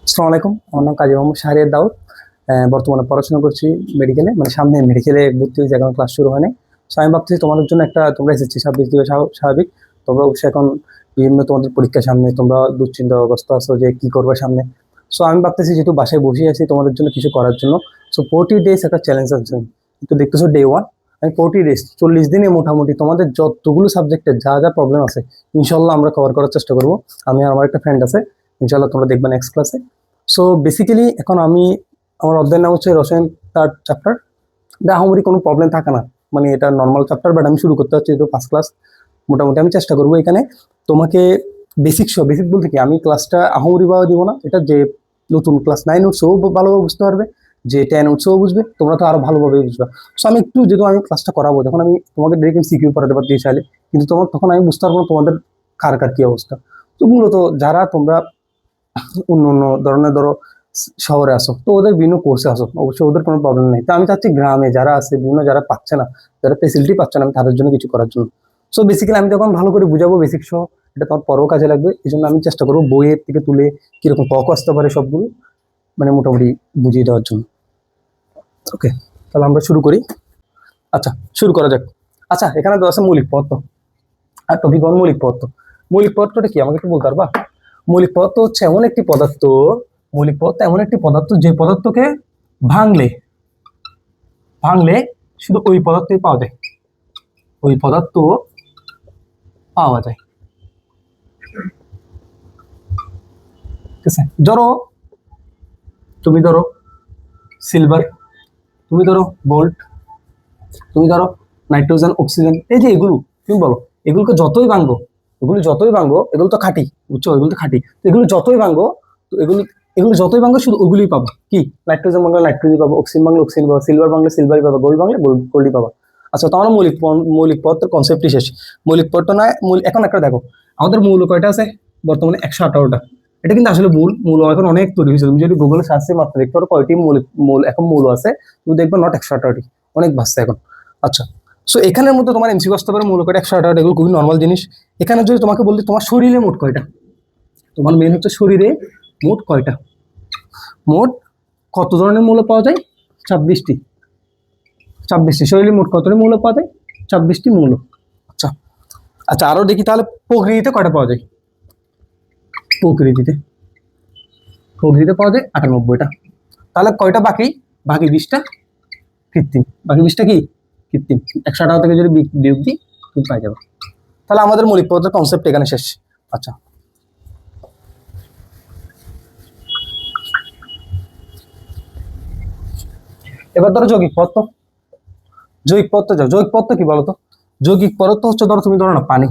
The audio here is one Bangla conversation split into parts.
আসসালামু আলাইকুম। আমার নাম কাজী মোহাম্মদ শাহরিয়ার দাউদ। বর্তমানে পড়াশোনা করছি মেডিকেলে, মানে সামনে মেডিকেলে ভর্তি হয়েছি, এখন ক্লাস শুরু হয়নি। সো আমি ভাবতেছি তোমাদের জন্য একটা, তোমরা এসেছি 26 দিবে, স্বাভাবিক। তোমরা অবশ্যই এখন বিভিন্ন তোমাদের পরীক্ষার সামনে, তোমরা দুশ্চিন্তাগ্রস্ত আছো যে কি করবে সামনে। সো আমি ভাবতেছি যেহেতু বাসায় বসে আছি তোমাদের জন্য কিছু করার জন্য। সো 40 ডেজ একটা চ্যালেঞ্জ আছে। তো দেখতেছো ডে 1, আমি 40 ডেজ 40 দিনে মোটামুটি তোমাদের যতগুলো সাবজেক্টে যা যা প্রবলেম আছে ইনশাল্লাহ আমরা কভার করার চেষ্টা করবো। আমি আর আমার একটা ফ্রেন্ড আছে, ইনশাল্লাহ তোমরা দেখবে নেক্সট ক্লাসে। সো বেসিক্যালি এখন আমি, আমার অধ্যায়ের নাম হচ্ছে রসায়ন, 3rd চ্যাপ্টার। এটা আহামরি কোনো প্রবলেম থাকে না, মানে এটা নর্মাল চ্যাপ্টার, বাট আমি শুরু করতে হচ্ছে যেহেতু ফার্স্ট ক্লাস। মোটামুটি আমি চেষ্টা করবো এখানে তোমাকে বেসিক বলতে কি, আমি ক্লাসটা আহামরি ভাবে দিব না। এটা যে নতুন ক্লাস 9 উঠছেও ভালোভাবে বুঝতে পারবে, যে 10 উঠছেও বুঝবে, তোমরা তো আরো ভালোভাবে বুঝবে। সো আমি একটু, যেহেতু আমি ক্লাসটা করাবো, যখন আমি তোমাকে ডিরেক্ট সিকিউ করাতে পারতে চাইলে, কিন্তু তোমার তখন আমি বুঝতে পারবো না তোমাদের কার কার কি অবস্থা। তো মূলত যারা তোমরা অন্য অন্য ধরনের, ধরো শহরে আসো, তো ওদের বিভিন্ন কোর্সে আসো, অবশ্যই ওদের কোনো প্রবলেম নেই। তো আমি চাচ্ছি গ্রামে যারা আছে, বিভিন্ন যারা পাচ্ছে না, যারা ফেসিলিটি পাচ্ছে না, আমি তাদের জন্য কিছু করার জন্য। সো বেসিক্যালি আমি যখন ভালো করে বুঝাবো বেসিক সহ, এটা তোমার পরও কাজে লাগবে। এই জন্য আমি চেষ্টা করবো বইয়ের থেকে তুলে কিরকম কক আসতে পারে সবগুলো, মানে মোটামুটি বুঝিয়ে দেওয়ার জন্য। ওকে, তাহলে আমরা শুরু করি। আচ্ছা, শুরু করা যাক। আচ্ছা, এখানে তো আছে মৌলিক পদার্থ আর টপিক 1 মৌলিক পদার্থ। মৌলিক পদার্থটা কি আমাকে একটু বলতে পারবা? মৌলিক পদার্থ হচ্ছে এমন একটি পদার্থ, মৌলিক পদার্থ এমন একটি পদার্থ যে পদার্থকে ভাঙলে ভাঙলে শুধু ওই পদার্থই পাওয়া যায়, ওই পদার্থ পাওয়া যায়। ঠিক আছে, ধরো তুমি ধরো সিলভার, তুমি ধরো গোল্ড, তুমি ধরো নাইট্রোজেন, অক্সিজেন, এই যে এগুলো, তুমি বলো এগুলোকে যতই ভাঙবো এগুলো তো খাঁটি, বুঝছো, এগুলো তো খাঁটি। তো এগুলো যতই ভাঙবো, তো এগুলো এগুলো যতই ভাঙবো শুধু ওগুলোই পাবো। কি, নাইট্রোজেন ভাঙলে নাইট্রোজেন পাবো, অক্সিজেন ভাঙলে অক্সিজেন পাবো, সিলভার ভাঙলে সিলভারই পাবো, গোল্ড ভাঙলে গোল্ডই পাবো। আচ্ছা, তো আমার মৌলিক পদার্থের কনসেপ্টই শেষ। মৌলিক পদার্থ নয় এখন একটা দেখো, আমাদের মৌল কয়টা আছে বর্তমানে? 118টা। এটা কিন্তু আসলে মূল এখন অনেক তৈরি হয়েছে। তুমি যদি গুগলে সার্চে মাত্র দেখতে পারো কয়টি এখন মৌল আছে, তুমি দেখবে নট 118টি, অনেক বাড়ছে এখন। আচ্ছা, সো এখানের মধ্যে তোমার এমসিকিউ আসতে পারে মৌল কয়টা, 118টা, এগুলো খুবই নর্মাল জিনিস। এখানে যদি তোমাকে বলতে তোমার শরীরে মোট কয়টা, তোমার মেন হচ্ছে শরীরে মোট কয়টা, মোট কত ধরনের মৌল পাওয়া যায়? 26টি। 26টি শরীরে মোট কত ধরনের মৌল পাওয়া যায়? 26টি মৌল। আচ্ছা, আচ্ছা আরো দেখি তাহলে প্রকৃতিতে কয়টা পাওয়া যায়। প্রকৃতিতে প্রকৃতিতে পাওয়া যায় 98টা। তাহলে কয়টা বাকি? বাকি 20টা কৃত্রিম। বাকি 20টা কি কৃত্রিম। 118 থেকে যদি বিয়োগ দিই তুমি পাই যাবে। তাহলে আমাদের মৌলিক পদার্থের কনসেপ্ট এখানে শেষ। আচ্ছা, এবার ধরো যৌগিক পদার্থ। যৌগিক পদার্থ কি বলতো? যৌগিক পদার্থ হচ্ছে, ধরো তুমি ধরো না পানি।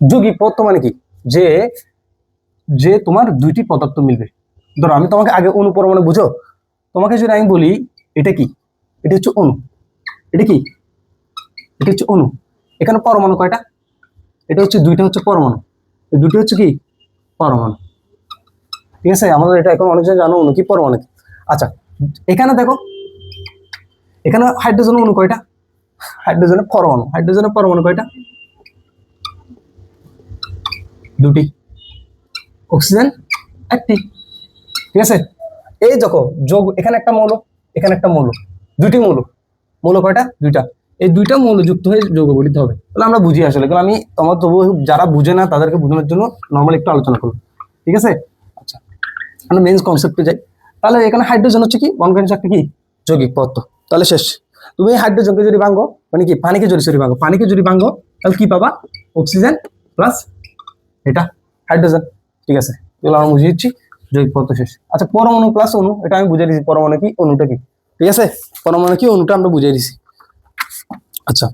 যৌগিক পদার্থ মানে কি, যে যে তোমার দুইটি পদার্থ মিলবে। ধরো আমি তোমাকে আগে অণু পরমাণু বুঝো, তোমাকে যদি আমি বলি এটা কি, এটা হচ্ছে অণু, এটা কি, এটা হচ্ছে অণু। এখানে পরমাণু কয়টা? এটা হচ্ছে দুইটা, হচ্ছে পরমাণু, এই দুটো হচ্ছে কি পরমাণু। ঠিক আছে, আমাদের এটা এখন অনেকজন জানো অণু কি, পরমাণু কি। আচ্ছা, এখানে দেখো, এখানে হাইড্রোজেন অণু কয়টা? হাইড্রোজেনের পরমাণু কয়টা? দুটি। অক্সিজেন একটি। ঠিক আছে, এই দেখো যোগ, এখানে একটা মৌল, এখানে একটা মৌল, দুইটি মৌল। মৌল কয়টা? দুইটা। এই দুইটা মৌল যুক্ত হয়ে যৌগ গঠিত হবে। তাহলে আমরা বুঝি আসলে, কারণ আমি তোমার তবু যারা বুঝে না তাদেরকে বোঝানোর জন্য নর্মালি একটু আলোচনা করবো। ঠিক আছে, আচ্ছা আমরা মেইন কনসেপ্টে যাই। তাহলে এখানে হাইড্রোজেন হচ্ছে কি, বর্ণকেন্দ্র একটা কি যৌগিক পদার্থ। তাহলে শেষ। তুমি হাইড্রোজেনকে যদি ভাঙো, মানে কি পানিকে যদি ভাঙো, তাহলে কি পাবা? অক্সিজেন প্লাস এটা হাইড্রোজেন। ঠিক আছে, এগুলো আমরা বুঝিয়ে দিচ্ছি, যৌগিক পদার্থ শেষ। আচ্ছা, পরমাণু প্লাস অণু, এটা আমি বুঝিয়ে দিচ্ছি পরমাণু কি অণুটা কি। ঠিক আছে, পরমাণু কি অণুটা আমরা বুঝিয়ে দিচ্ছি। আচ্ছা,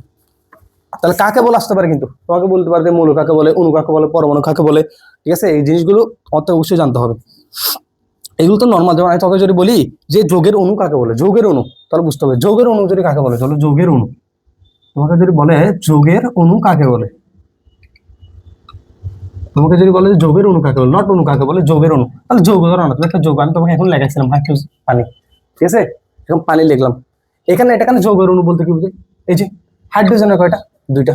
তাহলে কাকে বলে আসতে পারে, কিন্তু তোমাকে বলতে পারে যে মৌল কাকে বলে, অণু কাকে বলে, পরমাণু কাকে বলে। ঠিক আছে, এই জিনিসগুলো তোমার অবশ্যই জানতে হবে। এগুলো তো নর্মাল। যেমন আমি তোকে যদি বলি যে যৌগের অণু কাকে বলে, যৌগের অণু, তাহলে বুঝতে হবে যৌগের অণু যদি কাকে বলে। চলো, যৌগের অণু, তোমাকে যদি বলে যৌগের অণু কাকে বলে, তোমাকে যদি বলে যৌগের অণু কাকে বলে, নট অণু কাকে বলে, যৌগের অণু। তাহলে যৌগ ধরো না, তুমি একটা যৌগ, আমি তোমাকে এখন লেখাইছিলাম পানি। ঠিক আছে, এখন পানি লিখলাম। এখানে এটাখানে যৌগের অণু বলতে কি বুঝে? এই যে হাইড্রোজেনের কয়টা? দুইটা।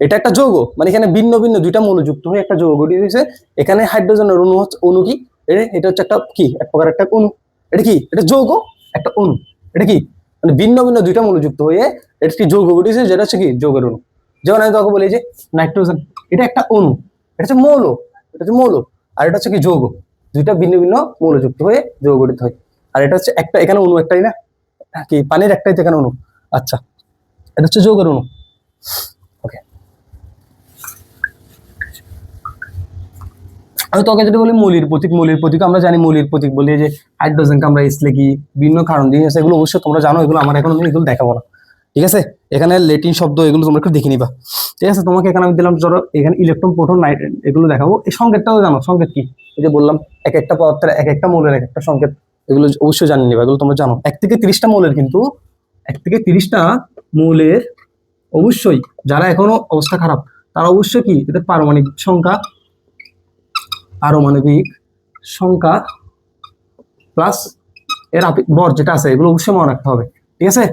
এটা একটা যৌগ, মানে এখানে ভিন্ন ভিন্ন দুইটা মৌল যুক্ত হয়ে একটা যৌগ গঠিত হয়েছে। এখানে হাইড্রোজেনের অণু হচ্ছে, অণু কি এটা হচ্ছে একটা কি, এক প্রকার একটা অণু। এটা কি, এটা যৌগ, একটা অণু। এটা কি, মানে ভিন্ন ভিন্ন দুইটা মৌল যুক্ত হয়ে এটা কি যৌগ গঠিত, যেটা হচ্ছে কি যৌগের অণু। যেমন আমি তোকে বলি যে নাইট্রোজেন, এটা একটা অণু, এটা হচ্ছে মৌল, এটা হচ্ছে মৌল, আর এটা হচ্ছে কি যৌগ। দুইটা ভিন্ন ভিন্ন মৌল যুক্ত হয়ে যৌগ গঠিত হয়। আর এটা হচ্ছে একটা, এখানে অণু একটাই না, কি পানির একটাই তো এখানে অণু। আচ্ছা, এটা হচ্ছে যৌগের অণু। ওকে, আমি তোকে যদি বলি মৌলির প্রতীক, মৌলির প্রতীক আমরা জানি, মৌলির প্রতীক বলি যে হাইড্রোজেনকে আমরা এস লিখি, বিভিন্ন কারণ দিয়ে আছে, এগুলো অবশ্যই তোমরা জানো, এগুলো আমার এখন এগুলো দেখাবো না। ঠিক আছে, এখানে ল্যাটিন শব্দ এগুলো তোমরা একটু দেখে নিবা। ঠিক আছে, তোমাকে এখানে আমি দিলাম, ধরো এখানে ইলেকট্রন, প্রোটন, নাইট্রোজেন এগুলো দেখাবো। এই সংকেতটাও জানো, সংকেত কি, এই যে বললাম এক একটা পদার্থের এক একটা মৌলের এক একটা সংকেত, এগুলো অবশ্যই জানিয়ে নিবা, এগুলো তোমরা জানো। 1 থেকে 30টা মৌলের, কিন্তু 1 থেকে 30টা মৌলের অবশ্যই, যারা এখনো অবস্থা খারাপ তারা অবশ্যই কি এদের পারমাণবিক সংখ্যা, পারমাণবিক সংখ্যা প্লাস এর ভর যেটা আছে, এগুলো অবশ্যই মনে রাখতে হবে। ঠিক আছে,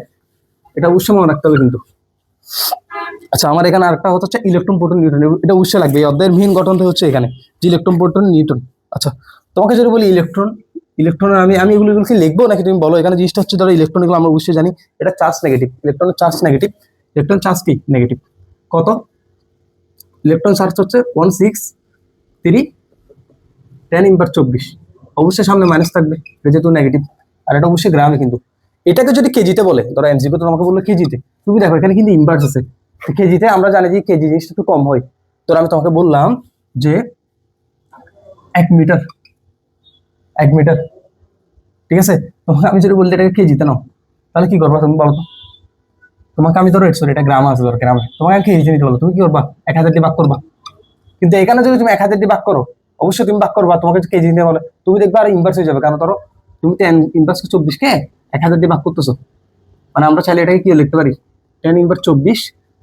এটা অবশ্যই মনে রাখতে হবে কিন্তু। আচ্ছা, আমার এখানে আরেকটা হচ্ছে ইলেকট্রন, প্রোটন, নিউট্রন, এটা অবশ্যই লাগবে। এই অধ্যায়ের মেইন গঠনটা হচ্ছে এখানে যে ইলেকট্রন, প্রোটন, নিউট্রন। আচ্ছা, তোমাকে যদি বলি ইলেকট্রন, ইলেকট্রনের আমি আমি এগুলো কি লিখবো নাকি তুমি বলো? এখানে জিনিসটা হচ্ছে, ধরো ইলেকট্রন, এগুলো আমরা অবশ্যই জানি এটা চার্জ নেগেটিভ, ইলেকট্রনের চার্জ নেগেটিভ, ইলেকট্রন চার্জ কি নেগেটিভ। কত, ইলেকট্রন চার্জ হচ্ছে 16310^24, অবশ্যই সামনে মাইনাস থাকবে, এটা যেহেতু নেগেটিভ, আর এটা অবশ্যই গ্রামে কিন্তু। এটাকে যদি কেজিতে বলে, ধরো এমসিকিউ তো তোমাকে বললো কেজিতে, তুমি দেখো এখানে কিন্তু ইনভার্স আছে, কেজিতে আমরা জানি যে কেজি জিনিসটা একটু কম হয়। তো আমি তোমাকে বললাম যে 1 মিটার, 1 মিটার, ঠিক আছে, তোমাকে আমি যদি বলতে এটাকে কেজিতে নাও, তাহলে কি করবা তুমি বলো তো? তোমাকে আমি ধরো সরি, এটা গ্রাম আছে, ধরো গ্রামে তোমাকে কেজিতে নিতে বলো, তুমি কি করবা? 1000 দিয়ে ভাগ করবা। কিন্তু এখানে যদি তুমি 1000 দিয়ে ভাগ করো, অবশ্যই তুমি ভাগ করবা, তোমাকে কেজি নিতে বলে, তুমি দেখবা আর ইনভার্স হয়ে যাবে। কারণ ধরো তুমি তো ইনভার্স 24কে 1000 দিয়ে ভাগ করতেছো, মানে আমরা চাইলে এটাকে কি লিখতে পারি, 10^24,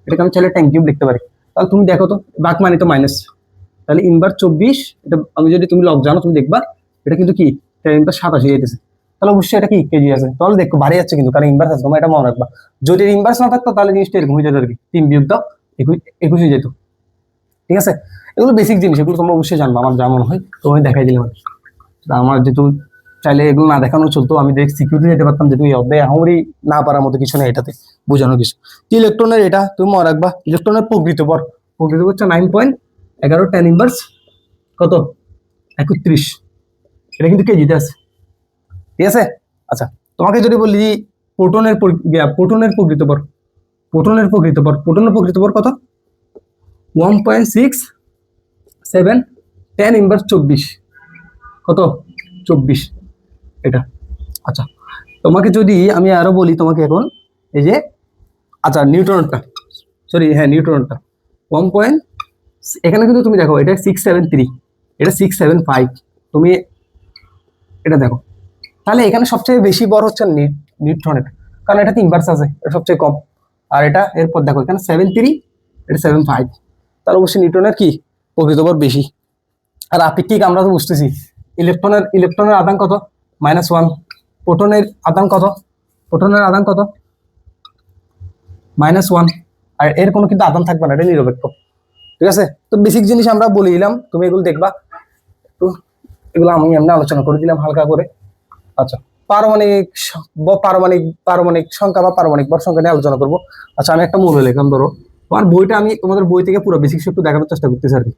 এটাকে আমি চাইলে 10³ লিখতে পারি। তাহলে তুমি দেখো তো, ভাগ মানে তো মাইনাস, তাহলে ইনভার্স 24, এটা আমি যদি তুমি লগ জানো, তুমি দেখবা এটা কিন্তু কি 10^27 হয়ে যেতেছে। তাহলে অবশ্যই এটা কি কেজি আছে, তাহলে দেখো বাড়ি যাচ্ছে কিন্তু, কারণ ইনভার্স আছে, তোমার এটা মনে রাখবা। যদি ইনভার্স না থাকতো তাহলে জিনিসটা এরকম হয়ে যেত আর কি, 3 বিয়োগ দাও 21 হয়ে যেত। ঠিক আছে, এগুলো বেসিক জিনিস, এগুলো তোমরা অবশ্যই জানবো, আমার যা মনে হয় তোমায় দেখাই দিলাম। আমার যেহেতু চাইলে এগুলো না দেখানো চলতো, আমি দেখি সিকিউরিটি যেতে পারতাম, যেহেতু এই অধ্যায় আমারই না পারার মতো কিছু নেই এটাতে বোঝানো কিছু। ইলেকট্রনের এটা তুমি মনে রাখবা, ইলেকট্রনের প্রকৃত ভর, প্রকৃত হচ্ছে 9.11 10^, কত 31, এটা কিন্তু কেজিতে আছে। ঠিক আছে, আচ্ছা, তোমাকে যদি বলি প্রোটনের প্রোটনের প্রকৃত ভর, প্রোটনের প্রকৃত ভর, প্রোটনের প্রকৃত ভর কত, 1.67 10^24, কত 24, এটা। আচ্ছা, তোমাকে যদি আমি আরো বলি তোমাকে এখন, এই যে আচ্ছা নিউট্রনটা, সরি হ্যাঁ নিউট্রনটা 1 পয়েন্ট, এখানে কিন্তু তুমি দেখো এটা 673, এটা 675, তুমি এটা দেখো, তাহলে এখানে সবচেয়ে বেশি বড় হচ্ছে নিউট্রনের, কারণ এটাতে ইনভার্স আছে, এটা সবচেয়ে কম। আর এটা এরপর দেখো এখানে 73, এটা 75, তাহলে অবশ্যই নিউট্রনের কি প্রকৃত ভর বেশি। আর আপেক্ষিক আমরা তো বুঝতেছি, ইলেকট্রনের আধান কত, -1, প্রোটনের আধান কত, প্রোটনের আধান কত, -1, আর এর কোনো কিন্তু আধান থাকবে না, এটা নিরপেক্ষ। ঠিক আছে, তো বেসিক জিনিস আমরা বলে দিলাম, তুমি এগুলো দেখবা, তো এগুলো আমি এমনি আলোচনা করে দিলাম হালকা করে। আচ্ছা, পারমাণবিক পারমাণবিক সংখ্যা বা পারমাণবিক ভর সংখ্যা নিয়ে আলোচনা করবো। আচ্ছা, আমি একটা মৌল লিখলাম, ধরো তোমার বইটা, আমি তোমাদের বই থেকে পুরো বেসিক একটু দেখানোর চেষ্টা করতেছি আর কি।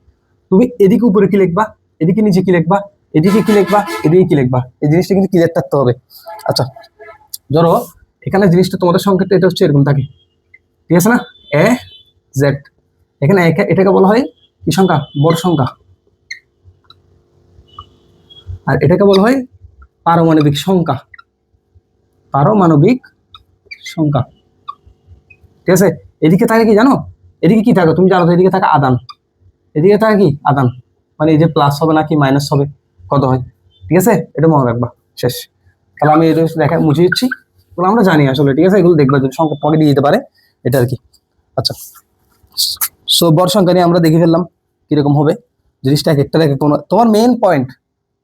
তুমি এদিকে উপরে কি লিখবা, এদিকে নিচে কি লিখবা, এদিকে কি লিখবা, এদিকে কি লিখবা, এই জিনিসটা কিন্তু ক্লিয়ার থাকতে হবে। আচ্ছা, ধরো এখানে জিনিসটা তোমাদের সংকেতটা এটা হচ্ছে এরকম থাকে, ঠিক আছে না, এ জেড, এখানে এটাকে বলা হয় কি সংখ্যা, বড় সংখ্যা, আর এটাকে বলা হয় পারমাণবিক সংখ্যা, পারমাণবিক সংখ্যা। ঠিক আছে, এদিকে থাকে কি জানো, এদিকে কি থাকে তুমি জানো তো, এদিকে থাকে আদান, এদিকে থাকে কি আদান, মানে এই যে প্লাস হবে নাকি মাইনাস হবে, কত হয়। ঠিক আছে, এটা মনে রাখবা, শেষ। তাহলে আমি এটা দেখা মুছে দিচ্ছি, এগুলো আমরা জানি আসলে। ঠিক আছে, এগুলো দেখবা যদি সংখ্যা পরে দিয়ে দিতে পারে, এটা আর কি। আচ্ছা, সো বড় সংখ্যা নিয়ে আমরা দেখে ফেললাম কিরকম হবে জিনিসটা, এক একটা রেখে কোনো তোমার মেইন পয়েন্ট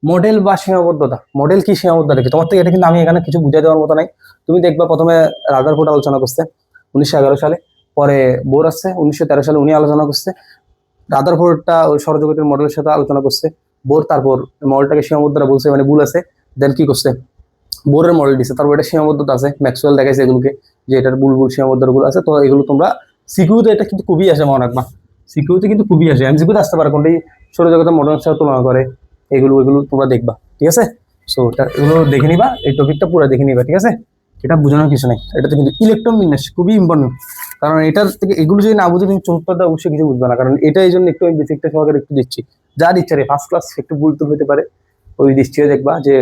মডেল বা সীমাবদ্ধতা, মডেল কি সীমাবদ্ধতা রেখে তোমার থেকে, এটা কিন্তু আমি এখানে কিছু বুঝাই দেওয়ার মতো নাই। তুমি দেখবা প্রথমে রাদারফোর্ড আলোচনা করছে 1911 সালে, পরে বোর আসছে 1913 সালে, উনি আলোচনা করছে রাদারফোর্ডটা ওই সৌরজগতের মডেলের সাথে আলোচনা করছে। বোর, তারপর মডেলটাকে সীমাবদ্ধতা বলছে মানে ভুল আছে, দেন কি করছে বোরের মডেল দিছে, তারপর এটা সীমাবদ্ধতা আছে, ম্যাক্সওয়েল দেখাইছে এগুলোকে যে এটার ভুল ভুল সীমাবদ্ধতাগুলো আছে। তো এগুলো তোমরা সিকিউতে এটা কিন্তু খুবই আসে, মনে রাখবা সিকিউতে কিন্তু খুবই আসে, এমসিকিউতে আসতে পারে কোনটি সৌরজগতের মডেলের সাথে তুলনা করে, এগুলো তোমরা দেখবা, ঠিক আছে। সো এগুলো দেখে নিবা, এই টপিকটা পুরো দেখে নিবা, ঠিক আছে। এটা বোঝানোর কিছু নাই, এটাতে কিন্তু ইলেকট্রন বিন্যাস খুবই ইম্পর্টেন্ট, কারণ এটার থেকে এগুলো যদি না বুঝে তুমি চতুর্থটা অবশ্যই কিছু বুঝবে না, কারণ এটা এই জন্য একটু আমি বেসিকটা সহকারে একটু দিচ্ছি, যার ইচ্ছা রে ফার্স্ট ক্লাস একটু ভুল তো হতে পারে, ওই দৃষ্টিতে দেখবা যে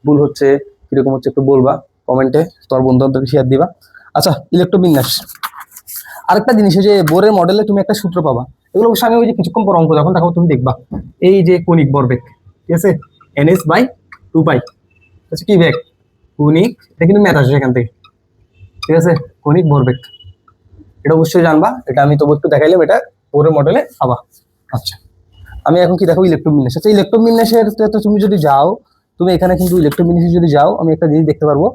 ভুল হচ্ছে কিরকম হচ্ছে একটু বলবা কমেন্টে, তোমার বন্ধু বান্ধবকে শেয়ার দিবা। আচ্ছা, ইলেকট্রোবিন্যাস আরেকটা জিনিস, যে বোরের মডেলে তুমি একটা সূত্র পাবা, এগুলো অবশ্যই আমি ওই যে কিছুক্ষণ পর অঙ্ক যখন দেখো তুমি দেখবা, এই যে কণিক ভরবেগ, ঠিক আছে, এনএস বাই 2 পাই, আচ্ছা কি বেগ কণিক, এটা কিন্তু ম্যাথ আসে এখান থেকে, ঠিক আছে, কণিক ভরবেগ, এটা অবশ্যই জানবা, এটা আমি তবু একটু দেখাইলাম, এটা বোরের মডেলে পাবা। আচ্ছা, আমি এখন কি দেখো ইলেকট্রোবিন্যাস, আচ্ছা ইলেকট্রোবিন্যাসের তো তুমি যদি যাও, তুমি এখানে কিন্তু ইলেকট্রোবিন্যাসে যদি যাও, আমি একটা জিনিস দেখতে পারবো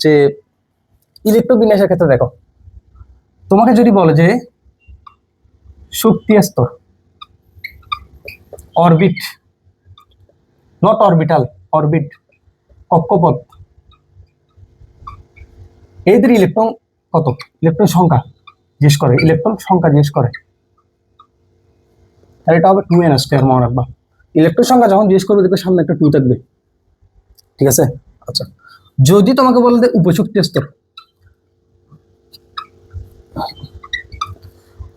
যে ইলেকট্রোবিন্যাসের ক্ষেত্রে দেখো, তোমাকে যদি বলে যে শক্তি স্তর, অরবিট, নট অরবিটাল, অরবিট, কক্ষপথ, এদের ইলেকট্রন কত, ইলেকট্রন সংখ্যা জিজ্ঞেস করে, ইলেকট্রন সংখ্যা জিজ্ঞেস করে, আর এটা হবে 2n² মনে রাখবা, ইলেকট্রন সংখ্যা যখন জিজ্ঞেস করবে দেখবে সামনে একটা 2 থাকবে, ঠিক আছে। আচ্ছা, যদি তোমাকে বলে যে উপশক্তি স্তর,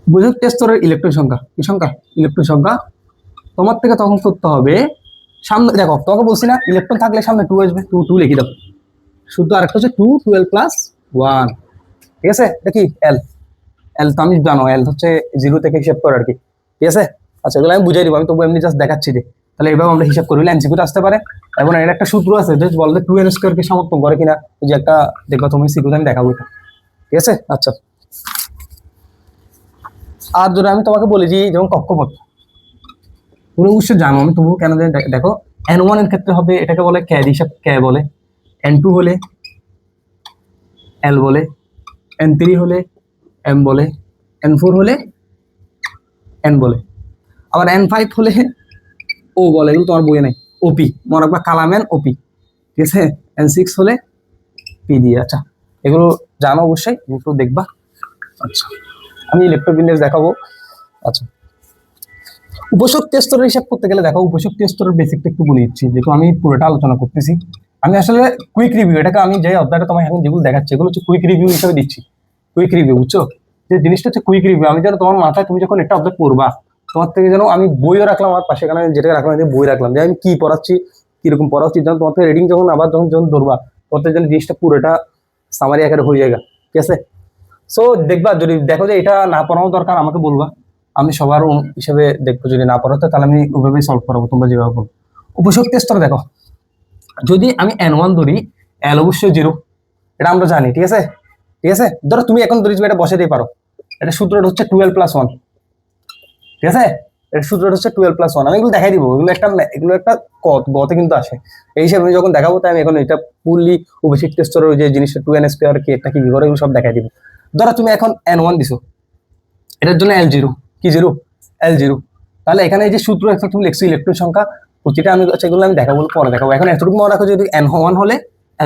উপশক্তি স্তরের ইলেকট্রন সংখ্যা, কি সংখ্যা, ইলেকট্রন সংখ্যা, তোমার থেকে তখন করতে হবে, সামনে দেখো তোমাকে বলছি না ইলেকট্রন থাকলে সামনে 2 আসবে, 2 2 লিখে দাও, শুধু আরেকটা হচ্ছে 2 12 প্লাস 1, ঠিক আছে, এটা কি এল, এল তো আমি জানো, এল হচ্ছে 0 থেকে হিসাব করে আর কি, ঠিক আছে। আচ্ছা, এগুলো আমি বুঝাই দিব, আমি তবু এমনি জাস্ট দেখাচ্ছি যে তাহলে এভাবে আমরা হিসাব করি, এমসিকিউ আসতে পারে, এবং এর একটা সূত্র আছে যে বলতে 2n² কে সমর্থন করে কিনা, ওই যে একটা দেখবা তুমি সিকিউতে আমি দেখাবো এটা, ঠিক আছে। আচ্ছা, আর যদি আমি তোমাকে বলি যে যেমন কক্ষপথ, তুমি অবশ্যই জানো, আমি তবুও কেন জানি, দেখো n1 এর ক্ষেত্রে হবে এটাকে বলে কে হিসাব, কে বলে, n2 হলে এল বলে, n3 হলে এম বলে, n4 হলে এন বলে, আবার n5 হলে ও বলে, এগুলো তোমার বইয়ে নাই, ওপি মনে রাখবা, কালামেন ওপি, ঠিক আছে, n6 হলে পি দিয়ে। আচ্ছা, এগুলো জানো অবশ্যই, এগুলো দেখবা। আচ্ছা, আমি ইলেকট্রোবিন্যাস দেখাবো। আচ্ছা, উপশক্তি স্তরের হিসাব করতে গেলে দেখো, উপশক্তি স্তরের বেসিকটা একটু বলে দিচ্ছি, যেহেতু আমি পুরোটা আলোচনা করতেছি, আমি আসলে কুইক রিভিউ, এটাকে আমি যে অধ্যায়টা তোমার এখন যেগুলো দেখাচ্ছি এগুলো হচ্ছে কুইক রিভিউ হিসেবে দিচ্ছি, কুইক রিভিউ, বুঝছো, যে জিনিসটা হচ্ছে কুইক রিভিউ, আমি যেন তোমার মাথায় তুমি যখন একটা অধ্যায় পড়বা, তোমার থেকে যেন আমি বইও রাখলাম আমার পাশে, এখানে যেটা রাখলাম বই রাখলাম, যে আমি কি পড়াচ্ছি, কিরকম পড়া উচিত, যেন তোমার থেকে রিডিং যখন আবার যখন যখন ধরবা, তোমার যেন জিনিসটা পুরোটা সামারি আকারে হয়ে যায়, ঠিক আছে। সো দেখবা, যদি দেখো যে এটা না পড়ানো দরকার আমাকে বলবা, আমি সবার হিসেবে দেখবো, যদি না পড়াতে তাহলে আমি ওইভাবেই সলভ করাবো, তোমরা যেভাবে বলো। উপশক্তি স্তর দেখো, যদি আমি n1 ধরি, এল অবশ্যই 0, এটা আমরা জানি, ঠিক আছে, ঠিক আছে, ধরো তুমি এখন ধরি এটা বসে দিয়ে পারো, এটা সূত্রটা হচ্ছে 12+1, ঠিক আছে, এটা সূত্রটা হচ্ছে 12+1, আমি এগুলো দেখাই দিব, এগুলো একটা গতে কিন্তু আসে, এই হিসাবে আমি যখন দেখাবো তাই আমি এখন এটা ফুললি উপশক্তি স্তরের যে জিনিসটা 2n² কি এটা কি করে এগুলো সব দেখাই দিব। ধরো তুমি এখন n1 দিছো, এটার জন্য L0, কি 0, L0, তাহলে এখানে এই যে সূত্র একটা তুমি লিখছো ইলেকট্রন সংখ্যা, প্রতিটা আমি সেগুলো আমি দেখাবো, পরে দেখাবো, এখন এতটুকু মনে রাখো, যদি n1 হলে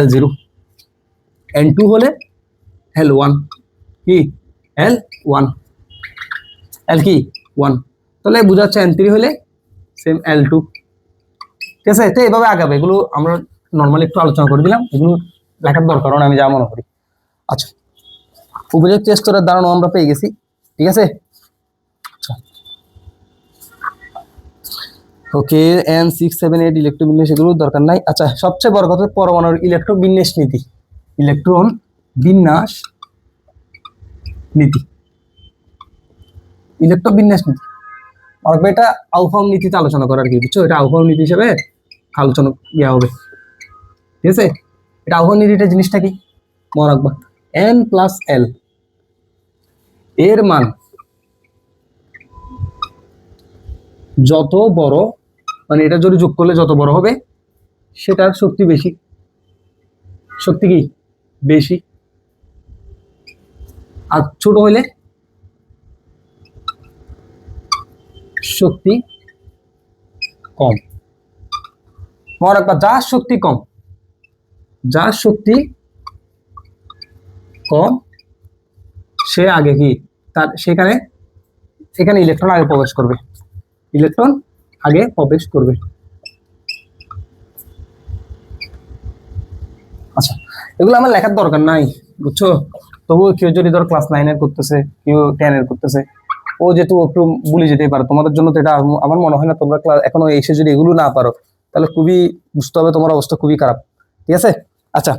L0, n2 হলে L1, কি L1, L কি 1, তাহলে বোঝা যাচ্ছে n3 হলে সেম L2, ঠিক আছে। তো এইভাবে আগাবে, এগুলো আমরা নর্মালি একটু আলোচনা করে দিলাম, এগুলো লেখার দরকার আমি যা মনে করি। আচ্ছা, উপযুক্ত স্তরের ধারণা আমরা পেয়ে গেছি, ঠিক আছে। ওকে, n678 ইলেকট্রোবিন্যাস এগুলোর দরকার নাই। আচ্ছা, সবচেয়ে বড় কথা পরমাণুর ইলেকট্রোবিন্যাস নীতি, ইলেকট্রন বিন্যাস নীতি, ইলেকট্রোবিন্যাস নীতি, আর এটা আউফাম নীতিতে আলোচনা করার কি, বুঝছো, এটা আউফাম নীতি হিসেবে আলোচনা ইয়া হবে, ঠিক আছে। এটা আউফাম নীতিটা জিনিসটা কি মনে রাখবা, n+l এর মান যত বড়, মানে এটা যদি যোগ করলে যত বড় হবে সেটার শক্তি বেশি, শক্তি কি বেশি, আর ছোট হইলে শক্তি কম। মনে রাখবা যার শক্তি কম, যার শক্তি কম সে আগে কি তার সেখানে এখানে ইলেকট্রন আগে প্রবেশ করবে, ইলেকট্রন আগে প্রবেশ করবে। আচ্ছা, এগুলো আমার লেখার দরকার নাই, বুঝছো? তবুও কেউ যদি ধর ক্লাস 9 এর করতেছে, কেউ 10 এর করতেছে, ও যেহেতু একটু ভুলে যেতেই পারে, তোমাদের জন্য তো এটা আমার মনে হয় না তোমরা ক্লাস এখনো এসে যদি এগুলো না পারো তাহলে খুবই বুঝতে হবে তোমার অবস্থা খুবই খারাপ। ঠিক আছে? আচ্ছা,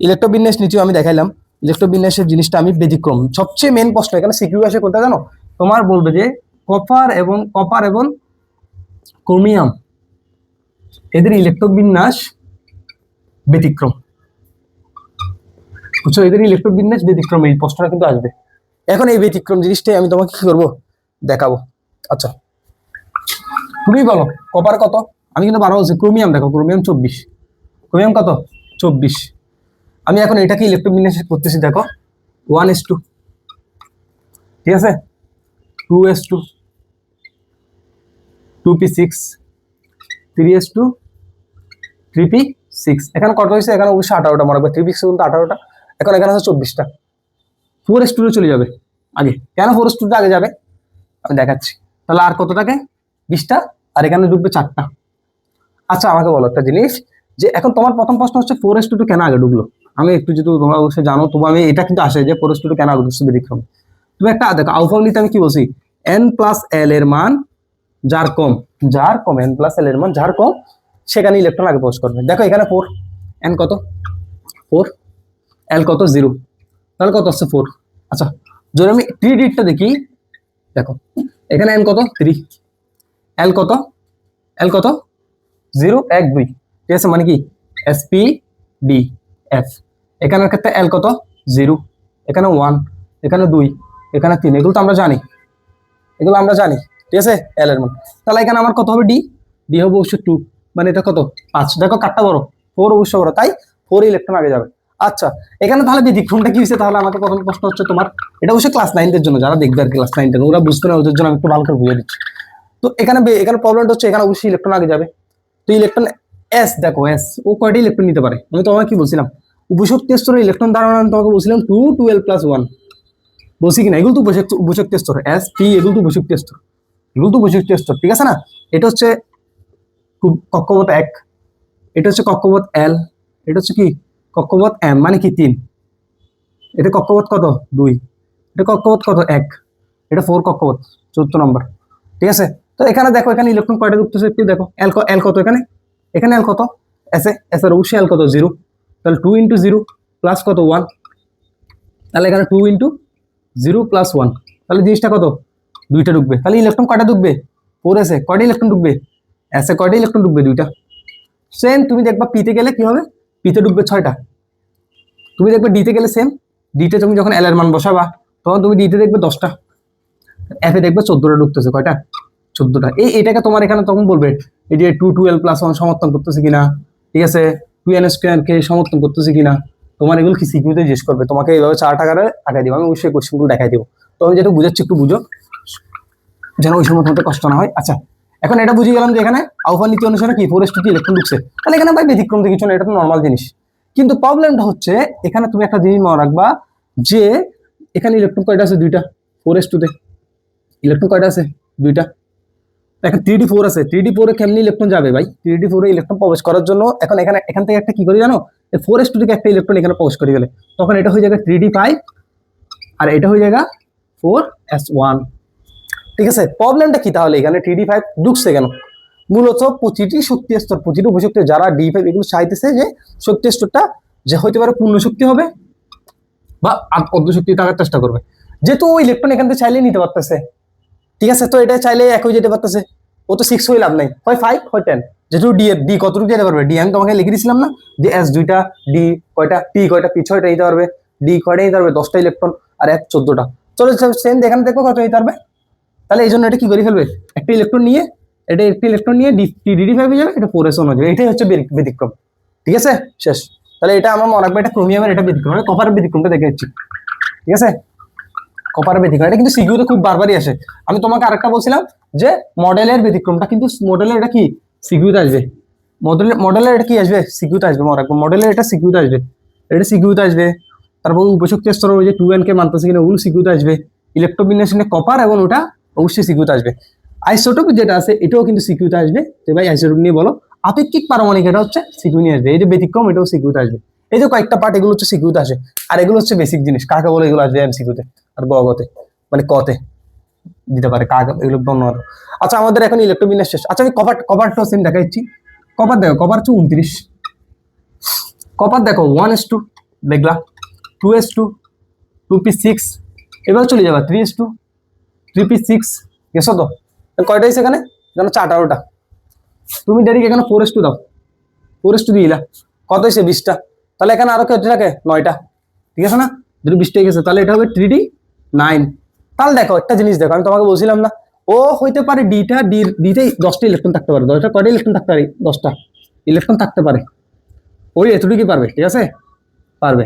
ইলেকট্রোবিন্যাস নিচেও আমি দেখাইলাম। ইলেকট্রোবিন্যাসের জিনিসটা আমি ব্যতিক্রম, সবচেয়ে মেন প্রশ্ন এখানে সিকিউ আসে কোনটা জানো? তোমার বলবে যে কপার এবং ক্রোমিয়াম এদের ইলেকট্রোবিন্যাস ব্যতিক্রম, বুঝছো? এদের ইলেকট্রোবিন্যাস ব্যতিক্রম, এই প্রশ্নটা কিন্তু আসবে। এখন এই ব্যতিক্রম জিনিসটাই আমি তোমাকে কি করবো, দেখাবো। আচ্ছা, তুমি বলো কপার কত? আমি কিন্তু 12 বলছি। ক্রোমিয়াম দেখো, ক্রোমিয়াম 24, ক্রোমিয়াম কত? 24। আমি এখন এটাকে ইলেকট্রোবিন্যাস করতেছি, দেখো 1s2, ঠিক আছে, 2s2, 2p6, 3s2, 3p6। এখানে কত হয়েছে? এখানে অবশ্যই 18টা মনে রাখবে, 3p6 কিন্তু 18টা। এখন এখানে আছে 24টা। 4s2 চলে যাবে আগে। কেন 4s2 আগে যাবে আমি দেখাচ্ছি। তাহলে আর কতটাকে? 20টা, আর এখানে ঢুকবে 4টা। আচ্ছা, আমাকে বলো একটা জিনিস, যে এখন তোমার প্রথম প্রশ্ন হচ্ছে 4s2 কেন আগে ঢুকলো? আমি একটু যদি তোমরা অবশ্যই জানো, তবু আমি এটা কিন্তু আসে যে 4s2 কেন আগে ঢুকছে ব্যতিক্রম। তুমি একটা দেখো আউটফর্মলিতে আমি কি বলছি, n+l এর মান যার কম, n+l এর মান যার কম সেখানে ইলেকট্রন আগে প্রবেশ করবে। দেখো এখানে 4, n কত? 4, l কত? 0, তাহলে কত হচ্ছে 4। আচ্ছা, যদি আমি 3d টা দেখি, দেখো এখানে n কত? 3, l কত? l কত? 0, 1, 2, ঠিক আছে, মানে কি sp,d,f। এখানের ক্ষেত্রে l কত? 0, এখানে 1, এখানে 2, এখানে 3। এগুলো তো আমরা জানি, এগুলো আমরা জানি, ঠিক আছে, l এর মান। তাহলে এখানে আমার কত হবে? d হবে অবশ্যই 2, মানে এটা কত? 5। দেখো কাটটা বড়, 4 অবশ্যই বড়, তাই 4 ইলেকট্রন আগে যাবে। আচ্ছা, এখানে তাহলে ব্যতিক্রমটা কি হয়েছে? তাহলে আমাকে প্রথম প্রশ্ন হচ্ছে তোমার, এটা অবশ্যই ক্লাস 9 এর জন্য, যারা দেখবে আর ক্লাস 9 10 ওরা বুঝতে না, ওদের জন্য আমি একটু ভালো করে বুঝিয়ে দিচ্ছি। তো এখানে এখানে প্রবলেমটা হচ্ছে এখানে অবশ্যই ইলেকট্রন আগে যাবে। তো ইলেকট্রন এস, দেখো এস ও কয়টি ইলেকট্রন নিতে পারে? আমি তোমাকে কি বলছিলাম, উপশক্তি স্তরের ইলেকট্রন ধারণা তোমাকে বলছিলাম 2, 12+1, বলছি কিনা? এগুলো তো উপশক্তি স্তর, এস পি এগুলো তো উপশক্তি স্তর, এগুলো তো উপশক্তি স্তর, ঠিক আছে না? এটা হচ্ছে কক্ষপথ 1, এটা হচ্ছে কক্ষপথ এল, এটা হচ্ছে কি কক্ষপথ এম, মানে কি 3, এটা কক্ষপথ কত? 2, এটা কক্ষপথ কত? 1, এটা 4 কক্ষপথ, 14 নম্বর, ঠিক আছে? তো এখানে দেখো এখানে ইলেকট্রন কয়টা ঢুকতেছে একটু দেখো। এল কত? এখানে এখানে এল কত? এস এর অবশ্যই এল কত? 0, তাহলে 2 × 0 প্লাস কত? 1, তাহলে এখানে 2 × 0 + 1, তাহলে জিনিসটা কত? 2টা ঢুকবে। তাহলে ইলেকট্রন কয়টা ঢুকবে? 4 এসে কয়টা ইলেকট্রন ঢুকবে? এসে কয়টা ইলেকট্রন ঢুকবে? 2টা। সেম তুমি দেখবা পিতে গেলে কি হবে, পিতে ঢুকবে 6টা। তুমি দেখবে ডিতে গেলে সেম, ডিতে তুমি যখন এল এর মান বসাবা তখন তুমি ডিতে দেখবে 10টা, এফে দেখবে 14টা ঢুকতেছে। কয়টা? 14টা। এটাকে তোমার এখানে তখন বলবে এই যে 2, 12+1 সমর্থন করতেছে কিনা, ঠিক আছে, 2n² কে সমর্থন করতেছে কিনা। তোমার এগুলো কি সিকিউরিটি জিজ্ঞেস করবে, তোমাকে এইভাবে 4 টাকারে আগাই দিব। আমি অবশ্যই কোশ্চেনগুলো দেখাই দিব। তো আমি যেটা বুঝাচ্ছি একটু বুঝো, যেন ওই সময় তোমাদের কষ্ট না হয়। আচ্ছা, এখন এটা বুঝে গেলাম যে এখানে আহ্বান নীতি অনুসারে কি 4s2 ইলেকট্রন ঢুকছে, তাহলে এখানে ভাই ব্যতিক্রম তো কিছু না, এটা তো নর্মাল জিনিস। কিন্তু প্রবলেমটা হচ্ছে এখানে তুমি একটা জিনিস মনে রাখবা, যে এখানে ইলেকট্রন কয়টা আছে? 2টা। 4s2 তে ইলেকট্রন কয়টা আছে? 2টা। এখন 3d4 আছে, 3d4 এ কেমনি ইলেকট্রন যাবে ভাই? 3d4 এ ইলেকট্রন প্রবেশ করার জন্য এখন এখান থেকে একটা কি করে জানো, 4s2 থেকে একটা ইলেকট্রন এখানে প্রবেশ করে গেলে তখন এটা হয়ে যাবে 3d5, আর এটা হয়ে যাবে 4s1, ঠিক আছে? প্রবলেমটা কি তাহলে? এখানে 3d5 ঢুকছে কেন? মূলত প্রতিটি শক্তি স্তর, প্রতিটি উপশক্তি যারা d5 এগুলো চাইতেছে যে শক্তি স্তরটা যে হইতে পারে পূর্ণ শক্তি হবে বা অর্ধ শক্তি থাকার চেষ্টা করবে। যেহেতু ওই ইলেকট্রন এখান থেকে চাইলেই নিতে পারতেছে, ঠিক আছে, তো এটা চাইলে একই যেতে পারতেছে। ও তো 6 হয়ে লাভ নাই, হয় 5 হয় 10, যেহেতু ডি কতটুকু যেতে পারবে? ডি আমি তোমাকে লিখে দিয়েছিলাম না যে এস 2টা, ডি কয়টা, পি কয়টা, পি 6টা নিতে পারবে, ডি কয়টা নিতে পারবে? 10টা ইলেকট্রন, আর এফ 14টা। চলো সেম এখানে দেখো কত নিতে পারবে। তাহলে এই জন্য এটা কি করে ফেলবে, একটা ইলেকট্রন নিয়ে, এটা একটি ইলেকট্রন নিয়ে ডি5 হয়ে যাবে, এটা 4s1 হয়ে যাবে। এটাই হচ্ছে ব্যতিক্রম, ঠিক আছে, শেষ। তাহলে এটা আমার মনে রাখবে, এটা ক্রোমিয়ামের, এটা ব্যতিক্রম, মানে কপারের ব্যতিক্রমটা দেখে যাচ্ছি, ঠিক আছে? কপারের ব্যতিক্রম এটা কিন্তু সিকিউতে খুব বারবারই আসে। আমি তোমাকে আরেকটা বলছিলাম যে মডেলের ব্যতিক্রমটা, কিন্তু মডেলের এটা কি সিকিউতে আসবে। মডেলের এটা কি আসবে? সিকিউতে আসবে। মনে রাখবো মডেলের এটা সিকিউতে আসবে, এটা সিকিউতে আসবে। তারপর উপশক্তি স্তর ওই যে 2n কে মানতেছে কিনা ওগুলো সিকিউতে আসবে। ইলেকট্রোবিন্যাসনে কপার এবং ওটা অবশ্যই সিকিউতে আসবে। আইসোটোপ যেটা আছে এটাও কিন্তু সিকিউতে আসবে, যে ভাই আইসোটোপ নিয়ে বলো। আপেক্ষিক পারমাণবিক এটা হচ্ছে সিকিউ নিয়ে আসবে। এই যে ব্যতিক্রম এটাও সিকিউতে আসবে। এই যে কয়েকটা পার্ট এগুলো হচ্ছে সিকিউতে আসে। আর এগুলো হচ্ছে বেসিক জিনিস, কাকে বলে এগুলো আসবে এমসিকিউতে আর গতে, মানে কতে দিতে পারে কাকে, এগুলো ধন্যবাদ। আচ্ছা আমাদের এখন ইলেকট্রোবিন্যাস শেষ। আচ্ছা আমি কপারটা সেম দেখাচ্ছি। কপার দেখো, কপার হচ্ছে 29। কপার দেখো 1s2 দেখলা, 2s2, 2p6, এবার চলে যাবে 3s2, 3p6, গেছো তো? কয়টা হয়েছে এখানে? এখানে 4টা। তুমি ডাইরেক্ট এখানে 4s2 দাও, 4s2 দিলা, কত হয়েছে? 20টা। তাহলে এখানে আরো কত থাকে? 9টা। ঠিক আছে না? যদি 20টা গেছে তাহলে এটা হবে 3d9। তাহলে দেখো একটা জিনিস দেখো, আমি তোমাকে বলছিলাম না ও হইতে পারে ডিতে 10টা ইলেকট্রন থাকতে পারে। 10টা কয়টা ইলেকট্রন থাকতে পারে? 10টা ইলেকট্রন থাকতে পারে। ওই এতটুকুই পারবে, ঠিক আছে? পারবে।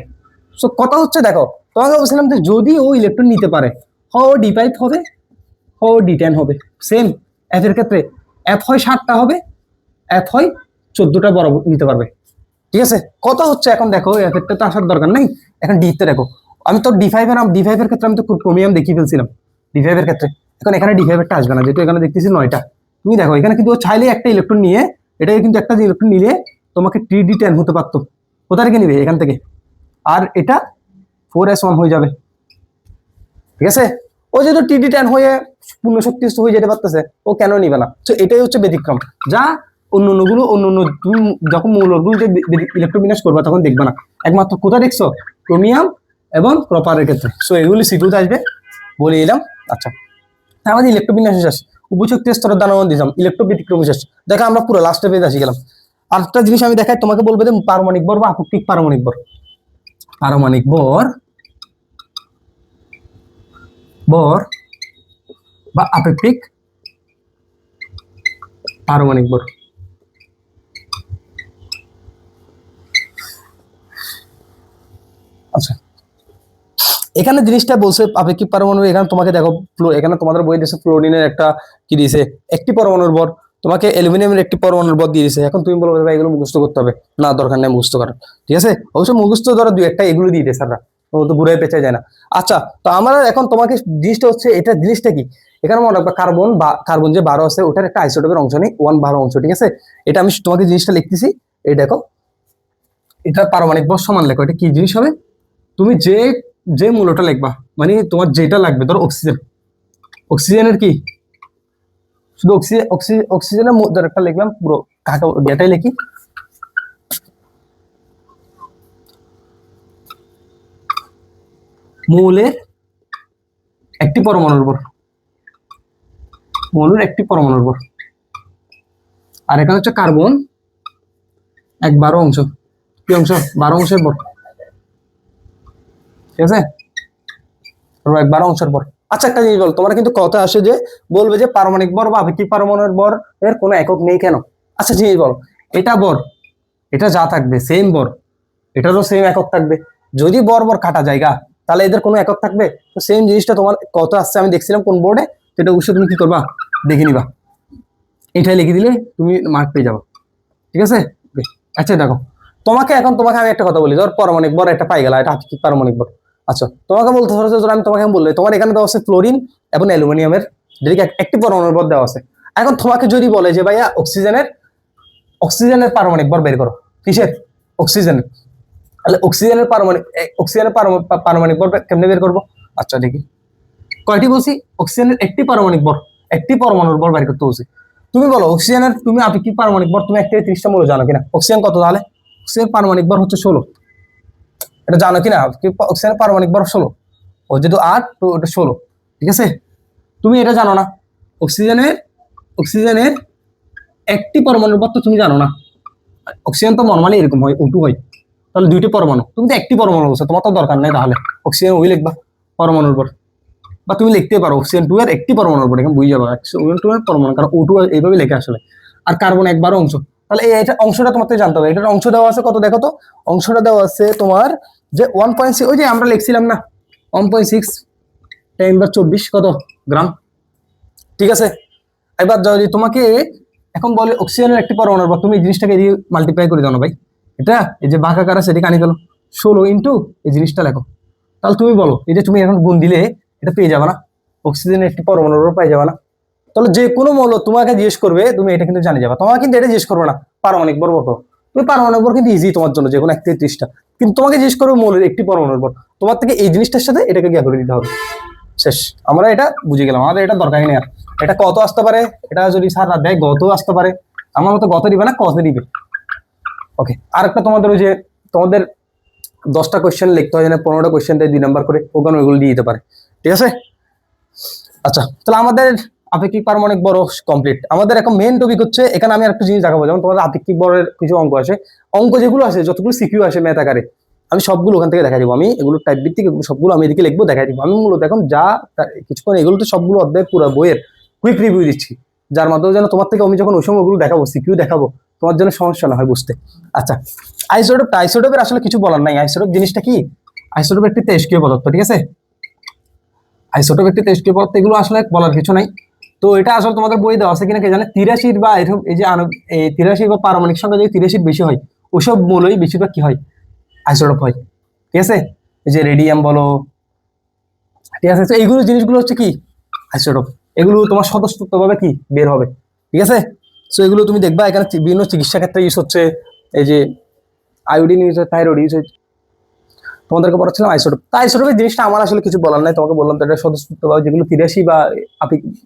সো কথা হচ্ছে দেখো, তোমাকে বলছিলাম যে যদি ও ইলেকট্রন নিতে পারে, ও ডি5 হবে, ও ডি10 হবে। সেম এফ এর ক্ষেত্রে এফ হয় 7টা হবে, এফ হয় 14টা বড় নিতে পারবে। ঠিক আছে? কথা হচ্ছে এখন দেখো এফ এর তো আসার দরকার নাই, এখন ডি তে দেখো। আমি তো ডি5 এর ক্ষেত্রে আমি তো ক্রোমিয়াম দেখিয়ে ফেলছিলাম ডি5 এর ক্ষেত্রে। এখন এখানে ডি5 এরটা আসবে না, যেহেতু এখানে দেখতেছি 9টা। তুমি দেখো এখানে কিন্তু ও চাইলে একটা ইলেকট্রন নিয়ে, এটাকে কিন্তু একটা ইলেকট্রন নিলে তোমাকে 3d10 হতে পারতো। কোথা থেকে নিবে? এখান থেকে। আর এটা 4s1 হয়ে যাবে। ঠিক আছে? ও যেহেতু টিডি10 হয়ে পূর্ণ শক্তিস্থ হয়ে যেতে পারতেছে, ও কেন নিবে না? তো এটাই হচ্ছে ব্যতিক্রম, যা অন্য তুমি যখন মৌলগুলো যে ইলেকট্রোবিন্যাস করবা তখন দেখবে না। একমাত্র কোথায় দেখছো? ক্রোমিয়াম এবং কপারের ক্ষেত্রে। সো এগুলি সিকিউতে আসবে বলে এলাম। আচ্ছা আমাদের ইলেকট্রোবিন্যাস শেষ, উপশক্তি স্তরের দানবন দিলাম, ইলেকট্রোব্যতিক্রম শেষ। দেখো আমরা পুরো লাস্টে পেয়ে আসি গেলাম। আর একটা জিনিস আমি দেখাই তোমাকে, বলবো যে পারমাণবিক ভর বা আপেক্ষিক পারমাণবিক ভর। পারমাণবিক ভর ভর বা আপেক্ষিক পারমাণবিক ভর। আচ্ছা এখানে জিনিসটা বলছে আপেক্ষিক পারমাণবিক। এখানে তোমাকে দেখো এখানে তোমাদের বই দিয়েছে ফ্লোরিনের একটা কি দিয়েছে, একটি পরমাণুর ভর। তোমাকে অ্যালুমিনিয়ামের একটি পরমাণুর ভর দিয়ে দিয়েছে। এখন তুমি বলবো ভাই এগুলো মুখস্থ করতে হবে, না দরকার নেই মুখস্থ করার। ঠিক আছে? অবশ্য মুখস্থ ধরো দুই একটা এগুলো দিয়ে দিয়েছে স্যাররা, ও তো ঘুরে পেঁচে যায় না। আচ্ছা তো আমরা এখন তোমাকে জিনিসটা হচ্ছে, এটা জিনিসটা কি এখানে মনে রাখবে, কার্বন যে 12 আছে ওটার একটা আইসোটোপের অংশ নেই, 1/12 অংশ। ঠিক আছে? এটা আমি তোমাকে জিনিসটা লিখতেছি, এই দেখো এটা পারমাণবিক ভর সমান লেখো। এটা কি জিনিস হবে? তুমি যে যে মূলটা লিখবা, মানে তোমার যেটা লাগবে, ধরো অক্সিজেন, অক্সিজেনের কি শুধু অক্সিজেনের ধর একটা লিখলাম, পুরো কাকা ডেটাই লিখি। মৌলের একটি পরমাণুর ভর, মৌলের একটি পরমাণুর ভর। আর এখানে হচ্ছে কার্বন 1/12 অংশ, কি অংশ? 12 অংশের ভর। ঠিক আছে? 1/12 অংশের ভর। আচ্ছা একটা জিনিস বল, তোমরা কিন্তু কথা আসে যে বলবে যে পারমাণবিক ভর বা আপেক্ষিক পারমাণবিক ভর এর কোনো একক নেই কেন? আচ্ছা জিনিস বল, এটা ভর, এটা যা থাকবে সেম ভর, এটারও সেম একক থাকবে। যদি বর কাটা জায়গা, তাহলে এদের কোনো একক থাকবে? তো সেম জিনিসটা তোমার কত আসছে আমি দেখছিলাম কোন বোর্ডে, সেটা অবশ্যই তুমি কি করবা, দেখে নিবা। এটাই লিখে দিলে তুমি মার্ক পেয়ে যাবো। ঠিক আছে? আচ্ছা দেখো তোমাকে আমি একটা কথা বলি, ধর পারমাণবিক ভর একটা পাই গেল, এটা আপেক্ষিক পারমাণবিক ভর। আচ্ছা তোমাকে বলতে ধরো, আমি তোমাকে বললে তোমার এখানে দেওয়া আছে ক্লোরিন এবং অ্যালুমিনিয়ামের একটি পরমাণুর ভর দেওয়া আছে। এখন তোমাকে যদি বলে যে ভাইয়া অক্সিজেনের পারমাণবিক ভর বের করো, কিসের? অক্সিজেনের। তাহলে অক্সিজেনের পারমাণবিক ভর কেমনে বের করবো? আচ্ছা দেখি কয়টি বলছি, অক্সিজেনের একটি পারমাণবিক ভর, একটি পরমাণুর ভর বের করতে বলছি। তুমি বলো অক্সিজেনের, তুমি আপেক্ষিক পারমাণবিক ভর তুমি 1 থেকে 30টা মূল্য জানো কিনা? অক্সিজেন কত তাহলে? অক্সিজেন পারমাণবিক ভর হচ্ছে 16, এটা জানো কিনা? অক্সিজেনের পারমাণবিক ভর 16, ও যেহেতু 8 তো ওটা 16। ঠিক আছে? তুমি এটা জানো না, অক্সিজেনের অক্সিজেনের একটি পরমাণুর ভর তো তুমি জানো না। অক্সিজেন তো নর্মালি এরকম হয়, O2 হয়। তাহলে 2টি পরমাণু, তুমি তো একটি পরমাণু বলছো, তোমার তো দরকার নেই। তাহলে অক্সিজেন ওই লিখবা পরমাণুর ভর, বা তুমি লিখতে পারো অক্সিজেন 2 এর একটি পরমাণুর ভর, এখানে বুঝে যাবো অক্সিজেন 2 এর পরমাণু, কারণ O2 এইভাবে লেখা আসলে। আর কার্বন 1/12 অংশ। তাহলে এটা অংশটা তোমাকে জানতে হবে। এটার অংশ দেওয়া আছে কত দেখো তো, অংশটা দেওয়া আছে তোমার যে 1.6, ওই যে আমরা লিখছিলাম না 1.6 10 × 24 কত গ্রাম। ঠিক আছে? এবার যদি তোমাকে এখন বলে অক্সিজেনের একটি পরমাণুর পর তুমি এই জিনিসটাকে দিয়ে মাল্টিপ্লাই করে দাও না ভাই, এটা এই যে বাঁকা কারা সেদিকে আনি গেল 16 এই জিনিসটা লেখো। তাহলে তুমি বলো এই যে তুমি এখন গুণ দিলে এটা পেয়ে যাবে না, অক্সিজেনের একটি পরমাণুর উপর পেয়ে যাবে না। তাহলে যে কোনো মৌল তোমাকে জিজ্ঞেস করবে তুমি এটা কিন্তু জানি যাবে, তোমাকে কিন্তু এটা জিজ্ঞেস করবে না পারমাণবিক ভর কত, তুমি পারমাণবিক ভর কিন্তু ইজি তোমার জন্য যে কোনো 31টা, কিন্তু তোমাকে জিজ্ঞেস করবে মৌলের একটি পরমাণুর ভর, তোমার থেকে এই জিনিসটার সাথে এটাকে গিয়ে করে দিতে হবে। শেষ, আমরা এটা বুঝে গেলাম, আমাদের এটা দরকারই নেই আর। এটা কত আসতে পারে, এটা যদি স্যার না দেয় গত আসতে পারে, আমার মতো গত দিবে না কত দিবে। ওকে, আরেকটা তোমাদের ওই যে তোমাদের 10টা কোয়েশ্চেন লিখতে হয় না, 15টা কোয়েশ্চেন দেয় 2 নাম্বার করে, ওখানে ওইগুলো দিয়ে দিতে পারে, ঠিক আছে। আচ্ছা, তাহলে আমাদের আপেক্ষিক পারমাণবিক বড় কমপ্লিট। আমাদের এখন মেইন টপিক হচ্ছে, এখানে আমি একটা জিনিস দেখাবো, যেমন তোমাদের আপেক্ষিক বড়ের কিছু অঙ্ক আছে, অঙ্ক যেগুলো আছে যতগুলো সিকিউ আসে ম্যাথ আকারে, আমি সবগুলো ওখান থেকে দেখা দিব, আমি এগুলো টাইপ ভিত্তিক সবগুলো আমি এদিকে লিখবো দেখাই দিব। আমি মূলত এখন যা কিছুক্ষণ এগুলো তো সবগুলো অধ্যায় পুরো বইয়ের কুইক রিভিউ দিচ্ছি, যার মাধ্যমে যেন তোমার থেকে আমি যখন ওই সময় ওগুলো দেখাবো সিকিউ দেখাবো তোমার জন্য সমস্যা না হয় বুঝতে। আচ্ছা, আইসোটোপের আসলে কিছু বলার নাই। আইসোটোপ জিনিসটা কি, আইসোটোপ একটি তেজস্ক্রিয় পদার্থ, ঠিক আছে। আইসোটোপ একটি তেজস্ক্রিয় পদার্থ, এগুলো আসলে বলার কিছু নাই। তো এটা আসলে তোমাদের বই দেওয়া আছে কিনা কে জানে, 83 বা এরকম এই যে 83 বা পারমাণবিক সংখ্যা যদি 83 বেশি হয় ওইসব মৌলই বেশিরভাগ কি হয়, আইসোটোপ হয়, ঠিক আছে। এই যে রেডিয়াম বলো, ঠিক আছে, তো এইগুলো জিনিসগুলো হচ্ছে কি আইসোটোপ, এগুলো তোমার স্বতঃস্ফূর্ত ভাবে কি বের হবে, ঠিক আছে। সো এগুলো তুমি দেখবা এখানে বিভিন্ন চিকিৎসা ক্ষেত্রে ইউজ হচ্ছে, এই যে আয়োডিন ইউজ হয়, থাইরয়েড ইউজ হয়, তোমাদেরকে পড়াচ্ছিলাম আইসোটোপ। তা আইসোটোপের জিনিসটা আমার আসলে কিছু বলার নাই, তোমাকে বললাম তো এটা স্বতঃস্ফূর্ত ভাবে যেগুলো 83 বা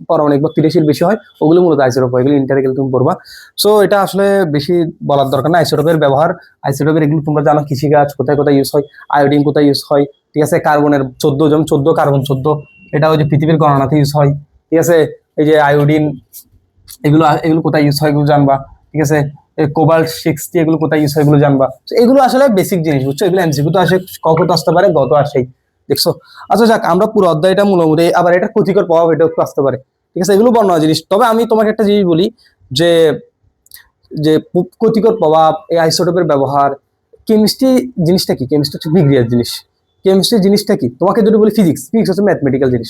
পারমাণবিক বা 83 বেশি হয় ওগুলো মূলত আইসোটোপ হয়, এগুলো ইন্টারে গেলে তুমি পড়বা। সো এটা আসলে বেশি বলার দরকার না। আইসোটোপের ব্যবহার, আইসোটোপের এগুলো তোমরা জানো কৃষিকাজ কোথায় কোথায় ইউজ হয়, আয়োডিন কোথায় ইউজ হয়, ঠিক আছে। কার্বনের 14, যেমন 14 কার্বন 14, এটা ওই যে পৃথিবীর গণনাতে ইউজ হয়, ঠিক আছে। এই যে আয়োডিন, এগুলো এগুলো কোথায় ইউজ হয় এগুলো জানবা, ঠিক আছে। কোবাল্ট 60 এগুলো কোথায় ইউজ হয় এগুলো জানবা। এগুলো আসলে বেসিক জিনিস বুঝছো, এগুলো এমসিকিউ তো আসে, কত আসতে পারে গত আসেই, দেখছো। আচ্ছা যাক, আমরা পুরো অধ্যায়টা মূলমূলে আবার এটা ক্ষতিকর প্রভাব এটা একটু আসতে পারে, ঠিক আছে, এগুলো বর্ণনা জিনিস। তবে আমি তোমাকে একটা জিনিস বলি যে যে ক্ষতিকর প্রভাব, এই আইসোটোপের ব্যবহার, কেমিস্ট্রি জিনিসটা কি, কেমিস্ট্রি হচ্ছে বিক্রিয়ার জিনিস। কেমিস্ট্রি জিনিসটা কি, তোমাকে যদি বলি ফিজিক্স, ফিজিক্স হচ্ছে ম্যাথমেটিক্যাল জিনিস।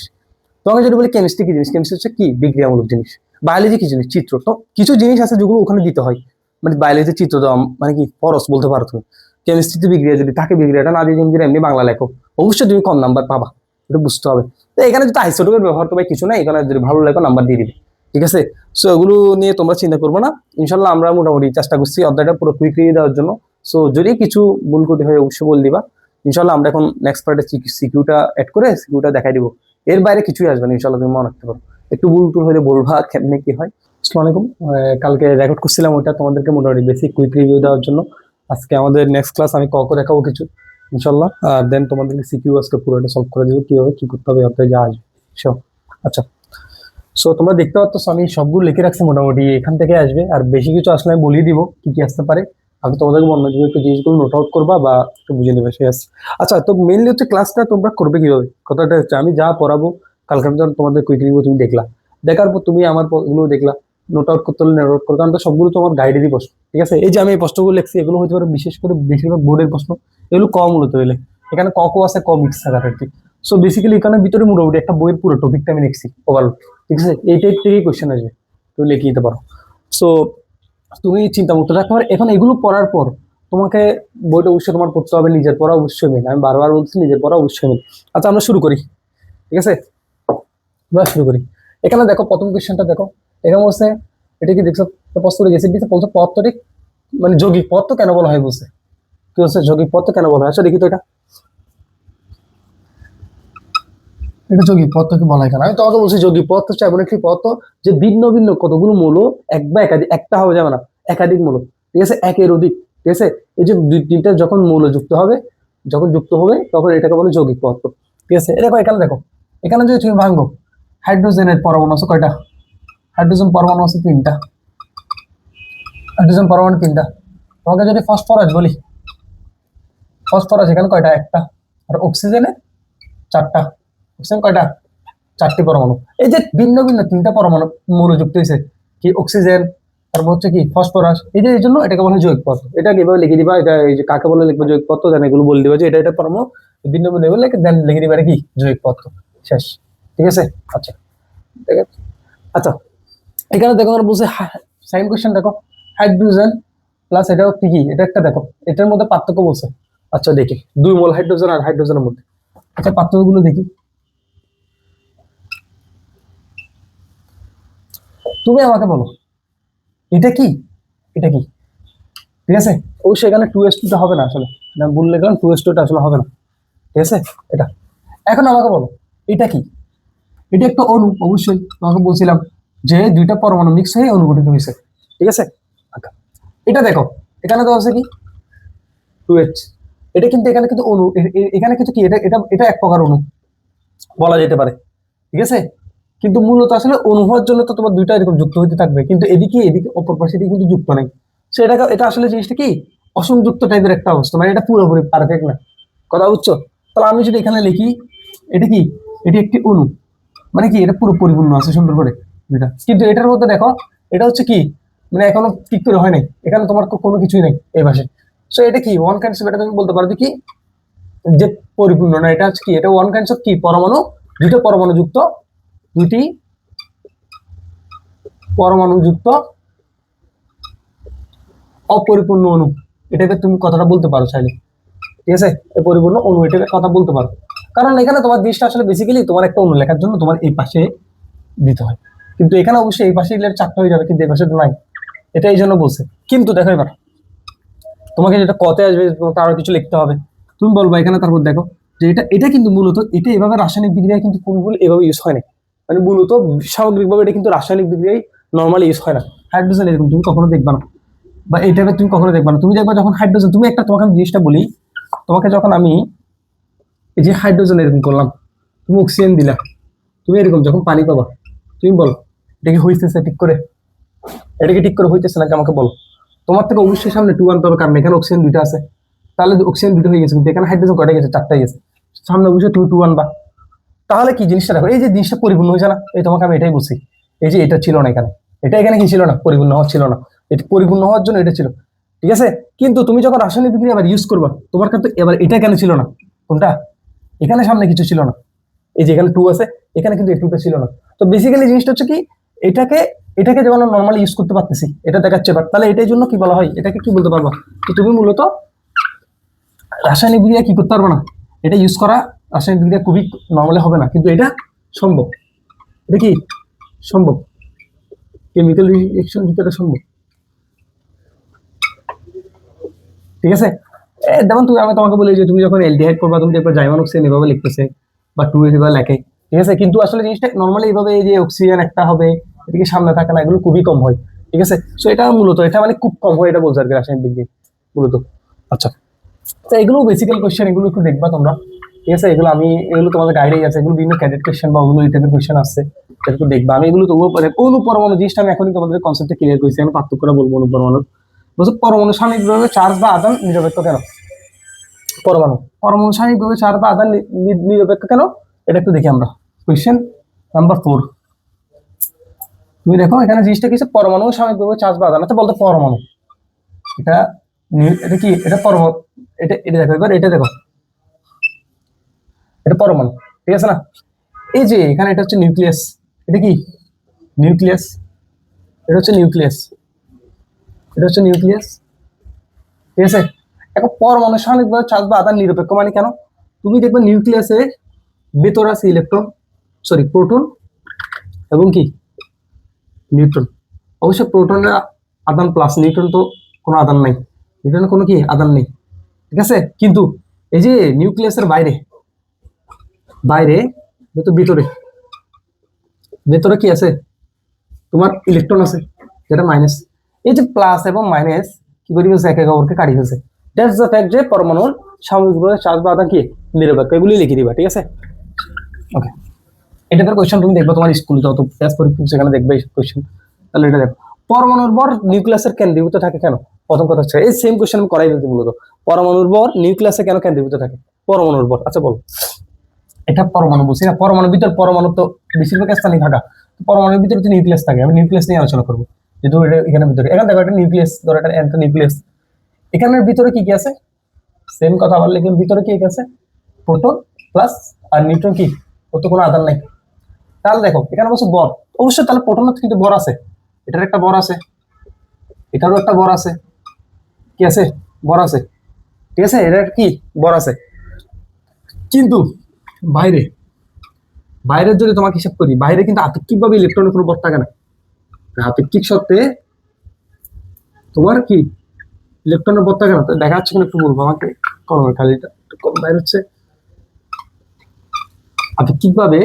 তোমাকে যদি বলি কেমিস্ট্রি কি জিনিস, কেমিস্ট্রি হচ্ছে কি বিক্রিয়ামূলক জিনিস। বায়োলজি কি জিনিস, চিত্র। তো কিছু জিনিস আছে যেগুলো ওখানে দিতে হয়, মানে বায়োলজিতে চিত্র দেওয়া মানে কি ফরস বলতে পারো তুমি। কেমিস্ট্রিতে বিক্রিয়া যদি থাকে, বিক্রিয়াটা না দিয়ে তুমি যদি এমনি বাংলা লেখো অবশ্যই তুমি কম নাম্বার পাবা, এটা বুঝতে হবে। তো এখানে যদি আইসোটোপের ব্যবহার তো ভাই কিছু নাই, এখানে যদি ভালো লেখো নাম্বার দিয়ে দিবে, ঠিক আছে। সো এগুলো নিয়ে তোমরা চিন্তা করবো না, ইনশাল্লাহ আমরা মোটামুটি চেষ্টা করছি অধ্যায়টা পুরো কুইক রিভিউ দেওয়ার জন্য। সো যদি কিছু ভুল ত্রুটি হয় অবশ্যই বল দিবা, ইনশাল্লাহ আমরা এখন নেক্সট পার্টে সিকিউটা অ্যাড করে সিকিউটা দেখাই দিব, এর বাইরে কিছুই আসবে না ইনশাল্লাহ, তুমি মনে রাখতে পারো। একটু ভুল টুল হলে বলবা কেমনে কি হয়। আসসালামু আলাইকুম, কালকে রেকর্ড করছিলাম ওইটা তোমাদেরকে মোটামুটি বেসিক কুইক রিভিউ দেওয়ার জন্য। আজকে আমাদের নেক্সট ক্লাস আমি দেখাবো কিছু ইনশাল্লাহ, আর দেন তোমাদেরকে সিকিউ আজকে পুরোটা সলভ করে দেবো কিভাবে কি করতে হবে অর্থাৎ যা আসবে। Sure. আচ্ছা, সো তোমরা দেখতে পাচ্ছ আমি সবগুলো লিখে রাখছি, মোটামুটি এখান থেকে আসবে, আর বেশি কিছু আসলে আমি বলিয়ে দিব কি কি আসতে পারে। আমি তোমাদেরকে বলবো যে একটু জিনিসগুলো নোট আউট করবা বা একটু বুঝে নেবে, শেষ। আচ্ছা, তো মেইনলি হচ্ছে ক্লাসটা তোমরা করবে কিভাবে, কথাটা হচ্ছে আমি যা পড়াবো কালকে তোমাদের কুইক রিভিউ তুমি দেখলা, দেখার পর তুমি আমার এগুলো দেখলা, নোট আউট করতে হলে নোট আউট করো, কারণ তো সবগুলো তোমার গাইডেরই প্রশ্ন, ঠিক আছে। এই যে আমি এই প্রশ্নগুলো লিখছি এগুলো হতে পারে বিশেষ করে বেশিরভাগ বোর্ডের প্রশ্ন, এগুলো কম মূলত এলে, এখানে ক ক আছে ক মিক্স থাকার আর কি। সো বেসিক্যালি এখানে ভিতরে মোটামুটি একটা বইয়ের পুরো টপিকটা আমি লিখছি ওভারঅল, ঠিক আছে। এই টাইপ থেকেই কোয়েশ্চেন আসবে, তুমি লিখে নিতে পারো। সো তুমি চিন্তা মুক্ত থাকতে পারো। এখন এগুলো পড়ার পর তোমাকে বইটা অবশ্যই তোমার পড়তে হবে, নিজের পড়া অবশ্যই মেন, আমি বারবার বলছি নিজের পড়া অবশ্যই মেন। আচ্ছা আমরা শুরু করি, ঠিক আছে, আমরা শুরু করি। এখানে দেখো প্রথম কোয়েশ্চেনটা দেখো, এখানে বলছে এটা কি দেখছো, প্রশ্ন গেছে দিচ্ছে বলছে পদার্থটি মানে যৌগিক পদার্থ কেন বলা হয়, বলছে কি হচ্ছে যৌগিক পদার্থ কেন বলা হয়। আচ্ছা দেখি তো এটা, এটা যৌগিক পদার্থ কি বলা হয় কেন। আমি তোমাকে বলছি যৌগিক পদার্থ হচ্ছে এমন একটি পদার্থ যে ভিন্ন ভিন্ন কতগুলো মৌল, এক বা একাধিক, একটা হবে যাবে না, একাধিক মৌল, ঠিক আছে, একের অধিক, ঠিক আছে। এই যে দুই তিনটা যখন মৌল যুক্ত হবে, যখন যুক্ত হবে তখন এটাকে বলে যৌগিক পদার্থ, ঠিক আছে। দেখো এখানে দেখো, এখানে যদি তুমি ভাঙবো, হাইড্রোজেনের পরমাণু আছে কয়টা, হাইড্রোজেন পরমাণু আছে 3টা, হাইড্রোজেন পরমাণু 3টা। তোমাকে যদি ফসফরাস বলি, ফসফরাস এখানে কয়টা, একটা। আর অক্সিজেনে 4টা, অক্সিজেন কয়টা, 4টি পরমাণু। এই যে ভিন্ন ভিন্ন 3টা পরমাণু মৌল যুক্ত হয়েছে, কি অক্সিজেন, তারপর হচ্ছে কি ফসফরাস, এই যে এই জন্য এটাকে বলে যৌগিক পদার্থ। এটা কিভাবে লিখে দিবা, এটা এই যে কাকে বলে লিখবে যৌগিক পদার্থ, দেন এগুলো বলে দিবা যে এটা এটা পরমাণু ভিন্ন ভিন্ন বলে দেন লিখে দিবা কি যৌগিক পদার্থ, শেষ, ঠিক আছে। আচ্ছা ঠিক আছে। আচ্ছা এখানে দেখো আমরা বলছে সেকেন্ড কোশ্চেন দেখো, হাইড্রোজেন প্লাস এটাও কি, এটা একটা দেখো, এটার মধ্যে পার্থক্য বলছে। আচ্ছা দেখি 2 মোল হাইড্রোজেন আর হাইড্রোজেনের মধ্যে, আচ্ছা পার্থক্যগুলো দেখি। তুমি আমাকে বলো এটা কি, এটা কি, ঠিক আছে? অবশ্যই এখানে 2s2 হবে না আসলে, না বললে কারণ 2s2 আসলে হবে না, ঠিক আছে? এটা এখন আমাকে বলো এটা কি, এটা একটা অণু, অবশ্যই তোমাকে বলছিলাম যে দুইটা পরমাণু মিক্স হয়ে অণু গঠিত হয়েছে, ঠিক আছে? আচ্ছা এটা দেখো, এখানে তো আছে কি 2h, এটা কিন্তু এখানে কিন্তু অণু, এখানে কিন্তু কি, এটা এটা এটা এক প্রকার অণু বলা যেতে পারে, ঠিক আছে? কিন্তু মূলত আসলে অণু হওয়ার জন্য তো তোমার দুইটা এরকম যুক্ত হতে থাকবে, কিন্তু এদিকে এদিকে অপর পাশে এদিকে কিন্তু যুক্ত নেই। সো এটা এটা আসলে জিনিসটা কি, অসংযুক্ত টাইপের একটা অবস্থা, মানে এটা পুরোপুরি পারফেক্ট না, কথা বুঝছো? তাহলে আমি যদি এখানে লিখি এটা কি, এটি একটি অণু, মানে কি এটা পুরো পরিপূর্ণ আছে সুন্দর করে এটা, কিন্তু এটার মধ্যে দেখো এটা হচ্ছে কি, মানে এখনো ঠিক করে হয় নাই, এখানে তোমার কোনো কিছুই নেই এই পাশে। সো এটা কি ওয়ান কাইন্ডস অফ, এটা তুমি বলতে পারো যে কি, যে পরিপূর্ণ না, এটা হচ্ছে কি, এটা ওয়ান কাইন্ডস অফ কি, পরমাণু, দুটো পরমাণু যুক্ত, দুটি পরমাণু যুক্ত অপরিপূর্ণ অণু, এটাকে তুমি কথাটা বলতে পারো চাইলে, ঠিক আছে? এই পরিপূর্ণ অণু এটাকে কথা বলতে পারো, কারণ এখানে তোমার জিনিসটা আসলে বেসিক্যালি তোমার একটা অণু লেখার জন্য তোমার এই পাশে দিতে হয়, কিন্তু এখানে অবশ্যই এই পাশে দিলে চারটা হয়ে যাবে, কিন্তু এই পাশে তো নাই, এটা এই জন্য বলছে। কিন্তু দেখো এবার তোমাকে যেটা কতে আসবে, তোমাকে আরো কিছু লিখতে হবে, তুমি বলবো এখানে, তারপর দেখো যে এটা এটা কিন্তু মূলত এটা এভাবে রাসায়নিক বিক্রিয়া কিন্তু কোনগুলো এভাবে ইউজ হয় না, মানে মূলত সামগ্রিকভাবে এটা কিন্তু রাসায়নিক বিক্রিয়ায় নর্মালি ইউজ হয় না। হাইড্রোজেন এরকম তুমি কখনো দেখবা না, বা এই টাইপের তুমি কখনো দেখবা না। তুমি দেখবা যখন হাইড্রোজেন, তুমি একটা, তোমাকে আমি জিনিসটা বলি, তোমাকে যখন আমি এই যে হাইড্রোজেন এরকম করলাম, তুমি অক্সিজেন দিলা, তুমি এরকম যখন পানি পাবা, তুমি বলো এটা কি হইতেছে ঠিক করে, এটা কি ঠিক করে হইতেছে নাকি আমাকে বলো। তোমার থেকে অবশ্যই সামনে 2 আনতে হবে, কারণ এখানে অক্সিজেন দুইটা আছে, তাহলে অক্সিজেন দুটো হয়ে গেছে, কিন্তু এখানে হাইড্রোজেন কয়টা গেছে, 4টাই গেছে, সামনে অবশ্যই তুমি 2 আনবা। তাহলে কি জিনিসটা দেখো, এই যে জিনিসটা পরিপূর্ণ হয়েছে না, এই তোমাকে আমি এটাই বলছি, এই যে এটা ছিল না এখানে, এটা এখানে কি ছিল না, পরিপূর্ণ হওয়া ছিল না, এটা পরিপূর্ণ হওয়ার জন্য এটা ছিল, ঠিক আছে? কিন্তু তুমি যখন রাসায়নিক বিক্রিয়া আবার ইউজ করবা, তোমার কিন্তু এবার এটা কেন ছিল না, কোনটা, এখানে সামনে কিছু ছিল না, এই যে এখানে 2 আছে, এখানে কিন্তু এই 2টা ছিল না। তো বেসিক্যালি জিনিসটা হচ্ছে কি, এটাকে এটাকে যখন নর্মালি ইউজ করতে পারতেছি, এটা দেখাচ্ছে, বাট তাহলে এটার জন্য কি বলা হয়, এটাকে কি বলতে পারবা, তো তুমি মূলত রাসায়নিক বিক্রিয়া কি করতে পারবে না, এটা ইউজ করা রাসায়নিক বিক্রিয়া খুবই নর্মালি হবে না, কিন্তু এটা সম্ভব, এটা কি সম্ভব, কেমিক্যাল রিঅ্যাকশন ভিতরে সম্ভব, ঠিক আছে? যেমন তুমি, আমি তোমাকে বলি যে তুমি যখন এলডিহাইড করবা, তুমি দেখবে জাইমান অক্সিজেন এভাবে লিখতেছে, বা 2 এভাবে লেখে, ঠিক আছে? কিন্তু আসলে জিনিসটা নর্মালি এইভাবে, এই যে অক্সিজেন একটা হবে, এদিকে সামনে থাকে না, এগুলো খুবই কম হয়, ঠিক আছে? সো এটা মূলত, এটা মানে খুব কম হয়, এটা বলছে আর কি রাসায়নিক বিজ্ঞান মূলত। আচ্ছা, তো এগুলো বেসিক্যাল কোয়েশ্চেন, এগুলো একটু দেখবা তোমরা, ঠিক আছে? এগুলো আমি, এগুলো তোমাদের গাইডেই আছে, এগুলো বিভিন্ন ক্যাডেট কোয়েশ্চেন বা ওগুলো এই টাইপের কোয়েশ্চেন আসছে, এটা একটু দেখবা। আমি এগুলো তবুও অনু পরমাণু জিনিসটা আমি এখনই তোমাদের কনসেপ্টে ক্লিয়ার করেছি, আমি পার্থক্যটা বলবো অনু পরমাণু। বলছে পরমাণু সাময়িকভাবে চার্জ বা আদান নিরপেক্ষ কেন, পরমাণু পরমাণু সাময়িকভাবে চার্জ বা আদান নিরপেক্ষ কেন, এটা একটু দেখি আমরা। কোয়েশ্চেন নাম্বার 4, তুমি দেখো এখানে জিনিসটা কি, পরমাণু সাময়িকভাবে চার্জ বা আদান, আচ্ছা বলতে পরমাণু, এটা এটা কি, এটা পরমাণু, এটা এটা দেখো, এবার এটা দেখো, এটা পরমাণু, ঠিক আছে না? এই যে এখানে এটা হচ্ছে নিউক্লিয়াস, এটা কি নিউক্লিয়াস, এটা হচ্ছে নিউক্লিয়াস, এটা হচ্ছে নিউক্লিয়াস, ঠিক আছে? এখন পরমাণু সাময়িকভাবে চার্জ বা আদান নিরপেক্ষ মানে কেন, তুমি দেখবে নিউক্লিয়াসে ভেতর আছে ইলেকট্রন, সরি প্রোটন এবং কি নিউট্রন, অবশ্য প্রোটনের আদান প্লাস, নিউট্রন তো কোনো আদান নাই, নিউট্রনের কোনো কি আদান নেই, ঠিক আছে? কিন্তু এই যে নিউক্লিয়াসের বাইরে, বাইরে ভিতরে, ভেতরে কি আছে, তোমার ইলেকট্রন আছে, যেটা মাইনাস, এই যে প্লাস এবং মাইনাস কি করে ফেলছে, একে অপরকে কাটিয়ে ফেলছে, দ্যাটস দ্য ফ্যাক্ট যে পরমাণুর সাময়িকভাবে চার্জ বা আদান কি নিরপেক্ষ, এগুলি লিখে দিবা, ঠিক আছে? ওকে, এটা তার কোয়েশ্চেন তুমি দেখবে তোমার স্কুলে যত ক্লাস পরীক্ষা সেখানে দেখবে এই কোয়েশ্চেন, তাহলে এটা দেখো। পরমাণুর ভর নিউক্লিয়াসের কেন্দ্রীভূত থাকে কেন, প্রথম কথা হচ্ছে এই সেম কোয়েশ্চেন আমি করাই দিতে মূলত, পরমাণুর ভর নিউক্লিয়াসে কেন কেন্দ্রীভূত থাকে, পরমাণুর ভর, আচ্ছা বলো। এটা পরমাণু বলছি না, পরমাণুর ভিতর, পরমাণু তো বেশিরভাগ স্থানে থাকা, পরমাণুর ভিতরে তো নিউক্লিয়াস থাকে, আমি নিউক্লিয়াস নিয়ে আলোচনা করবো, যেহেতু এটা এখানে ভিতরে, এখানে দেখো এটা নিউক্লিয়াস, ধরো এটা একটা নিউক্লিয়াস, এখানের ভিতরে কি কি আছে, সেম কথা আবার লিখুন, ভিতরে কি আছে, প্রোটন প্লাস আর নিউট্রন, কি ওর তো কোনো আধার নাই। তাহলে দেখো এখানে বলছে বর, অবশ্যই তাহলে প্রোটনের কিন্তু বর আছে, এটার একটা বর আছে, এটারও একটা বর আছে, কি আছে, বর আছে, ঠিক আছে, এটা কি বর আছে, কিন্তু বাইরে, বাইরের যদি তোমাকে হিসাব করি, বাইরে কিন্তু আপেক্ষিক ভাবে ইলেকট্রনের কোনো বর থাকে না। আপেক্ষিক সত্ত্বে তোমার কি ইলেকট্রনের বর থাকে না। তো দেখা যাচ্ছে কিনা একটু বলবো আমাকে, কলমের কালিটা একটু কম বাইর হচ্ছে। আপেক্ষিক ভাবে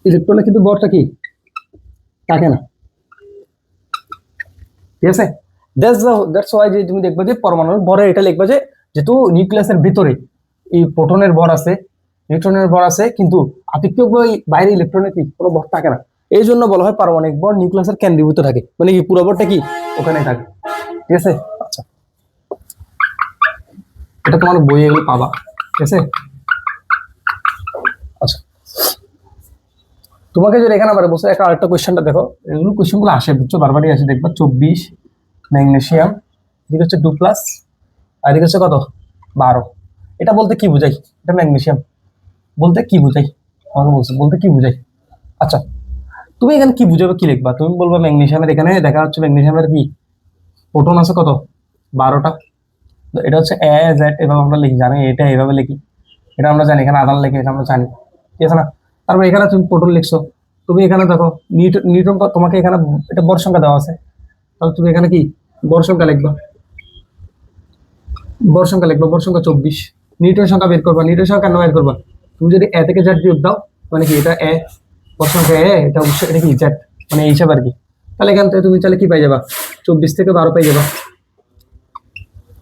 ইলেকট্রনের কিন্তু বরটা কি থাকে না, ঠিক আছে। দ্যাটস ওয়াই যে তুমি দেখবে যে পরমাণুর ভরে এটা লিখবে যে যেহেতু নিউক্লিয়াসের ভিতরে এই প্রোটনের ভর আছে, নিউট্রনের ভর আছে, কিন্তু আপেক্ষিকভাবে বাইরে ইলেকট্রনের কি কোনো ভর থাকে না। এই জন্য বলা হয় পারমাণবিক ভর নিউক্লিয়াসের কেন্দ্রীভূত থাকে, মানে কি পুরো ভরটা কি ওখানে থাকে, ঠিক আছে। আচ্ছা, এটা তোমার বইয়ে এগুলো পাবা, ঠিক আছে। আচ্ছা, তোমাকে যদি এখানে আবার বসে একটা আরেকটা কোয়েশ্চেনটা দেখো, এগুলো কোয়েশ্চেনগুলো আসে বুঝছো, বারবারই আসে, দেখবা 24 ম্যাগনেসিয়াম, এদিকে হচ্ছে 2+, আর এদিকে হচ্ছে কত 12। এটা বলতে কি বুঝাই, এটা ম্যাগনেসিয়াম বলতে কি বুঝাই, আমাকে বলছে বলতে কি বুঝাই। আচ্ছা, তুমি এখানে কি বুঝাবে, কি লিখবা, তুমি বলবা ম্যাগনেসিয়ামের এখানে দেখা যাচ্ছে ম্যাগনেসিয়ামের কি প্রোটন আছে কত 12টা। এটা হচ্ছে এ জেড, এভাবে আমরা লিখি, জানি এটা এভাবে লিখি, এটা আমরা জানি, এখানে আধান লেখে, এটা আমরা জানি, ঠিক আছে না। তারপর এখানে তুমি প্রোটন লিখছো, তুমি এখানে দেখো নিউট্রন, তোমাকে এখানে এটা বড় সংখ্যা দেওয়া আছে, তাহলে তুমি এখানে কি বড় সংখ্যা লিখবা, বড় সংখ্যা লিখবা, বড় সংখ্যা 24। নিউটন সংখ্যা বের করবা, নিউটন সংখ্যা কেন বের করবা, তুমি যদি এ থেকে জেড বিয়োগ দাও, মানে কি এটা এ, বড় সংখ্যা এ, এটা অবশ্যই এটা কি জেড, মানে এই হিসাব আর কি। তাহলে এখান থেকে তুমি তাহলে কি পাই যাবা, 24 থেকে 12 পাই যাবা,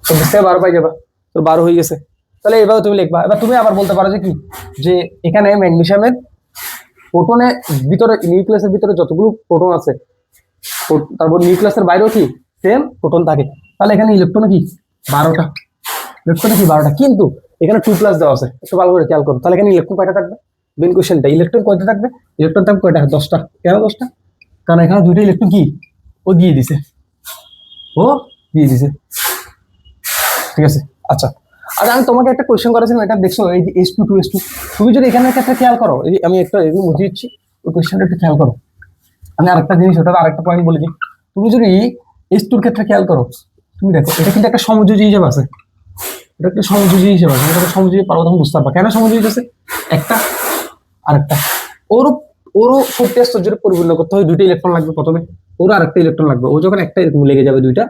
24 থেকে 12 পাই যাবা, তো 12 হয়ে গেছে। তাহলে এবার তুমি লিখবা, এবার তুমি আবার বলতে পারো যে কি, যে এখানে ম্যাগনেসিয়ামের প্রোটনের ভিতরে, নিউক্লিয়াসের ভিতরে যতগুলো প্রোটন আছে, তারপর নিউক্লিয়াসের বাইরেও কি সেম প্রোটন থাকে, তাহলে এখানে ইলেকট্রন কি 12টা, ইলেকট্রন কি 12টা, কিন্তু এখানে 2+ দেওয়া আছে, একটু ভালো করে খেয়াল করো, তাহলে এখানে ইলেকট্রন কয়টা থাকবে, মেন কোশ্চেনটা, ইলেকট্রন কয়টা থাকবে, ইলেকট্রন থাকবে কয়টা 10টা, কেন 10টা, কারণ এখানে দুইটা ইলেকট্রন কি ও দিয়ে দিছে, ও দিয়ে দিছে, ঠিক আছে। আচ্ছা, আর আমি তোমাকে একটা কোয়েশ্চেন করেছিলাম, এটা দেখছো এই যে H2 তুমি যদি এখানে ক্ষেত্রে খেয়াল করো, এই যে আমি একটা এগুলো বুঝিয়ে দিচ্ছি, ওই কোয়েশ্চেনটা একটু খেয়াল করো। আমি আরেকটা জিনিস, ওটা আরেকটা পয়েন্ট বলে দিই, তুমি যদি H2 ক্ষেত্রে খেয়াল করো, তুমি দেখো এটা কিন্তু একটা সমযোজী হিসেবে আছে, এটা একটা সমযোজী হিসেবে আছে, এটা সমযোজী পারবো তখন বুঝতে পারবা কেন সমযোজী আছে। একটা আরেকটা, ওরও ওরও সত্যি আশ্চর্যের পরিপূর্ণ করতে হয়, দুইটা ইলেকট্রন লাগবে প্রথমে, ওর আরেকটা ইলেকট্রন লাগবে, ও যখন একটা এরকম লেগে যাবে, দুইটা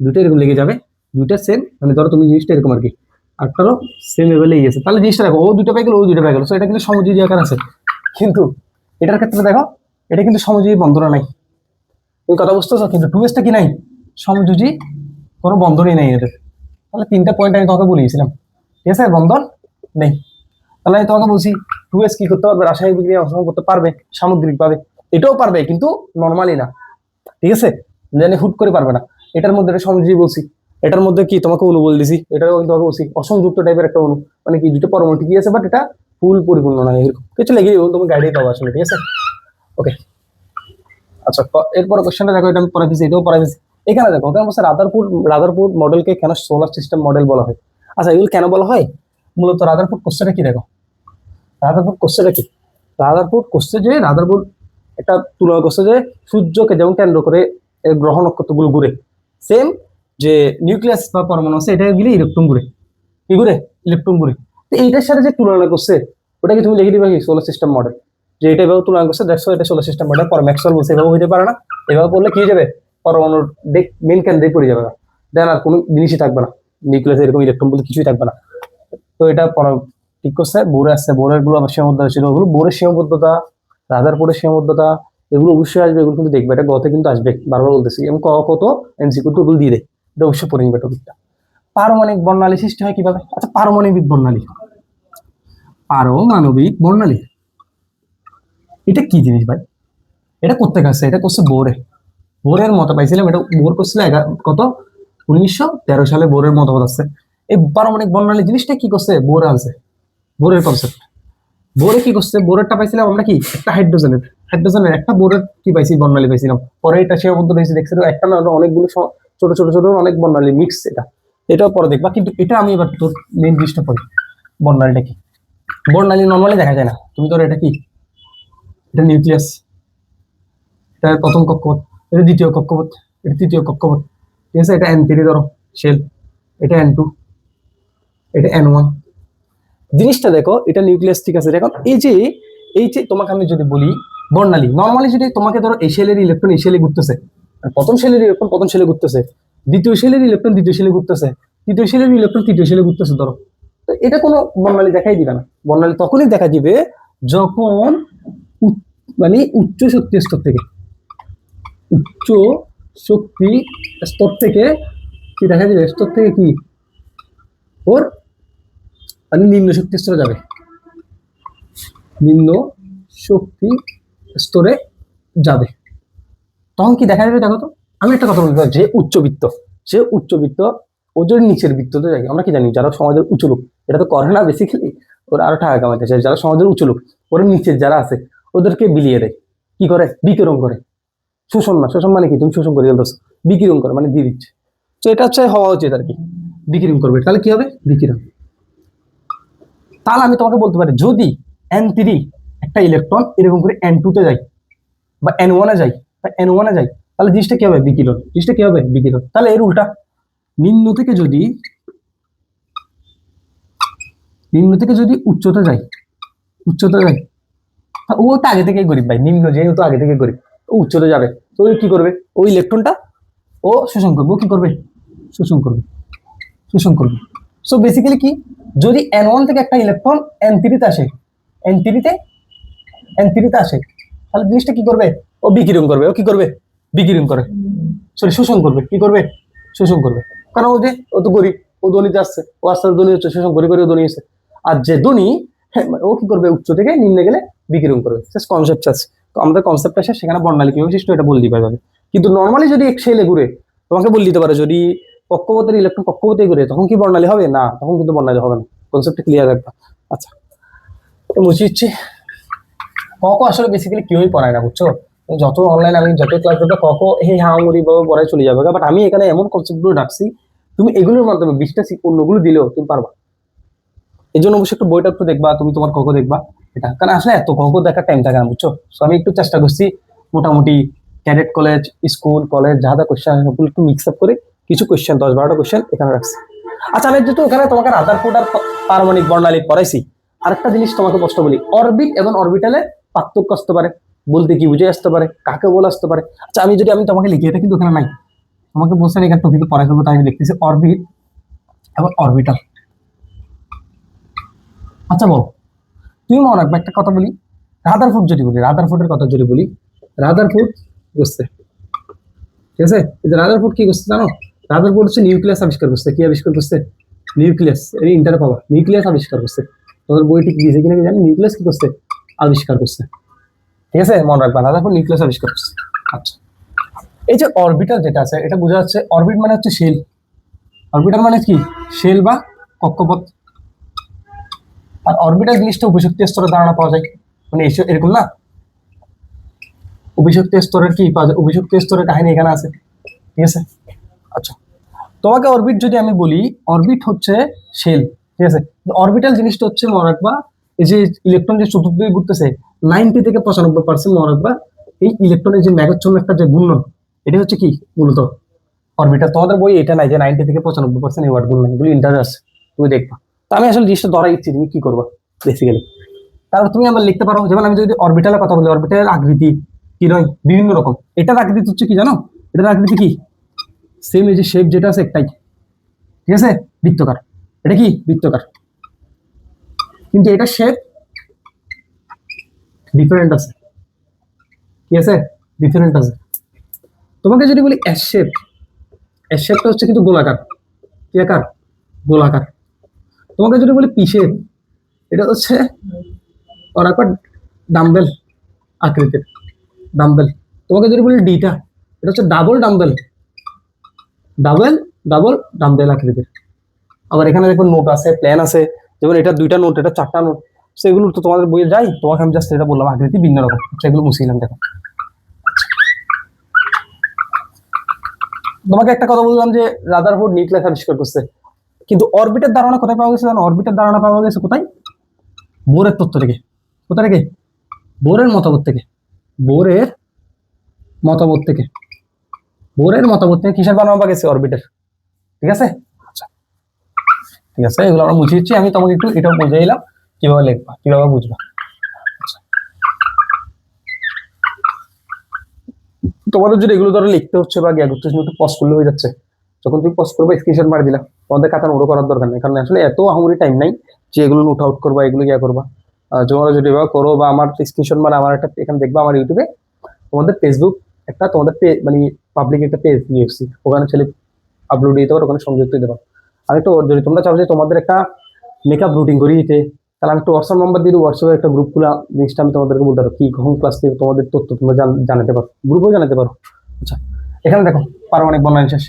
দুইটা এরকম লেগে যাবে, দুইটা সেম, মানে ধরো তুমি জিনিসটা এরকম আর কি, আরেকটারও সেম লেভেলেই আছে, তাহলে জিনিসটা দেখো ও দুইটা পাই গেল, ও দুইটা পাই গেল, তো এটা কিন্তু সমযোজী আকার আছে। কিন্তু এটার ক্ষেত্রে দেখো এটা কিন্তু সমযোজী বন্ধনা নাই, তুমি কথা বুঝতেছো, কিন্তু 2s কি নাই, সমযোজী কোনো বন্ধনই নাই এদের। তাহলে তিনটা পয়েন্ট আমি তোমাকে বলিয়েছিলাম, ঠিক আছে, বন্ধন নেই। তাহলে আমি তোমাকে বলছি 2s কি করতে পারবে, রাসায়নিক বিক্রিয়া অংশগ্রহণ করতে পারবে সামগ্রিক ভাবে, এটাও পারবে কিন্তু নর্মালি না, ঠিক আছে, জানি হুট করে পারবে না। এটার মধ্যে একটা সমযোজী বলছি, এটার মধ্যে কি তোমাকে অণু বলে দিছি, এটাও কিন্তু তোমাকে বলছি অসংযুক্ত টাইপের একটা অণু, মানে কি দুটো পরমাণু ঠিকই আছে, বাট এটা ফুল পরিপূর্ণ নয়, এরকম কিছু লেগে তুমি গাইডেই পাবো আসলে, ঠিক আছে। ওকে, আচ্ছা, এরপরে কোশ্চেনটা দেখো, এটা আমি পরে দিয়েছি, এটাও পরে দিয়েছি। এখানে দেখো, ওখানে বলছে রাদারফোর্ড মডেলকে কেন সোলার সিস্টেম মডেল বলা হয়। আচ্ছা, এগুলো কেন বলা হয়, মূলত রাদারফোর্ড কোশ্চেনটা কি দেখো, রাদারফোর্ড কোশ্চেনটা কি, রাদারফোর্ড কোশ্চেন যে রাদারফোর্ড একটা তুলনা করছে যে সূর্যকে যেমন কেন্দ্র করে এর গ্রহ নক্ষত্রগুলো ঘুরে, সেম যে নিউক্লিয়াস বা পরমাণু আছে, এটা গেলে ইলেকট্রন ঘুরে, কি ঘুরে, ইলেকট্রন ঘুরে। তো এইটার সাথে যে তুলনা করছে, ওটাকে তুমি লিখে দিবে কি সোলার সিস্টেম মডেল, যে এটা এভাবে তুলনা করছে, দেখছো এটা সোলার সিস্টেম মডেল। পর ম্যাক্সওয়েল বলছে এভাবে হইতে পারে না, এভাবে বললে কি হয়ে যাবে, পরমাণুর মেন কেন্দ্রে পড়ে যাবে না, দেন আর কোনো জিনিসই থাকবে না, নিউক্লিয়াস এরকম ইলেকট্রন বলতে কিছুই থাকবে না। তো এটা ঠিক করছে, বোরে আসছে, বোরের গুলো আবার সীমাবদ্ধতা ছিল, ওগুলো বোরের সীমাবদ্ধতা, রাদারফোর্ডের সীমাবদ্ধতা, এগুলো অবশ্যই আসবে, এগুলো কিন্তু দেখবে, এটা গতে কিন্তু আসবে, বারবার বলতেছি আমি কত এমসিকিউ তো ওগুলো দিয়ে দেয়, এটা অবশ্যই পড়ে নিবে টপিকটা। পারমাণবিক বর্ণালী সৃষ্টি হয় কিভাবে, আচ্ছা পারমাণবিক বর্ণালী, পারমাণবিক বর্ণালী এটা কি জিনিস ভাই, এটা করতে গেছে, এটা করছে বোরে, বোরের মত পাইছিলাম, এটা বোর করছিল কত 1913 সালে বোরের মতবাদ আছে। এই পারমাণবিক বর্ণালী জিনিসটা কি করছে, বোর আনছে, বোরের কনসেপ্ট, বোরে কি করছে, বোরেরটা পাইছিলাম আমরা কি একটা হাইড্রোজেনের একটা বোরের কি পাইছি, বর্ণালী পাইছিলাম, পরে এটা সীমাবদ্ধ রয়েছে, দেখছি একটা না অনেকগুলো ছোট ছোট ছোট অনেক বর্ণালী মিক্স, এটাও পরে দেখবা। কিন্তু এটা আমি এবার তোর মেন জিনিসটা পড়ি, বর্ণালীটা কি, বর্ণালী নর্মালি দেখা যায় না, তুমি তোর এটা কি, এটা নিউক্লিয়াস, এটা প্রথম কক্ষপথ, এটা দ্বিতীয় কক্ষপথ, এটা তৃতীয় কক্ষপথ, ঠিক আছে। এটা N3 ধরো শেল, এটা N2, এটা N1। জিনিসটা দেখো, এটা নিউক্লিয়াস, ঠিক আছে। দেখো এই যে তোমাকে আমি যদি বলি বর্ণালী, নর্মালি যদি তোমাকে ধরো এই শেলের ইলেকট্রন এই শেলে ঘুরতেছে, আর প্রথম শেলের ইলেকট্রন প্রথম শেলে ঘুরতেছে, দ্বিতীয় শেলের ইলেকট্রন দ্বিতীয় শেলে ঘুরতেছে, তৃতীয় শেলের ইলেকট্রন তৃতীয় শেলে ঘুরতেছে ধরো, তো এটা কোনো বর্ণালী দেখাই দিবে না। বর্ণালী তখনই দেখা দিবে যখন মানে উচ্চ শক্তি স্তর থেকে, উচ্চ শক্তি স্তর থেকে কি দেখা যাবে, স্তর থেকে কি ওর মানে নিম্ন শক্তি স্তরে যাবে, নিম্ন শক্তি স্তরে যাবে, তখন কি দেখা যাবে দেখো তো। আমি একটা কথা বলবো, যে উচ্চবিত্ত, সে উচ্চবিত্ত ও যদি নিচের বৃত্ততে যাই, আমরা কি জানি যারা সমাজের উঁচু লোক, এটা তো করে না বেসিক্যালি, ওরা আরো টাকা কামাইতে চায়, যারা সমাজের উঁচু লোক ওরা নিচের যারা আছে ওদেরকে বিলিয়ে দেয়, কি করে, বিকিরণ করে। শোষণ না, শোষণ মানে কি, তুমি শোষণ করে গেলছ, বিকিরণ করে মানে দিয়ে দিচ্ছে। তো এটা হচ্ছে হওয়া উচিত আর কি, বিকিরণ করবে, তাহলে কি হবে, বিকিরণ। তাহলে আমি তোমাকে বলতে পারি যদি N3 একটা ইলেকট্রন এরকম করে N2 তে যায় বা N1 এ যায় বা N1 এ যায়, তাহলে জিনিসটা কি হবে, বিকিরণ। জিনিসটা কি হবে, বিকিরণ। তাহলে এর উল্টা, নিম্ন থেকে যদি উচ্চতে যায়, উচ্চতে যায়, ও তো আগে থেকেই গরিব ভাই, নিম্ন যেহেতু আগে থেকে গরিব, ও উচ্চতে যাবে, তো ও কি করবে, ওই ইলেকট্রনটা ও শোষণ করবে, ও কি করবে, শোষণ করবে, শোষণ করবে। সো বেসিক্যালি কি, যদি N1 থেকে একটা ইলেকট্রন N3 তে আসে, N3 তে আসে, তাহলে জিনিসটা কি করবে, ও বিকিরণ করবে, ও কি করবে, বিকিরণ করে, সরি শোষণ করবে, কি করবে, শোষণ করবে। কারণ ও তো গরিব, ও দলিতে আসছে, ও আস্তে আস্তে ধনী হচ্ছে, শোষণ করে করে ধনী হচ্ছে। আর যে ধনী, ও কি করবে, উচ্চ থেকে নিম্নে গেলে বিকিরণ করবে। কনসেপ্ট আছে, তো আমাদের কনসেপ্ট আসে সেখানে বর্ণালী কি বিশিষ্ট এটা বলে দিতে পারবে। কিন্তু নর্মালি যদি এক শেলে ঘুরে, তোমাকে বলে দিতে পারে যদি কক্ষপথের ইলেকট্রন কক্ষপথে ঘুরে তখন কি বর্ণালী হবে না, তখন কিন্তু বর্ণালী হবে না। কনসেপ্টটা ক্লিয়ার রাখবা। আচ্ছা, মুছে দিচ্ছি। ক আসলে বেসিক্যালি কেউই পড়ায় না, বুঝছো। যত অনলাইন আমি যত ক্লাস করবো হে হাঙুরি বাবা পড়ায় চলে যাবে, বাট আমি এখানে এমন কনসেপ্ট গুলো রাখছি, তুমি এগুলোর মাধ্যমে 20টা অন্যগুলো দিলেও তুমি পারবা। এই জন্য অবশ্যই একটু বইটা একটু দেখবা, তুমি তোমার ক দেখবা এটা, কারণ আসলে এত ক দেখার টাইম থাকে না, বুঝছো। তো আমি একটু চেষ্টা করছি মোটামুটি ক্যাডেট কলেজ, স্কুল, কলেজ যা যা কোয়েশ্চেন সবগুলো একটু মিক্স আপ করে কিছু কোয়েশ্চেন 10-12টা কোয়েশ্চেন এখানে রাখছি। আচ্ছা, আমি যেহেতু ওখানে তোমাকে রাদারফোর্ড আর পারমাণবিক বর্ণালী পড়াইছি, আরেকটা জিনিস তোমাকে প্রশ্ন বলি, অরবিট এবং অরবিটালে পার্থক্য আসতে পারে, বলতে কি বুঝে আসতে পারে, কাকে বলে আসতে পারে। আচ্ছা, আমি তোমাকে লিখে, এটা কিন্তু ওখানে নাই, তোমাকে বলছেন এখানে টপিকে পড়াই ফেলবো, তাই আমি লিখতেছি অরবিট এবং অরবিটাল। আচ্ছা বল, তুমি মনে রাখবে একটা কথা বলি, রাদারফোর্ড যদি বলি, রাদারফোর্ডের কথা যদি বলি, রাদারফোর্ড করছে, ঠিক আছে। এই যে রাদারফোর্ড কি করছে জানো, রাদারফোর্ড হচ্ছে নিউক্লিয়াস আবিষ্কার করছে। কি আবিষ্কার করছে, নিউক্লিয়াস। এই ইন্টার পাওয়া, নিউক্লিয়াস আবিষ্কার করছে। তোদের বই ঠিক দিয়েছে কিনা জানি, নিউক্লিয়াস কি করছে, আবিষ্কার করছে, ঠিক আছে। মনে রাখবা রাদারফোর্ড নিউক্লিয়াস আবিষ্কার করছে। আচ্ছা, এই যে অরবিটাল যেটা আছে, এটা বোঝা যাচ্ছে অরবিট মানে হচ্ছে শেল, অরবিটাল মানে কি, শেল বা কক্ষপথ। আর অরবিটাল জিনিসটা অভিশক্তি স্তরের ধারণা পাওয়া যায়, মানে এরকম না, অভিশক্তি স্তরের কি পাওয়া যায়, অভিশক্তি স্তরের কাহিনী এখানে আছে, ঠিক আছে। আচ্ছা, তোমাকে অরবিট যদি আমি বলি, অরবিট হচ্ছে শেল, ঠিক আছে। অরবিটাল জিনিসটা হচ্ছে মনে রাখবা, এই যে ইলেকট্রন যে চতুর্দিকে ঘুরতেছে, 90 থেকে 95% মনে রাখবা, এই ইলেকট্রনের যে ম্যাগচ্ছন্ন একটা যে ঘূর্ণন, এটা হচ্ছে কি মূলত অরবিটাল। তোমাদের বই এটা নাই যে 90 থেকে 95% এই ওয়ার্ড ঘূর্ণন, এগুলো ইন্টারেস্ট আছে, তুমি দেখবা। তো আমি আসলে জিনিসটা ধরা ইচ্ছি, তুমি কি করবা বেসিক্যালি। তারপর তুমি আবার লিখতে পারো, যেমন আমি যদি অরবিটালের কথা বলি, অরবিটালের আকৃতি কি নয়, বিভিন্ন রকম। এটার আকৃতি হচ্ছে কি জানো, এটার আকৃতি কি, সেম এই যে শেপ যেটা আছে একটাই, ঠিক আছে, বৃত্তকার। এটা কি বৃত্তকার, কিন্তু এটা শেপ ডিফারেন্ট আছে, কি আছে, ডিফারেন্ট আছে। তোমাকে যদি বলি এস শেপ, এস শেপটা হচ্ছে কিন্তু গোলাকার, কি আকার, গোলাকার। তোমাকে যদি বলি পি শেপ, এটা হচ্ছে অনাকার ডাম্বেল আকৃতির, ডাম্বেল। তোমাকে যদি বলি ডিটা, এটা হচ্ছে double dumbbell, double double dumbbell আকৃতির। আবার এখানে দেখুন নোট আছে, প্ল্যান আছে, যেমন এটা 2টা নোট, এটা 4টা নোট, সেগুলো তো তোমাদের বইয়ে যাই, তোমাকে আমি জাস্ট এটা বললাম আকৃতি ভিন্ন রকম, সেগুলো মুছিলাম। দেখো, তোমাকে একটা কথা বললাম যে রাদারফোর্ড নিউক্লিয়াস আবিষ্কার করছে, কিন্তু অরবিটের ধারণা কোথায় পাওয়া গেছে জানো, অরবিটের ধারণা পাওয়া গেছে কোথায়, বোরের তত্ত্ব থেকে। কোথা থেকে, বোরের মতবাদ থেকে, বোরের মতবোধ থেকে, বোরের মতবোধ থেকে কিসের বানানো গেছে? অরবিটের। ঠিক আছে, আচ্ছা ঠিক আছে, এগুলো আমরা বুঝিয়ে দিচ্ছি। আমি তোমাকে একটু এটাও বুঝিয়ে দিলাম কিভাবে লিখবা, কিভাবে বুঝবা। আচ্ছা, তোমাদের যদি এগুলো ধরো লিখতে হচ্ছে বা জ্ঞান করতে একটু পজ করলে হয়ে যাচ্ছে। যখন তুমি পজ করবে স্ক্রিনশট মারি দিলাম, তোমাদের খাতা নোটও করার দরকার নেই, কারণ আসলে এত আহামরি টাইম নাই যে এগুলো নোট আউট করবা, এগুলো ইয়া করবা। তোমরা যদি এভাবে করো বা আমার স্ক্রিনশট মারা, আমার একটা এখানে দেখবা আমার ইউটিউবে তোমাদের ফেসবুক একটা তোমাদের মানে পাবলিক একটা পেজ দিয়েছি, ওখানে ছেলে আপলোড দিতে পারো, ওখানে সংযুক্ত দিতে পারো। আমি তো যদি তোমরা চাও যে তোমাদের একটা মেকআপ রুটিন করে দিতে, তাহলে আমি একটু হোয়াটসঅ্যাপ নাম্বার দিয়ে হোয়াটসঅ্যাপে একটা গ্রুপ খুলে জিনিসটা আমি তোমাদেরকে বলতে পারো, কি কখন ক্লাস থেকে তোমাদের তথ্য তোমরা জানাতে পারো, গ্রুপেও জানাতে পারো। আচ্ছা, এখানে দেখো পারমাণবিক বর্ণালী শেষ।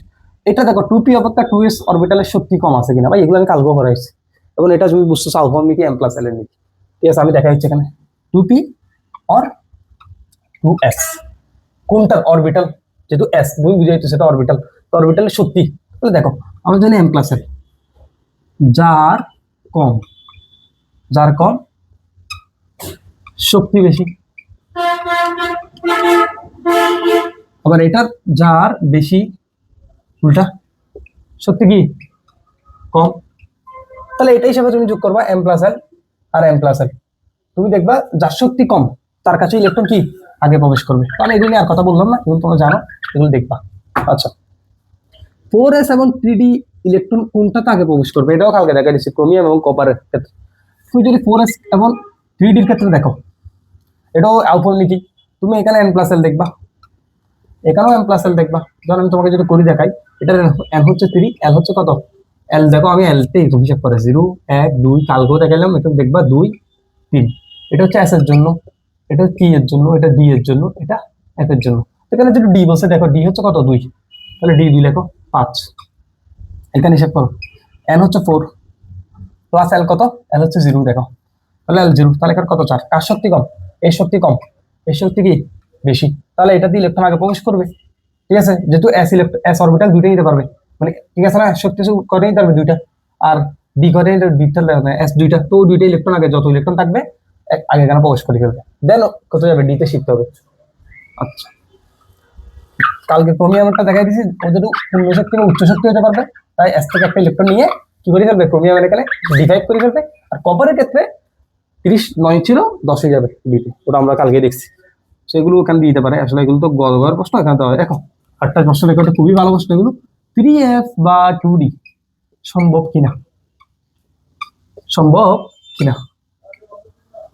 এটা দেখো 2p অপেক্ষা 2s অরবিটালের শক্তি কম আছে কিনা, ভাই এগুলো আমি কালকেও করাইছি। এবং এটা তুমি বুঝছো আলফা নীতি এম প্লাস এল এর নীতি। ঠিক আছে, আমি দেখা যাচ্ছে এখানে 2p অর 2s কোনটা অরবিটাল, যেহেতু এস তুমি বুঝাইছো সেটা অরবিটাল, তো অরবিটালের শক্তি তাহলে দেখো আমরা জানি এম প্লাস এল, যার কম, যার কম শক্তি বেশি। আবার এটা যার বেশি, উল্টা শক্তি কি কম। তাহলে এটা হিসাবে তুমি যোগ করবা এম প্লাস এল আর এম প্লাস এল, তুমি দেখবা যার শক্তি কম তার কাছে ইলেকট্রন কি আগে প্রবেশ করবে। তো আমি এগুলো আর কথা বললাম না, এগুলো তোমরা জানো, এগুলো দেখবা। আচ্ছা, 4s এবং 3d ইলেকট্রন কোনটাতে আগে প্রবেশ করবে, এটাও কালকে দেখা দিচ্ছি ক্রোমিয়াম এবং কপারের ক্ষেত্রে। তুমি যদি 4s এবং 3d এর ক্ষেত্রে দেখো, এটাও আলফার নীতি। তুমি এখানে এন প্লাস এল দেখবা, এখানেও এন প্লাস এল দেখবা। ধর আমি তোমাকে যদি করি দেখাই, এটার এন হচ্ছে 3, এল হচ্ছে কত, এল দেখো আমি এল তে হিসাব করে 0 1 2, কালকেও দেখালাম, এটা দেখবা 2 3। এটা হচ্ছে এস এর জন্য, এটা কি এর জন্য, এটা ডি এর জন্য, এটা এফ এর জন্য। এখানে যদি ডি বলছে দেখো, ডি হচ্ছে কত 2, তাহলে ডি 2 লেখো 5। এখানে হিসাব করো, এন হচ্ছে 4 প্লাস এল কত, এল হচ্ছে 0 দেখো, তাহলে এল 0, তাহলে এখানে কত 4। কার শক্তি কম, এর শক্তি কম, এর শক্তি কি বেশি, তাহলে এটা দিয়ে ইলেকট্রন আগে প্রবেশ করবে। ঠিক আছে, যেহেতু এস অরবিটাল দুইটাই নিতে পারবে, মানে ঠিক আছে না, শক্তি করে নিতে পারবে দুইটা, আর ডি করে দুইটা এস দুইটা, তো দুইটা ইলেকট্রন আগে যত ইলেকট্রন থাকবে আগে কেন প্রবেশ করে ফেলবে, দেন কত যাবে ডি তে শিখতে হবে। আচ্ছা, কালকে ক্রোমিয়ামটা দেখাই দিয়েছি, ওদের পূর্ণ শক্তি এবং উচ্চ শক্তি হতে পারবে, তাই এস থেকে একটা ইলেকট্রন নিয়ে কি করে ফেলবে, ক্রোমিয়ামের এখানে ডিভাইড করে ফেলবে। আর কপারের ক্ষেত্রে 39 ছিল 10 হয়ে যাবে ডিতে, ওটা আমরা কালকে দেখছি। সেগুলো ওখানে দিতে পারে, আসলে এগুলো তো গড় প্রশ্ন এখানে দেওয়া হয়। দেখো আটটা প্রশ্ন দেখো, খুবই ভালো প্রশ্ন এগুলো। 3f বা 2d সম্ভব কিনা, সম্ভব কিনা।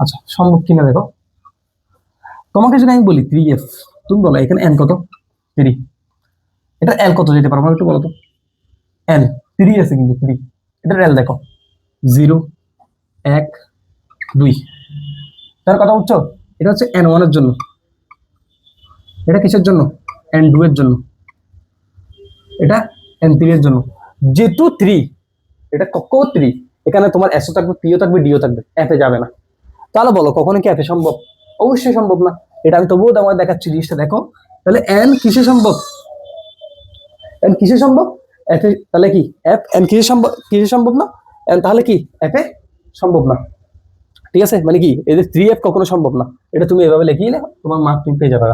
আচ্ছা, সম্ভব কিনা দেখো, তোমাকে যদি আমি বলি 3f, তুমি বলো এখানে n কত 3, এটা l কত যেতে পারবো একটু বলো তো। l 3 আছে কিন্তু 3, এটার l দেখো 0 1 2, তার কথা বুঝছো। এটা হচ্ছে n1 এর জন্য, এটা কিসের জন্য, n2 এর জন্য, এটা n3 এর জন্য। যেহেতু 3, এটা কক্ষ 3, এখানে তোমার এসও থাকবে, পিও থাকবে, ডিও থাকবে, এফে যাবে না। তাহলে বলো কখনো কি এফে সম্ভব, অবশ্যই সম্ভব না। এটা আমি তবুও তোমার দেখাচ্ছি জিনিসটা দেখো, তাহলে এন কিসে সম্ভব, এন কিসে সম্ভব, এফে, তাহলে কি এফ এন কিসে সম্ভব, কিসে সম্ভব না, এন তাহলে কি এফে সম্ভব না। ঠিক আছে, মানে কি এদের 3f কখনো সম্ভব না, এটা তুমি এভাবে লিখিয়ে নাও, তোমার মার্ক তুমি পেয়ে যাবে।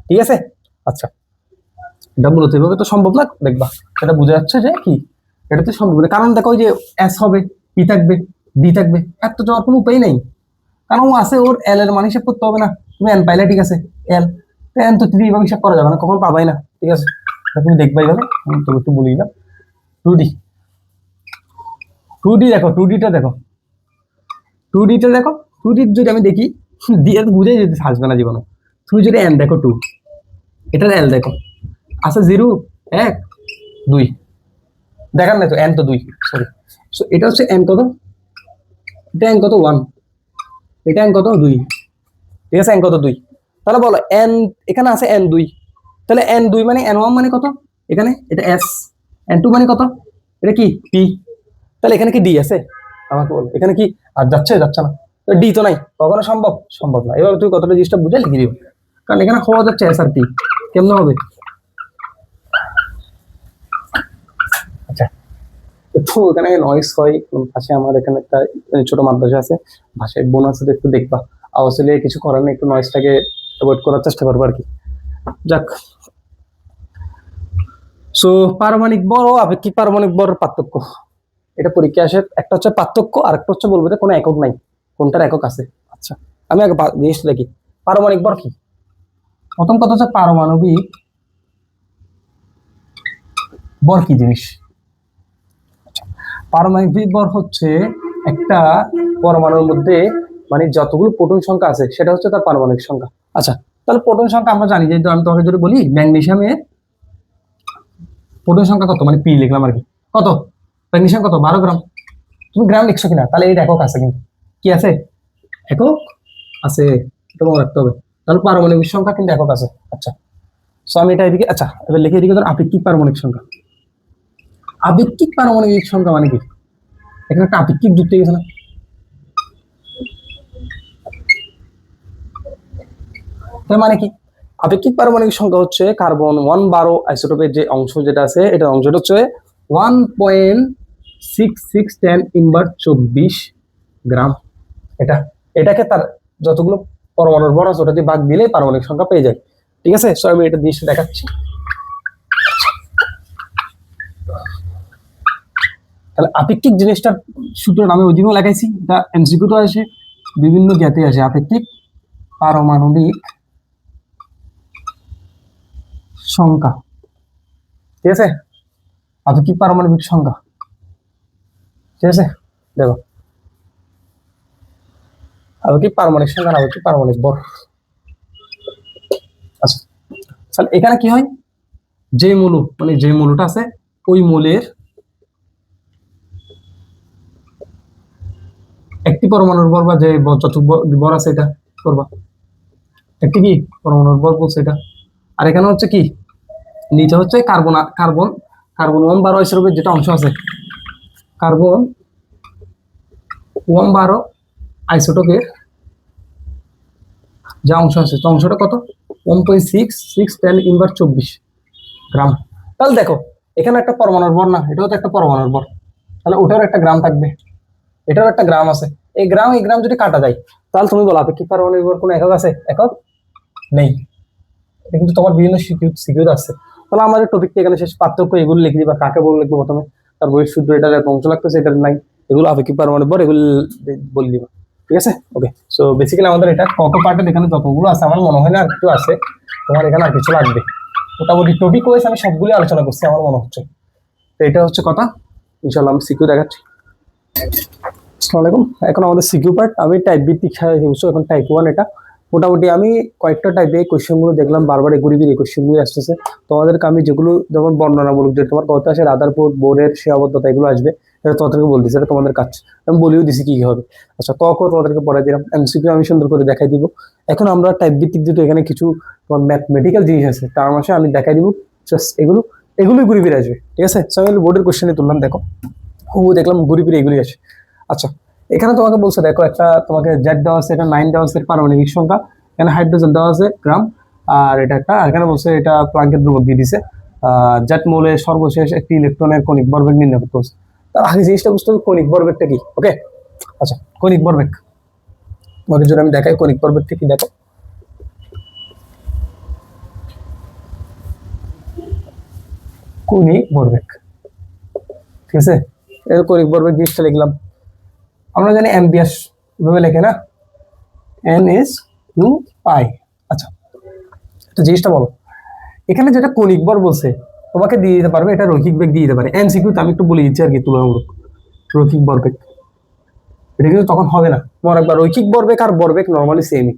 ঠিক আছে, আচ্ছা এটা মূলত এভাবে তো সম্ভব না, দেখবা এটা বোঝা যাচ্ছে যে কি এটা তো সম্ভব না। কারণ দেখো যে এস হবে, পি থাকবে, ডি থাকবে, এর তো যাওয়ার কোনো উপায় নেই, কারণ ও আছে, ওর এল এর মান হিসাব করতে হবে না। তুমি এন পাইলে ঠিক আছে, এল এন তো 3 এভাবে হিসাব করা যাবে না, কখন পাবাই না। ঠিক আছে, তুমি দেখবা এইভাবে, আমি তো একটু বলি না। 2d, 2d দেখো, 2d টা দেখো, 2d টা দেখো, 2d যদি আমি দেখি, দিয়ে বুঝে যদি আসবে না জীবনে। তুমি যদি এন দেখো 2, এটার এল দেখো আছে 0 1 2, দেখার নাই তো, এন তো 2, সরি। সো এটা হচ্ছে এন কত, এটা এন কত 1, এটা এন কত 2, ঠিক আছে, এন কত 2। তাহলে বলো এন এখানে আছে এন 2, তাহলে এন 2 মানে এন 1 মানে কত, এখানে এটা এস, এন 2 মানে কত, এটা কি পি, তাহলে এখানে কি ডি আছে, আমাকে বলো এখানে কি আর যাচ্ছে, যাচ্ছে না, ডি তো নাই, কখনো সম্ভব, সম্ভব না। এবার তুই কতটা জিনিসটা বুঝে লিখে দিও, কারণ এখানে হওয়া যাচ্ছে এস আর পি, কেমন হবে। আচ্ছা, তো এখানে নয়েস হয় পাশে, আমার এখানে একটা ছোট মাদ্রাসা আছে, ভাষায় বোন আছে, একটু দেখবা, আসলে কিছু করার নেই, একটু নয়েসটাকে অ্যাভয়েড করার চেষ্টা করবো আর কি। যাক, সো পারমাণবিক ভর ও আপেক্ষিক পারমাণবিক ভরের পার্থক্য, এটা পরীক্ষা আসে। একটা হচ্ছে পার্থক্য, আর একটা হচ্ছে বলবো যে কোনো একক নাই, কোনটার একক আছে। আচ্ছা, আমি আগে জিনিসটা দেখি পারমাণবিক ভর কি। প্রথম কথা হচ্ছে পারমাণবিক ভর কি জিনিস। পারমাণবিক ভর হচ্ছে একটা পরমাণুর মধ্যে মানে যতগুলো প্রোটন সংখ্যা আছে সেটা হচ্ছে তার পারমাণবিক সংখ্যা। আচ্ছা, তাহলে প্রোটন সংখ্যা আমরা জানি, যে আমি তোমাকে যদি বলি ম্যাগনেসিয়ামের প্রোটন সংখ্যা কত, মানে পি লিখলাম আর কি, কত ম্যাগনেসিয়াম কত 12 গ্রাম। তুমি গ্রাম লিখছো কিনা, তাহলে এর একক আছে, কিন্তু কি আছে, একক আছে, তোমাকে রাখতে হবে। তাহলে পারমাণবিক সংখ্যা কিন্তু একক আছে। আচ্ছা, সো আমি এটা এদিকে, আচ্ছা এবার লিখে এদিকে ধর আপেক্ষিক পারমাণবিক সংখ্যা। আপেক্ষিক পারমাণবিক সংখ্যা মানে কি, এখানে একটা আপেক্ষিক যুক্ত হয়ে গেছে না, তার মানে কি, আপেক্ষিক পারমাণবিক সংখ্যা হচ্ছে কার্বন 112 আইসোটোপের যে অংশ যেটা আছে, এটা অংশটা হচ্ছে 1.6610 ইনভার 24 গ্রাম। এটা এটাকে তার যতগুলো পরমাণুর ভর আছে ওটা দিয়ে ভাগ দিলে পারমাণবিক সংখ্যা পেয়ে যায়। ঠিক আছে, সো আমি এটা জিনিসটা দেখাচ্ছি। তাহলে আপেক্ষিক জিনিসটার সূত্র আমি ওইদিকেও লাগাইছি, এটা এমসিকিউ তো আসে, বিভিন্ন জ্ঞাতে আসে। আপেক্ষিক পারমাণবিক সংখ্যা, ঠিক আছে, আপেক্ষিক পারমাণবিক সংখ্যা, ঠিক আছে। দেখো আপেক্ষিক পারমাণবিক সংখ্যা, আপেক্ষিক পারমাণবিক ভর। আচ্ছা, তাহলে এখানে কি হয়, যে মৌল মানে যে মৌলটা আছে ওই মৌলের একটি পরমাণুর ভর বা যে যত ভর আছে এটা করবা, একটি কি পরমাণুর ভর বলছে এটা। আর এখানে হচ্ছে কি, নিচে হচ্ছে কার্বন কার্বন কার্বন 112 হিসেবে যেটা অংশ আছে, কার্বন 112 আইসোটোপের যে অংশ আছে, তো অংশটা কত 1.6610 ইনভার 24 গ্রাম। তাহলে দেখো এখানে একটা পরমাণুর ভর না, এটাও তো একটা পরমাণুর ভর, তাহলে ওটার একটা গ্রাম থাকবে, এটারও একটা গ্রাম আছে। এই গ্রাম যদি কাটা যায়, তাহলে তুমি বলো আপেক্ষিক পারমাণবিক ভর কোনো একক আছে, একক নেই। এটা কিন্তু তোমার বিভিন্ন সিকিউর আছে। তাহলে আমাদের টপিকটা এখানে শেষ। পার্থক্য এগুলো লিখে দিবা, কাকে বলে লিখবো প্রথমে, তার বই শুদ্ধ এটার একটা অংশ লাগতেছে, এটার নাই, এগুলো আপেক্ষিক পারমাণবিক ভর, এগুলো বলে দিবা। ঠিক আছে, ওকে। সো বেসিক্যালি আমাদের এটা কত পার্টের এখানে যতগুলো আছে, আমার মনে হয় না আর কিছু আছে, তোমার এখানে আর কিছু লাগবে। মোটামুটি টপিক ওয়াইজ আমি সবগুলো আলোচনা করছি আমার মনে হচ্ছে। তো এটা হচ্ছে কথা, ইনশাল্লাহ আমি সিকিউ দেখাচ্ছি। আসসালামু আলাইকুম। এখন আমাদের সিকিউ পার্ট, আমি টাইপ ভিত্তিক এখন টাইপ 1। এটা মোটামুটি আমি কয়েকটা টাইপে কোয়েশ্চেনগুলো দেখলাম, বারবার ঘুরিয়ে এই কোয়েশ্চেনগুলো আসতেছে। তোমাদেরকে আমি যেগুলো যেমন বর্ণনামূলক, যে তোমার কথা আসে রাদারফোর্ড বোর্ডের সীমাবদ্ধতা, এগুলো আসবে, এটা তোমাদেরকে বলতেছি, এটা তোমাদের কাজ, আমি বলেও দিছি কি হবে। আচ্ছা, তোমাদেরকে পড়াই দিলাম, এমসিকিউ আমি সুন্দর করে দেখাই দিব। এখন আমরা টাইপ ভিত্তিক যেহেতু এখানে কিছু তোমার ম্যাথমেটিক্যাল জিনিস আছে, তার মাসে আমি দেখাই দিব, জাস্ট এগুলোই ঘুরে ফিরে আসবে। ঠিক আছে, আমি বোর্ডের কোয়েশ্চেনে তুললাম, দেখো দেখলাম ঘুরে ফিরে এগুলি আসে। আচ্ছা, এখানে তোমাকে বলছে, দেখো একটা তোমাকে জেড দেওয়া আছে, এটা 9 দেওয়া আছে পারমাণবিক সংখ্যা, এখানে হাইড্রোজেন দেওয়া আছে গ্রাম, আর এটা একটা, আর এখানে বলছে এটা প্লাঙ্কের ধ্রুবক দিয়ে দিছে। জেড মৌলের সর্বশেষ একটি ইলেকট্রনের কণিক ভরবেগ নির্ণয় করতে হচ্ছে। তার আগে জিনিসটা বুঝতে হবে কণিক ভরবেগটা কি। ওকে, আচ্ছা, কণিক ভরবেগ তোমাকে যদি আমি দেখাই, কণিক ভরবেগটা কি, দেখো কণিক ভরবেগ, ঠিক আছে, এর কণিক ভরবেগ জিনিসটা লিখলাম। আমরা জানি অ্যাম্পিয়ার ভাবে লেখে না, n/2π। আচ্ছা, তো জিনিসটা বলো, এখানে যেটা কণিক ভর বলছে তোমাকে দিয়ে দিতে পারবে, এটা রৈখিক বেগ দিয়ে দিতে পারে। এমসিকিউ তো আমি একটু বলে দিচ্ছি আর কি, তুলনামূলক রৈখিক ভরবেগ, এটা কিন্তু তখন হবে না তোমার একবার। রৈখিক ভরবেগ আর ভরবেগ নর্মালি সেমই,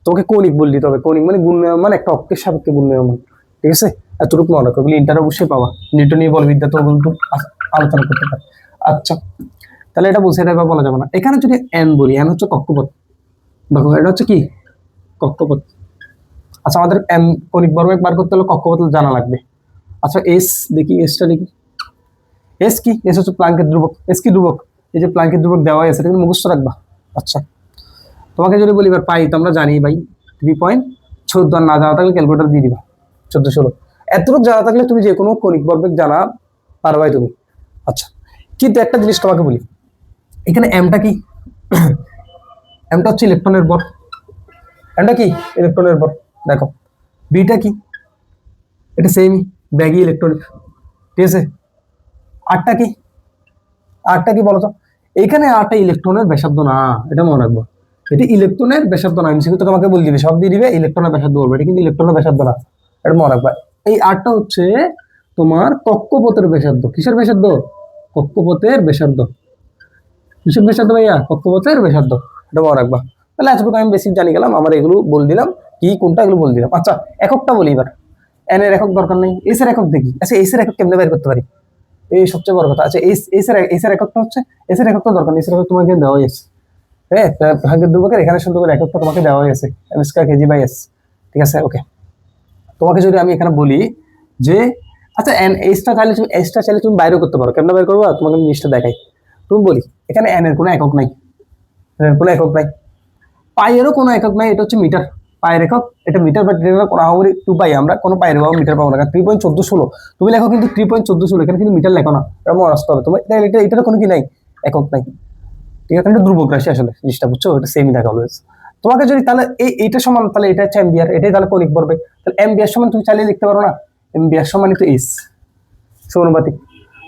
তোমাকে কণিক বলে দিতে হবে। কণিক মানে ঘূর্ণায়মান, একটা অক্ষের সাপেক্ষে ঘূর্ণায়মান। ঠিক আছে, এতটুকু মনে রাখো, ইন্টার অবশ্যই পাবা, নিউটনীয় বলবিদ্যা তো কিন্তু আলোচনা করতে পারে। আচ্ছা, তাহলে এটা বলছে, এটা বলা যাবে না। এখানে যদি এন বলি, এন হচ্ছে কক্ষপথ, দেখো এটা হচ্ছে কি কক্ষপথ। আচ্ছা, আমাদের এম কণিক ভরবেগ বার করতে হলে কক্ষপথ জানা লাগবে। আচ্ছা, এস দেখি, এসটা দেখি, এস কি, এস হচ্ছে প্লাঙ্কের ধ্রুবক। এস কি ধ্রুবক, এই যে প্লাঙ্কের ধ্রুবক দেওয়া আছে, এটা কিন্তু মুখস্থ রাখবা। আচ্ছা, তোমাকে যদি বলি এবার পাই, তো আমরা জানি ভাই 3.14, আর না জানা থাকলে ক্যালকুলেটার দিয়ে দিবা, 14-16। এতটুকু জানা থাকলে তুমি যে কোনো কণিক ভরবেগ জানা পারবাই তুমি। আচ্ছা, কিন্তু একটা জিনিস তোমাকে বলি, এখানে এমটা কি, এমটা হচ্ছে ইলেকট্রনের ভর, এমটা কি ইলেকট্রনের ভর। দেখো বিটা কি, এটা সেম ব্যাগি ইলেকট্রন, ঠিক আছে। আটটা কি, আটটা কি বলতো, এখানে আটটা ইলেকট্রনের ব্যাসার্ধ না, এটা মনে রাখবো। এটা ইলেকট্রনের ব্যাসার্ধ না, এমসিকিউ তো তোমাকে বলে দিবে, সব দিয়ে দিবে ইলেকট্রনের ব্যাসার্ধ বলবে, এটা কিন্তু ইলেকট্রনের ব্যাসার্ধ না, এটা মনে রাখবা। এই আটটা হচ্ছে তোমার কক্ষপথের ব্যাসার্ধ। কিসের ব্যাসার্ধ? কক্ষপথের ব্যাসার্ধ। কিসের ব্যাসার্ধ ভাইয়া? কক্ষপথের ব্যাসার্ধ, এটা মনে রাখবা। তাহলে এতটুকু আমি বেসিক জানি গেলাম, আমার এগুলো বলে দিলাম, কি কোনটা এগুলো বলে দিলাম। আচ্ছা এককটা বলি এবার। এন এর একক দরকার নেই, এস এর একক দেখি। আচ্ছা এস এর একক কেমনে বের করতে পারি, এই সবচেয়ে বড় কথা। আচ্ছা এস এর এককটা হচ্ছে, এস এর এককটা দরকার নেই, এস এর একক তোমাকে দেওয়া হয়েছে। হ্যাঁ, ভাগের দুর্ভাগের এখানে সুন্দর করে এককটা তোমাকে দেওয়া হয়েছে, m square kg by s, ঠিক আছে। ওকে, তোমাকে যদি আমি এখানে বলি যে আচ্ছা এন এসটা চাইলে তুমি, এসটা চাইলে তুমি বাইরেও করতে পারো, কেমন বের করবো তোমাকে আমি জিনিসটা দেখাই। তুমি বলি এখানে এন এর কোনো একক নাই, এন এর কোনো একক নাই, পাইয়েরও কোনো একক নাই, এটা হচ্ছে মিটার। পায়ের একক এটা মিটার, বাট কোনো আহামরি 2 পাই, আমরা কোনো পায়ের বা মিটার পাবো না, কারণ 3.1416 তুমি লেখো, কিন্তু 3.1416 এখানে কিন্তু মিটার লেখো না, এটা মনে রাখতে হবে তোমার। এটার কোনো কি নাই, একক নাই, ঠিক আছে। এটা ধ্রুবক রাশি আসলে জিনিসটা, বুঝছো, এটা সেমই থাকে অলওয়েজ। তোমাকে যদি তাহলে এইটা সমান, তাহলে এটা হচ্ছে এম্বিয়ার, এটাই তাহলে কৌণিক ভরবেগ, তাহলে এম্বিয়ার সমান তুমি চালিয়ে লিখতে পারো না, এম্বিয়ার সমান তো এস, সমানুপাতিক।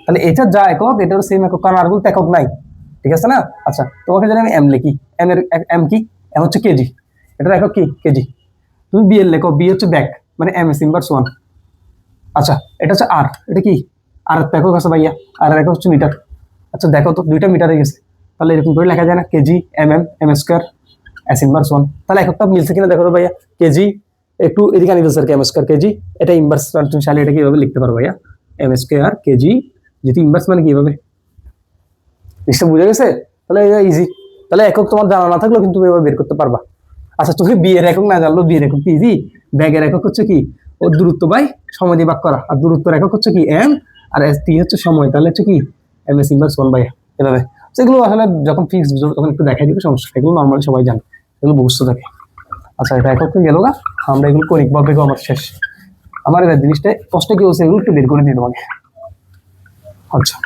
তাহলে এটা যা একক এটারও সেম একক, কারণ আর বলতে একক নাই, ঠিক আছে না। আচ্ছা তোমাকে যদি আমি এম লিখি, এম এর এম কি, এম হচ্ছে কেজি, এটার একক কি কেজি। তুমি বি এর লেখো, বি হচ্ছে ব্যাক, মানে এম এস ইনভার্স 1। আচ্ছা এটা হচ্ছে আর, এটা কি আর একক আছে ভাইয়া, আর এর একক হচ্ছে মিটার। আচ্ছা দেখো তো দুইটা মিটার হয়ে গেছে, তাহলে এরকম করে লেখা যায় না, kg m m m square s inverse 1। তাহলে এককটা মিলছে কিনা দেখো তো ভাইয়া, কেজি একটু এদিকে আনি স্যার, এম স্কয়ার কেজি, এটা ইনভার্স, তুমি চাইলে এটা কিভাবে লিখতে পারো ভাইয়া, এম স্কয়ার কেজি, যেহেতু ইনভার্স মানে কিভাবে, জিনিসটা বুঝে গেছে। তাহলে এটা ইজি, তাহলে একক তোমার জানা না থাকলেও কিন্তু এভাবে বের করতে পারবা। আচ্ছা তুমি বি এর একক না জানলো, বি এর একক কি ইজি, ব্যাগের একক হচ্ছে কি, ও দূরত্ব বাই সময় দিয়ে ভাগ করা, আর দূরত্বের একক হচ্ছে কি এম, আর এস টি হচ্ছে সময়, তাহলে হচ্ছে কি এম এস ইনভার্স 1 বাই এভাবে। সেগুলো আসলে যখন ফিক্স তখন একটু দেখাই দিবে, সমস্যা, এগুলো নর্মালি সবাই জানে, এগুলো বুঝতে থাকে। আচ্ছা এটা একক গেল না, আমরা এগুলো করি ভাবে আমার শেষ, আমার এবার জিনিসটা কষ্ট কি হচ্ছে, এগুলো একটু বের করে দিই তোমাকে। আচ্ছা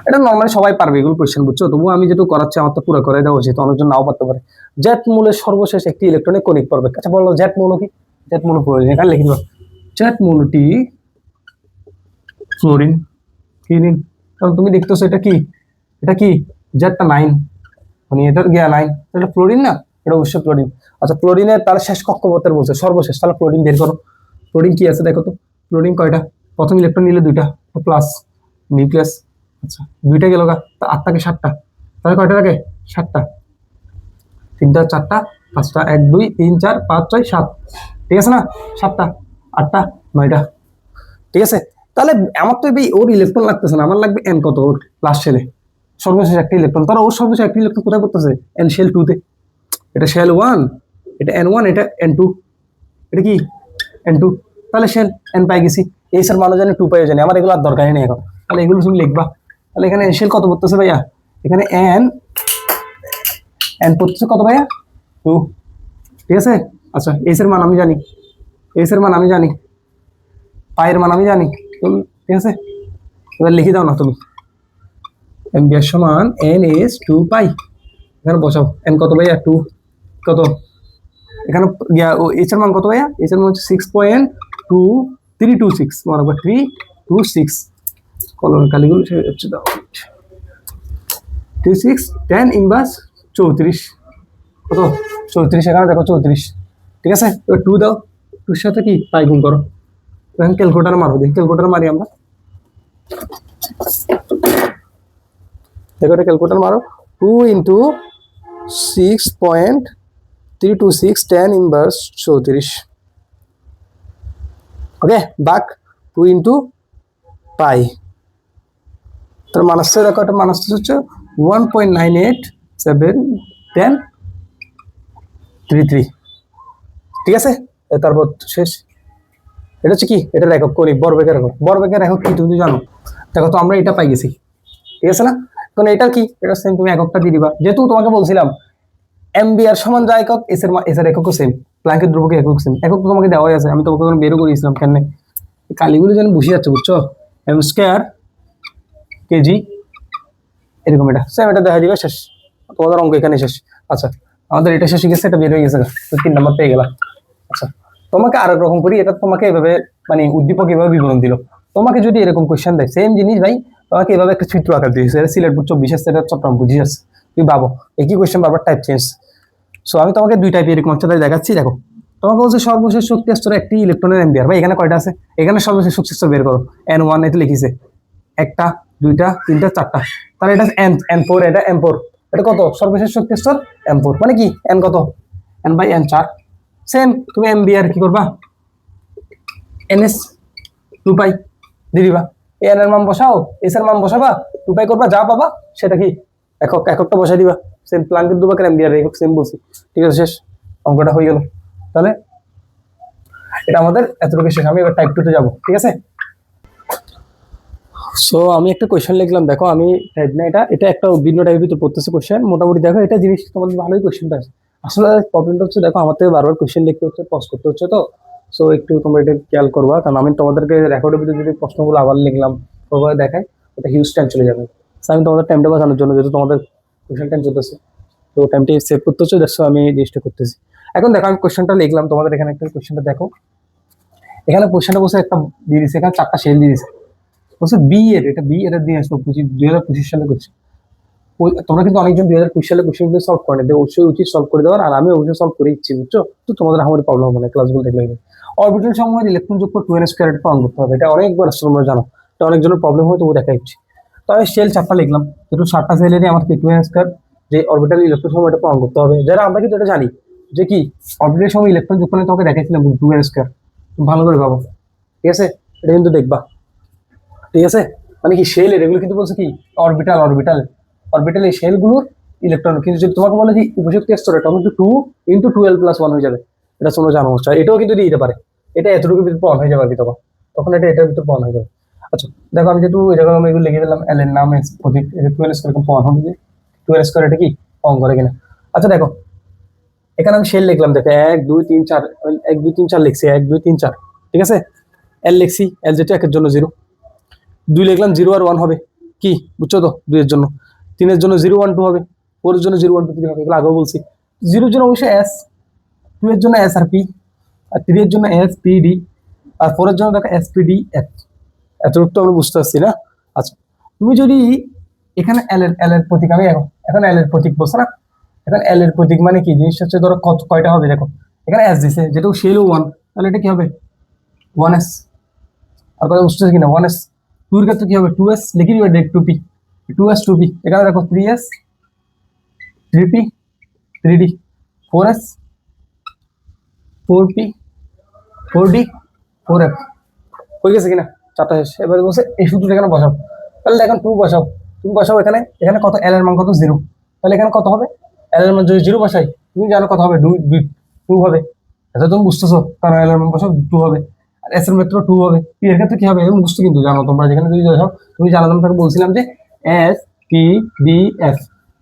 এটা নর্মালি সবাই পারবে এগুলো কোয়েশ্চেন, বুঝছো, তবুও আমি যেটুকু করাচ্ছি আমার তো পুরো করে দেওয়া উচিত, অনেকজন নাও পারতে পারে। জেট মূলের সর্বশেষ একটি ইলেকট্রনিক কণিক পড়বে। আচ্ছা বলো জেট মূল কি, জেট মূল প্রয়োজন, এখানে লিখে দিবা জেট মূলটি ফ্লোরিন, কি নিন, কারণ তুমি দেখতেছো এটা কি, এটা কি জেটটা 9, মানে এটার গিয়া 9, এটা ফ্লোরিন না, এটা অবশ্যই ফ্লোরিন। আচ্ছা ফ্লোরিনের তার শেষ কক্ষপথের বলছে সর্বশেষ, তাহলে ফ্লোরিন বের করো। ফ্লোরিন কি আছে দেখো তো, ফ্লোরিন কয়টা, প্রথম ইলেকট্রন নিলে দুইটা প্লাস নিউক্লিয়াস, আচ্ছা দুইটা গেল গা, তা 8 থেকে 7টা, তাহলে কয়টা লাগে 7টা, 3টা 4টা 5টা 1 2 3 4 5 6 7, ঠিক আছে না, 7টা 8টা 9টা, ঠিক আছে। তাহলে আমার তো ওর ইলেকট্রন লাগতেছে না, আমার লাগবে এন কত, ওর লাস্ট শেলে সর্বশেষ একটা ইলেকট্রন, তাহলে ওর সর্বশেষ একটা ইলেকট্রন কোথায় পড়তেছে, এন শেল 2 তে, এটা শেল 1, এটা N1, এটা N2, এটা কি N2, তাহলে শেল এন পাই গেছি, এই স্যার মানুষ জানি 2 পাই জানি, আমার এগুলো আর দরকারই নেই এখন। তাহলে এগুলো তুমি লিখবা, তাহলে এখানে শেল কত পড়তেছে ভাইয়া, এখানে এন এন পড়তেছে কত ভাইয়া 2, ঠিক আছে। আচ্ছা এস এর মান আমি জানি, এস এর মান আমি জানি, পায়ের মান আমি জানি, ঠিক আছে। এবার লিখে দাও না তুমি, এম বি এর সমান এন এস 2 পাই, এখানে বসাও এন কত ভাইয়া 2, কত এখানে ও এইচ এর মান কত ভাইয়া, এইচ এর মান হচ্ছে 6.2326, বরাবর 326, কলম কালিগুলো হচ্ছে দাও 36 10 ইনভার্স 34, কত 34, এখানে দেখো 34, ঠিক আছে। এবার 2 দাও, 2 সাথে কি পাই গুণ করো, এখন ক্যালকুলেটার মারবো, দেখি ক্যালকুলেটার মারি আমরা, দেখো এটা ক্যালকুলেটার মারো, 2 ইন্টু 6.326 10 ইনভার্স 34, ওকে বাক 2 ইন্টু পাই, তার মান আসছে দেখো, এটা মান আসছে হচ্ছে 1.987103, ঠিক আছে। তারপর শেষ, এটা হচ্ছে কি, এটার একক করি বর্গের একক, বর্গের একক কি তুমি জানো, দেখো তো আমরা এটা পাই গেছি, ঠিক আছে না। এখন এটার কি, এটা সেম, তুমি এককটা দিয়ে দিবা, যেহেতু তোমাকে বলছিলাম এমবিআর সমান যা একক, এস এর এককও সেম, প্ল্যাঙ্কের ধ্রুবকের একক সেম, একক তো তোমাকে দেওয়াই আছে, আমি তোমাকে বেরও করিয়েছিলাম, কেন কালিগুলো যেন বসে যাচ্ছে, বুঝছো, এম স্কয়ার কেজি এরকম, এটা সেম, এটা দেখা দিবে শেষ, তোমাদের অঙ্ক এখানে শেষ। আচ্ছা আমাদের এটা শেষ হয়ে গেছে, এটা বের হয়ে গেছে, 3 নাম্বার পেয়ে গেলাম। আচ্ছা তোমাকে আরেক রকম করি, এটা তোমাকে এভাবে মানে উদ্দীপক এভাবে বিবরণ দিল। তোমাকে যদি এরকম কোয়েশ্চেন দেয় সেম জিনিস ভাই, তোমাকে এভাবে একটা চিত্র আকার দিয়েছে, এটা সিলেট 24 আসছে, এটা চট্টগ্রাম 25 আসছে, তুমি ভাবো একই কোয়েশ্চেন বারবার টাইপ চেঞ্জ। সো আমি তোমাকে দুই টাইপের এরকম একটা দেখাচ্ছি, দেখো। তোমাকে বলছে সর্বশেষ শক্তি স্তরে একটি ইলেকট্রনের এম্বিয়ার, ভাই এখানে কয়টা আছে? এখানে সর্বশেষ শক্তি স্তর বের করো, N1 এতে লিখিছে একটা, দুইটা, তিনটা, চারটা, তাহলে এটা N4, এটা M4, এটা কত সর্বশেষ শক্তি স্তর? M4, মানে কি N কত? N/N 4। সেম তুমি এম্বিয়ার কি করবা? NS 2 পাই দিয়ে দিবা, এন এর মান বসাও, এস এর মান বসাবা, 2 পাই করবা, যা পাবা সেটা কি এককটা বসাই দিবা। সেম প্লাঙ্কের দুবাকের এম্বিয়ার একক সেম বলছি, ঠিক আছে, শেষ, অঙ্কটা হয়ে গেল। তাহলে এটা আমাদের এতটুকু শেষ। আমি এবার টাইপ 2 তে যাবো, ঠিক আছে। সো আমি একটা কোয়েশ্চেন লিখলাম, দেখো আমি টাইপ না, এটা এটা একটা ভিন্ন টাইপের ভিতরে পড়তেছে কোয়েশ্চেন, মোটামুটি দেখো এটা জিনিস তোমাদের ভালোই কোয়েশ্চেনটা আছে। আসলে প্রবলেমটা হচ্ছে দেখো আমার থেকে বারবার কোয়েশ্চেন লিখতে হচ্ছে, পজ করতে হচ্ছে, তো সো একটু তোমরা এটা খেয়াল করবা, কারণ আমি তোমাদেরকে রেকর্ডের ভিতরে যদি প্রশ্নগুলো আবার লিখলাম ওভাবে দেখাই, ওটা হিউজ টাইম চলে যাবে। সো আমি তোমাদের টাইমটা বাঁচানোর জন্য, যেহেতু তোমাদের কোয়েশ্চেন টাইম চলতেছে, তো টাইমটা সেভ করতে হচ্ছে, দেখছো আমি জিনিসটা করতেছি। এখন দেখো আমি কোয়েশ্চেনটা লিখলাম, তোমাদের এখানে একটা কোয়েশ্চেনটা দেখো, এখানে কোয়েশ্চেনটা বসে একটা দিয়ে দিচ্ছে, এখানে 4টা শেল দিয়ে দিচ্ছে, বলছে বি এর, এটা বি এর দিয়ে আসলো 2025 সালে করছে। তোমরা কিন্তু অনেকজন 2025 সালে কোশ্চেন সলভ করে নেবে, অবশ্যই উচিত সলভ করে দেওয়ার, আর আমি অবশ্যই সলভ করে ইচ্ছি, বুঝছো, তো তোমাদের আমাদের প্রবলেম হবে না ক্লাসগুলো দেখলে। অরবিটাল সমূহের ইলেকট্রন যোগ করে 2n স্কয়ার প্রমাণ করতে হবে, এটা অনেকবার আসলে তোমরা জানো, এটা অনেকজনের প্রবলেম হয়, তবু দেখা ইচ্ছি। তো আমি শেল 4টা লিখলাম, যেহেতু 7টা সেলেরই আমার কি 2n স্কয়ার যে অরবিটাল ইলেকট্রন সমূহ এটা প্রমাণ করতে হবে, যারা আমরা কিন্তু এটা জানি যে কি অরবিটাল সময় ইলেকট্রন যোগ করে তোমাকে দেখাইছিলাম 2n স্কয়ার, ভালো করে ভাবো, ঠিক আছে, এটা কিন্তু দেখবা, ঠিক আছে। মানে কি শেল এগুলো কিন্তু বলছে কি অরবিটাল অরবিটাল অরবিটাল, এই শেলগুলোর ইলেকট্রন, কিন্তু যদি তোমাকে বলে যে উপযুক্ত স্তরে তখন কিন্তু 2 × 12 + 1 হয়ে যাবে, এটা তোমরা জানো, এটাও কিন্তু দিতে পারে, এটা এতটুকু ভিতরে প্রমাণ হয়ে যাবে আর কি, তখন তখন এটা এটার ভিতরে প্রমাণ হয়ে যাবে। আচ্ছা দেখো আমি যেহেতু এরকম আমি এগুলো লিখে দিলাম, এল এর নাম প্রতীক, এটা 12 স্কয়ার প্রমাণ হবে যে 12 স্কয়ার এটা কি প্রমাণ করে কিনা। আচ্ছা দেখো এখানে আমি শেল লিখলাম, দেখো 1 2 3 4, 1 2 3 4 লিখছি, 1 2 3 4, ঠিক আছে। এল লিখছি, এল যেটা 1 এর জন্য 0, 2 লিখলাম, 0 আর 1 হবে কি, বুঝছো তো, 2 এর জন্য, 3 এর জন্য 0 1 2 হবে, 4 এর জন্য 0 1 2 3 হবে, এগুলো আগেও বলছি। 0 এর জন্য অবশ্যই এস, 2 এর জন্য এস আর পি, আর 3 এর জন্য এস পি ডি, আর 4 এর জন্য দেখো এস পি ডি এফ। এতটুকু তো আমরা বুঝতে পারছি না। আচ্ছা তুমি যদি এখানে এল এর প্রতীক, আমি এখন এল এর প্রতীক বলছো না, এখন এল এর প্রতীক মানে কি জিনিসটা হচ্ছে, ধরো কত কয়টা হবে, দেখো এখানে এস দিছে, যেটা শেল 1, তাহলে এটা কি হবে 1s, আর কথা বুঝতেছে কিনা 1s। 2 এর ক্ষেত্রে কি হবে 2s, লিখে দিবে ডাইরেক্ট 2p, 2s 2p, এখানে দেখো 3s 3p 3d, 4s 4p 4d 4f, হয়ে গেছে কিনা, 4টা শেষ। এবারে বলছে এই সূত্রটা এখানে বসাও, তাহলে এখন 2 বসাও, তুমি বসাও এখানে, এখানে কত এল এর মান কত 0, তাহলে এখানে কত হবে, এল এর মান যদি 0 বসাই তুমি জানো কত হবে 2 2 হবে, এটা তুমি বুঝতেছো, কারণ এল এর মান বসাও 2 হবে, আর এস এর মাত্র 2 হবে, পি এর ক্ষেত্রে কি হবে এবং বুঝতে কিন্তু জানো তোমরা, যেখানে যদি বসাও তুমি জানলাম, তাকে বলছিলাম যে এস পি ডি এফ,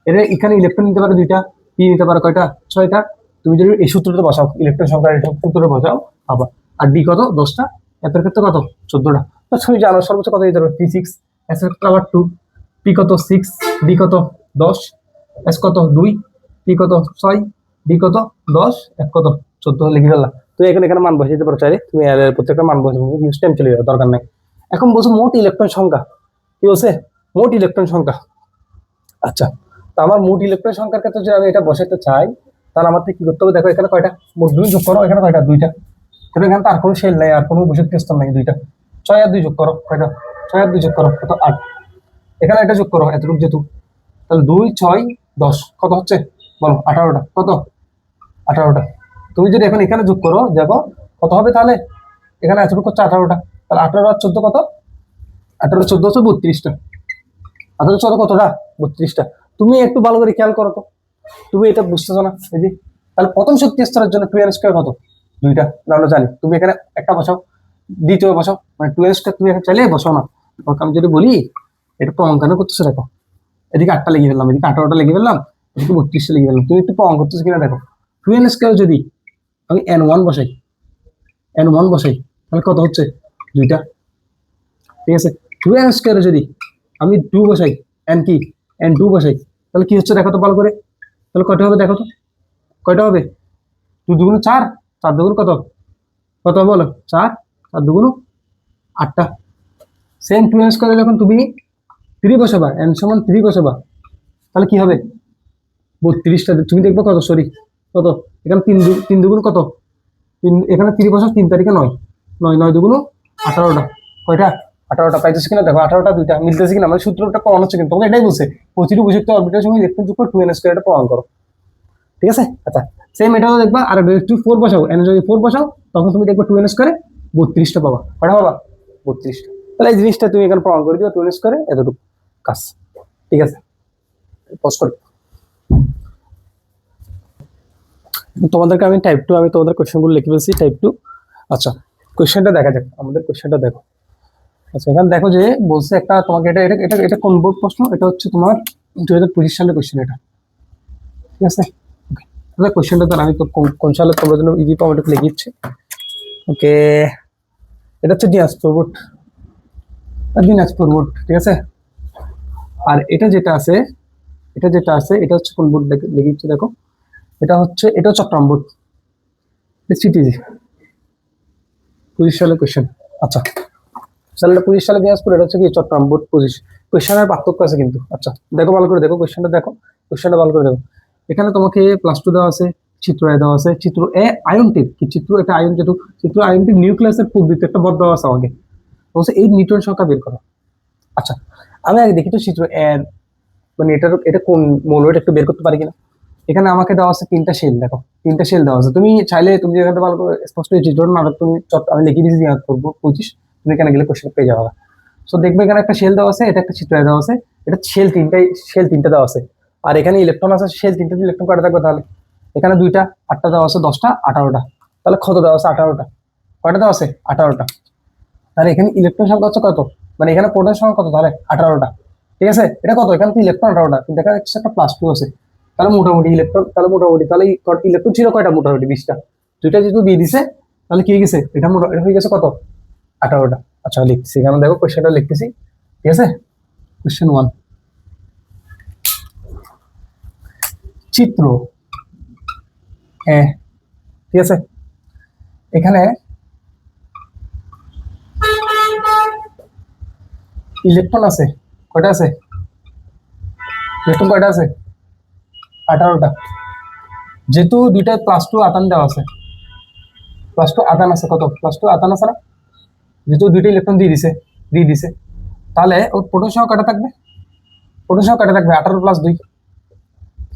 এর এখানে ইলেকট্রন নিতে পারো 2টা, পি নিতে পারো কয়টা 6টা, তুমি যদি এই সূত্রটা বসাও ইলেকট্রন সংখ্যা এই সূত্রটা বসাও পাবা, আর ডি কত 10টা, এফ এর ক্ষেত্রে কত 14টা, তো তুমি জানো সর্বোচ্চ কত দিতে পারবে P6, এস এর ক্ষেত্রে আবার 2, পি কত 6, ডি কত 10, এস কত 2, পি কত 6, ডি কত 10, এফ কত 14 লিখে ফেললাম। তুমি এখানে এখানে মান বসে দিতে পারো চাইলে, তুমি এর প্রত্যেকটা মান বসে ইউজ টাইম চলে যাবে, দরকার নাই। এখন বলছো মোট ইলেকট্রন সংখ্যা, কি বলছে মোট ইলেকট্রন সংখ্যা। আচ্ছা তো আমার মোট ইলেকট্রন সংখ্যার ক্ষেত্রে যদি আমি এটা বসাতে চাই, তাহলে আমার কি করতে হবে, দেখো এখানে কয়টা, মোট 2 যোগ করো, এখানে কয়টা 2টা, তবে এখানে তো আর কোনো শেল নাই, আর কোনো উপযুক্ত স্তর নাই, 2টা, 6 আর 2 যোগ করো কয়টা, 6 আর 2 যোগ করো কত 8, এখানে এটা যোগ করো এতটুকু যেহেতু, তাহলে 2 6 10 কত হচ্ছে বলো 18টা, কত 18টা। তুমি যদি এখন এখানে যোগ করো দেখো কত হবে, তাহলে এখানে এতটুকু হচ্ছে 18টা, তাহলে 18 আর 14 কত, 18 14 হচ্ছে 32টা, 18 14 কতটা 32টা। তুমি একটু ভালো করে খেয়াল করো তো, তুমি এটা বুঝতেছো না, এই যে তাহলে প্রথম শক্তি স্তরের জন্য 2n স্কয়ার কত 2টা, আমরা জানি, তুমি এখানে একটা বসাও, দ্বিতীয় বসাও, মানে 2n স্কয়ার তুমি এখানে চাইলে বসাও না, আমি যদি বলি এটা প্রমাণ কেন করতেছো, দেখো এদিকে 8টা লিখে ফেললাম, এদিকে 18টা লিখে ফেললাম, এদিকে 32টা লিখে ফেললাম, তুমি একটু প্রমাণ করতেছো কিনা দেখো। 2n স্কয়ার যদি আমি n1 বসাই, n1 বসাই তাহলে কত হচ্ছে 2টা, ঠিক আছে। 2n স্কয়ারে যদি আমি 2 বসাই, n কি n2 বসাই, তাহলে কি হচ্ছে দেখো তো ভালো করে, তাহলে কয়টা হবে দেখো তো, কয়টা হবে 2 2 4, 4 2 কত, কত বলো 4, আর দুগুণ 8টা। সেম 2n স্কোয়ারে যখন তুমি 3 বসাবা, n সমান 3 বসাবা, তাহলে কি হবে? 32টা তুমি দেখবে কত, সরি কত, এখানে 3 দুগুণ কত, এখানে 3 বছর 3 তারিখে 9, 9 দুগুণ 18টা, কয়টা? 18টা। পাইতেছে কিনা দেখো, 18টা দুইটা মিলতেছে কিনা, মানে সূত্রটা প্রমাণ হচ্ছে কিন্তু, তোমাকে এটাই বলছে প্রতিটি উপযুক্ত অরবিটালের সঙ্গে ইলেকট্রন যুক্ত 2n স্কয়ার এটা প্রমাণ করো, ঠিক আছে? আচ্ছা, সেম এটাও দেখবা, আর তুমি 4 বসাও, n যদি 4 বসাও তখন তুমি দেখবা 2n স্কয়ারে 32টা পাবা, কয়টা পাবা? 32টা। তাহলে এই জিনিসটা তুমি এখানে প্রমাণ করে দিবা, 2n স্কয়ারে এতটুকু কাজ, ঠিক আছে? পজ করো। তোমাদেরকে আমি টাইপ 2, আমি তোমাদের কোশ্চেনগুলো লিখে ফেলছি টাইপ 2। আচ্ছা, কোশ্চেনটা দেখা যাক, আমাদের কোশ্চেনটা দেখো। আচ্ছা, এখানে দেখো যে বলছে একটা, তোমাকে এটা এটা এটা এটা কোন বোর্ড প্রশ্ন, এটা হচ্ছে তোমার 2025 সালের কোশ্চেন এটা, ঠিক আছে? ওকে, তাহলে কোশ্চেনটা তো আমি তো কোন সালে তোমাদের জন্য ইজি ফর্মেটে লিখে দিচ্ছি। ওকে, এটা হচ্ছে দিনাজপুর বোর্ড, দিনাজপুর বোর্ড, ঠিক আছে? আর এটা যেটা আছে, এটা হচ্ছে কোন বোর্ড লিখে দিচ্ছি দেখো, এটা হচ্ছে চট্টগ্রাম বোর্ড, সিটিজি 25 সালের কোশ্চেন। আচ্ছা, সালে 25 সালে দিনাজপুর, এটা হচ্ছে কি চট্টগ্রাম বোর্ড 25। কোশ্চেনের পার্থক্য আছে কিন্তু। আচ্ছা দেখো, ভালো করে দেখো কোশ্চেনটা, দেখো কোশ্চেনটা ভালো করে দেখো। এখানে তোমাকে +2 দেওয়া আছে, চিত্র এ দেওয়া আছে, চিত্র এ আয়নটির কি চিত্র, এটা আয়ন, যেহেতু চিত্র আয়নটির নিউক্লিয়াসের প্রবৃত্তি একটা বদ দেওয়া আছে আমাকে, বলছে এই নিউট্রন সংখ্যা বের করো। আচ্ছা, আমি আগে দেখি তো চিত্র এর, মানে এটা কোন মৌল, এটা একটু বের করতে পারি কিনা। এখানে আমাকে দেওয়া আছে 3টা শেল, দেখো 3টা শেল দেওয়া আছে। তুমি চাইলে তুমি এখানে ভালো করে স্পষ্ট চিত্র না, তুমি আমি লিখে দিয়েছি দিনাজ করবো 25, তুমি এখানে গেলে কোশ্চেন পেয়ে যাবে। সো দেখবে এখানে একটা শেল দেওয়া আছে, এটা একটা চিত্র দেওয়া আছে, এটা শেল তিনটা দেওয়া আছে, আর এখানে ইলেকট্রন আছে, শেল তিনটা ইলেকট্রন কয়টা থাকবে তাহলে? এখানে 2টা, 8টা দেওয়া আছে, 10টা, 18টা, তাহলে কত দেওয়া আছে? 18টা। কয়টা দেওয়া আছে? 18টা। তাহলে এখানে ইলেকট্রন সংখ্যা হচ্ছে কত, মানে এখানে প্রোটন সংখ্যা কত তাহলে? 18টা, ঠিক আছে? এটা কত, এখানে তো ইলেকট্রন 18টা, কিন্তু এখানে একটা +2 আছে, তাহলে মোটামুটি ইলেকট্রন, তাহলে ইলেকট্রন ছিল কয়টা? মোটামুটি 20টা। 2টা যেহেতু দিয়ে দিছে, তাহলে কি হয়ে গেছে? এটা হয়ে গেছে কত? 18টা। আচ্ছা লিখছি, এখানে দেখো কোশ্চেনটা লিখতেছি, ঠিক আছে? কোশ্চেন 1, চিত্র ঠিক আছে? এখানে ইলেকট্রন আছে কয়টা? আছে ইলেকট্রন কয়টা আছে? 18টা। যেহেতু 2টায় +2 আধান দেওয়া আছে, +2 আধান আছে, কত? +2 আধান আছে না? যেহেতু 2টা ইলেকট্রন দিয়ে দিছে, তাহলে ওর প্রোটন সংখ্যা কয়টা থাকবে? প্রোটন সংখ্যা কয়টা থাকবে? 18 + 2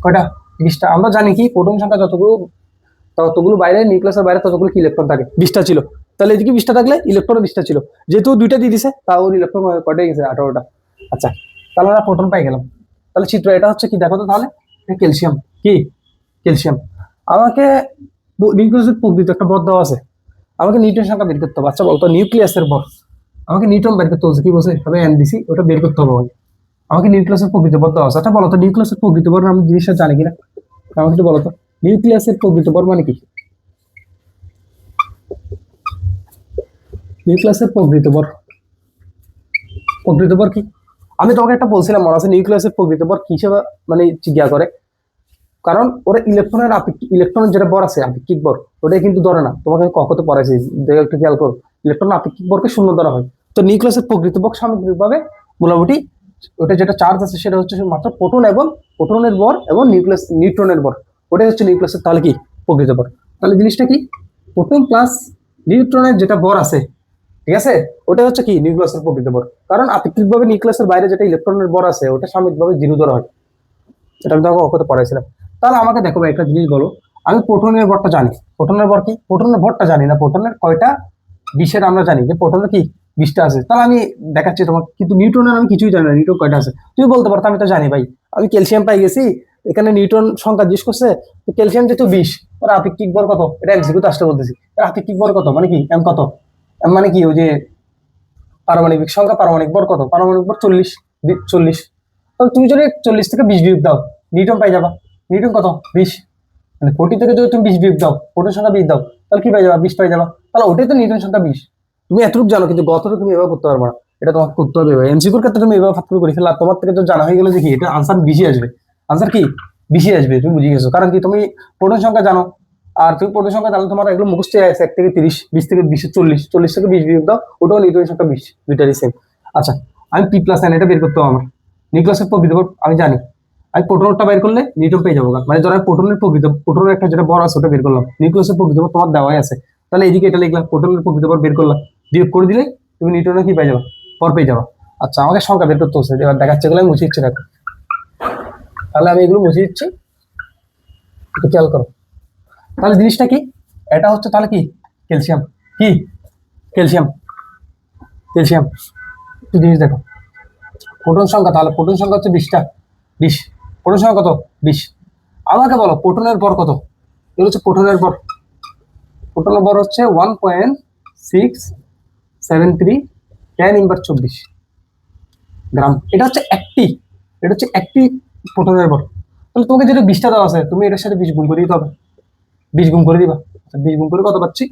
কয়টা? 20টা। আমরা জানি কি প্রোটন সংখ্যা ততগুলো বাইরে, নিউক্লিয়াসের বাইরে ততগুলো কি ইলেকট্রন থাকে? 20টা ছিল, তাহলে এদিকে 20টা থাকলে ইলেকট্রন 20টা ছিল, যেহেতু 2টা দিয়ে দিছে তা ওর ইলেকট্রন কয়টা গেছে? 18টা। আচ্ছা, তাহলে আমরা প্রোটন পাই গেলাম। তাহলে চিত্র এটা হচ্ছে কি দেখো তো, তাহলে ক্যালসিয়াম, কি ক্যালসিয়াম। আমাকে নিউক্লিয়াসের প্রকৃত একটা ভর দেওয়া আছে, আমাকে নিউটন সংখ্যা বের করতে হবে। আচ্ছা বলতো, নিউক্লিয়াসের ভর আমাকে নিউটন বের করতে হচ্ছে, কি বলছে? আমি এন দিছি, ওটা বের করতে হবে আমাকে নিউক্লিয়াসের প্রকৃত ভর দেওয়া আছে। আচ্ছা বলতো, নিউক্লিয়াসের প্রকৃত ভর আমি জিনিসটা জানি কিনা, আমাকে একটু বলতো, নিউক্লিয়াসের প্রকৃত ভর মানে কি? নিউক্লিয়াসের প্রকৃত ভর কি? আমি তোমাকে একটা বলছিলাম মনে আছে, নিউক্লিয়াসের প্রকৃত ভর কি হিসেবে মানে জিজ্ঞাসা করে, কারণ ওরা ইলেকট্রনের যেটা ভর আছে আপেক্ষিক ভর, ওটাই কিন্তু ধরে না। তোমাকে কখনো পড়াইছি, দেখো একটু খেয়াল করো, ইলেকট্রন আপেক্ষিক ভরকে শূন্য ধরা হয়। তো নিউক্লিয়াসের প্রকৃত ভর সামগ্রিকভাবে মোটামুটি ওটা যেটা চার্জ আছে সেটা হচ্ছে মাত্র প্রোটন এবং প্রোটনের ভর এবং নিউট্রনের ভর, ওটাই হচ্ছে নিউক্লিয়াসের তাহলে কি প্রকৃত ভর। তাহলে জিনিসটা কি? প্রোটন প্লাস নিউট্রনের যেটা ভর আছে, ঠিক আছে, ওটা হচ্ছে কি নিউক্লিয়াসের প্রকৃত ভর। কারণ আপেক্ষিকভাবে নিউক্লিয়াসের বাইরে যেটা ইলেকট্রনের ভর আছে ওটা সাময়িকভাবে 0 ধরা হয়। এটা আমি তোমাকে অক্ষত পড়াইছিলাম। তাহলে আমাকে দেখো ভাই, একটা জিনিস বলো, আমি প্রোটনের ভরটা জানি, প্রোটনের ভর কি? প্রোটনের ভরটা জানি না, প্রোটনের কয়টা? 20 আমরা জানি যে প্রোটনের কি 20টা আছে। তাহলে আমি দেখাচ্ছি তোমাকে, কিন্তু নিউটনের আমি কিছুই জানি না, নিউটন কয়টা আছে। তুমি বলতে পারতো আমি তো জানি ভাই, আমি ক্যালসিয়াম পাই গেছি, এখানে নিউটন সংখ্যা জিজ্ঞেস করছে, তো ক্যালসিয়াম যেহেতু 20, ওর আপেক্ষিক ভর কত? এটা এমসিকিউ আসতে বলতেছি, এর আপেক্ষিক ভর কত মানে কি? এম কত? এম মানে কি? ওই যে পারমাণবিক সংখ্যা, পারমাণবিক ভর কত? পারমাণবিক ভর 40। তাহলে তুমি যদি 40 থেকে 20 বিয়োগ দাও, নিউটন পাই যাবা। নিউটন কত? 20। মানে 40 থেকে যদি তুমি 20 বিয়োগ দাও, প্রোটন সংখ্যা 20 দাও, তাহলে কি পাই যাবা? 20 পাই যাবা। তাহলে ওটাই তো নিউটন সংখ্যা 20। তুমি এতটুকু জানো, কিন্তু গতটা তুমি এভাবে করতে পারবে না, এটা তোমাকে করতে হবে। এমসিকিউর ক্ষেত্রে তুমি এভাবে ফাঁক করে ফেলা, তোমার থেকে তো জানা হয়ে গেল যে কি এটা আনসার বেশি আসবে। আনসার কি বেশি আসবে, তুমি বুঝে গেছো। কারণ কি? তুমি প্রোটন সংখ্যা জানো, আর তুমি প্রোটন সংখ্যা তাহলে তোমার এগুলো মুখস্থ আছে 1 থেকে 30, 20 থেকে 20, 40, 40 থেকে 20 বিয়োগ দাও, ওটাও নিউটনের সংখ্যা 20, দুইটারই সেম। আচ্ছা, আমি পি প্লাস এন এটা বের করতে হবে আমার। নিউক্লিয়াসের প্রকৃত ভর আমি জানি, আমি প্রোটনটা বের করলে নিউটন পেয়ে যাবো। মানে ধরো আমি প্রোটনের একটা যেটা বড় আছে ওটা বের করলাম, নিউক্লিয়াসের প্রকৃত ভর তোমার দেওয়াই আছে, তাহলে এইদিকে এটা লিখলাম, প্রোটনের প্রকৃত ভর বের করলাম, বিয়োগ করে দিলে তুমি নিউটনের কি পেয়ে যাবে, ভর পেয়ে যাবে। আচ্ছা, আমাকে সংখ্যা বের করতে হচ্ছে, এবার দেখাচ্ছে, এগুলো আমি মুছে দিচ্ছি, দেখো তাহলে আমি এগুলো মুছে দিচ্ছি, একটু খেয়াল করো। তাহলে জিনিসটা কি, এটা হচ্ছে তাহলে কি ক্যালসিয়াম, কি ক্যালসিয়াম, ক্যালসিয়াম। একটু জিনিস দেখো, প্রোটন সংখ্যা, তাহলে প্রোটন সংখ্যা হচ্ছে 20টা, 20, প্রোটন সংখ্যা কত 20। আমাকে বলো প্রোটনের ভর কত, এগুলো হচ্ছে প্রোটনের ভর, প্রোটনের ভর হচ্ছে 1.673 10^24 গ্রাম। এটা হচ্ছে একটি, এটা হচ্ছে একটি প্রোটনের ভর। তাহলে তোমাকে যেটা 20টা দেওয়া আছে, তুমি এটার সাথে 20 গুণ করে দিতে হবে, 20 গুণ করে দিবা। 20 গুণ করে কত পাচ্ছি,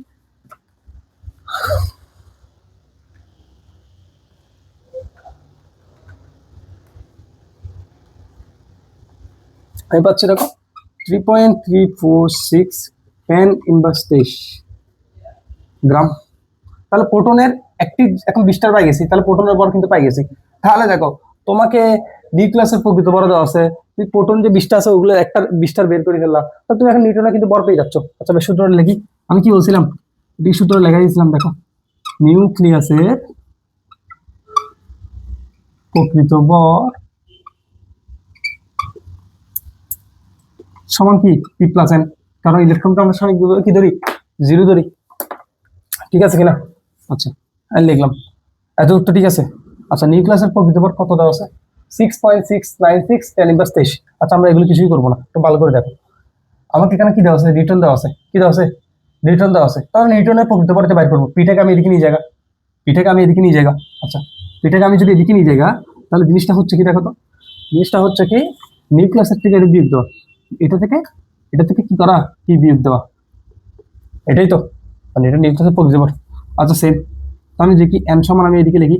আমি পাচ্ছি দেখো 3.346 10^23 গ্রাম। তাহলে প্রোটনের একটি এখন 20টার পাই গেছি, তাহলে প্রোটনের ভর কিন্তু পাই গেছি। তাহলে দেখো তোমাকে নিউক্লিয়াসের প্রকৃত ভর দেওয়া আছে, তুমি প্রোটন যে 20টা আছে ওগুলো একটা 20টার বের করে ফেললাম, তাহলে তুমি এখন নিউটনে কিন্তু ভর পেয়ে যাচ্ছ। আচ্ছা বেশ, সূত্রটা লিখি, আমি কি বলছিলাম, সূত্র লেখা দিয়েছিলাম, দেখো নিউক্লিয়াসের প্রকৃত ভর সমান কি পি প্লাস এন, কারণ ইলেকট্রনটা আমরা সঙ্গে কি ধরি, 0 ধরি, ঠিক আছে কিনা। আচ্ছা আমি লিখলাম, এত উত্তর ঠিক আছে। আচ্ছা, নিউক্লিয়াসের প্রকৃত ভর কত দেওয়া আছে, 6.696 10^23। আচ্ছা আমরা এগুলো কিছুই করবো না, একটু ভালো করে দেখো, আমাকে এখানে কি দেওয়া আছে, নিউটন দেওয়া আছে, কি দেওয়া আছে, নিউটন দেওয়া আছে, তাহলে নিউটনের প্রকৃত ভরটা বাইর করবো। পিটাকে আমি এদিকে নিয়ে জায়গা, পিটাকে আমি এদিকে নিয়ে জায়গা। আচ্ছা, পিটাকে আমি যদি এদিকে নিয়ে জায়গা, তাহলে জিনিসটা হচ্ছে কি দেখো তো, জিনিসটা হচ্ছে কি নিউক্লিয়াসের থেকে এটা বিয়োগ দেওয়া, এটা থেকে, এটা থেকে কি করা, কি বিয়োগ দেওয়া, এটাই তো, মানে এটা নিউক্লিয়াসের প্রকৃত ভর। আচ্ছা সেম, আমি দেখি এন সমান, আমি এদিকে লিখি,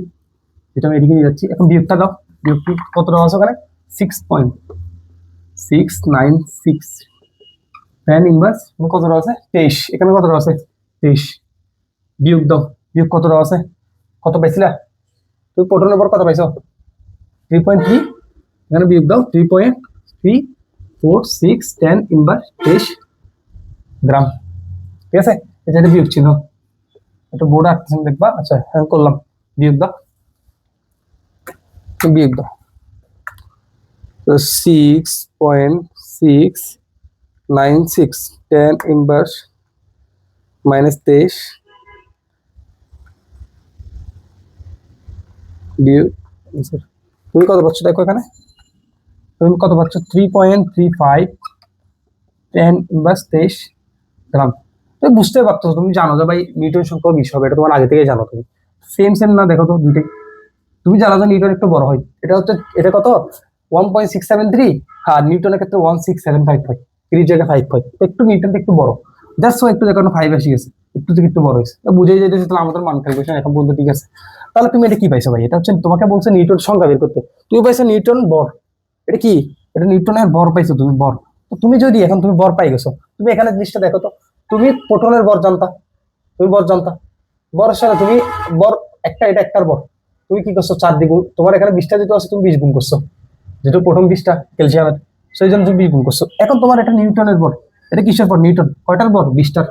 এটা আমি এদিকে নিয়ে যাচ্ছি, এখন বিয়োগটা দাও, বিয়োগটি কত দেওয়া আছে ওখানে, 6.696 10^, কত দেওয়া আছে 23, এখানে কত দেওয়া আছে 23, বিয়োগ দাও, বিয়োগ কত দেওয়া আছে, কত পাইছিলা তুমি প্রোটনের ভর কত পাইছো 3.3, এখানে বিয়োগ দাও 3.346 10^23 গ্রাম, ঠিক আছে। এটা বিয়োগ ছিল, এটা বোর্ডে আঁকতেছেন দেখবা। আচ্ছা হ্যাঁ করলাম, বিয়োগ দাও, বিয়োগ দাও, 6.696 10^-23 বিয়োগ, তুমি কত পাচ্ছ দেখো এখানে, তুমি কত পাচ্ছ 3.35 10^23 গ্রাম। তুমি বুঝতে পারছো, তুমি জানো যে ভাই নিউটন সংখ্যা 20 হবে, এটা তোমার আগে থেকে জানো তুমি, সেম সেম না দেখো তো দুইটাই, তুমি জানো যে নিউটন একটু বড় হয়, এটা হচ্ছে এটা কত 1.673, আর নিউটনের ক্ষেত্রে 1.6755, 3 জায়গায় 5 হয়, একটু নিউটনটা একটু বড়, জাস্ট একটু দেখো 5 এসে গেছে, একটু থেকে একটু বড় হয়েছে, বুঝেই যেতেছে, তাহলে আমাদের মান ক্যালকুলেশন এখন পর্যন্ত ঠিক আছে। তাহলে তুমি এটা কি পাইছো ভাই, এটা হচ্ছে তোমাকে বলছে নিউটন সংখ্যা বের করতে, তুমি পাইছো নিউটন বর, এটা কি, এটা নিউটনের বর পাইছো তুমি, বর। তো তুমি যদি এখন তুমি বর পাই গেছো, তুমি এখানে জিনিসটা দেখো তো, তুমি প্রোটনের বর জানতা, তুমি বর জানতা, বরের সাথে তুমি বর একটা, এটা একটার বর, তুমি কি করছো 4 দ্বিগুণ, তোমার এখানে 20টা যেটা আছে তুমি 20 গুণ করছো, যেহেতু প্রথম 20টা ক্যালসিয়ামের, সেই জন্য তুমি 20 গুণ করছো। এখন তোমার এটা নিউটনের বর, এটা কিসের বর, নিউটন কয়টার বর 20টার,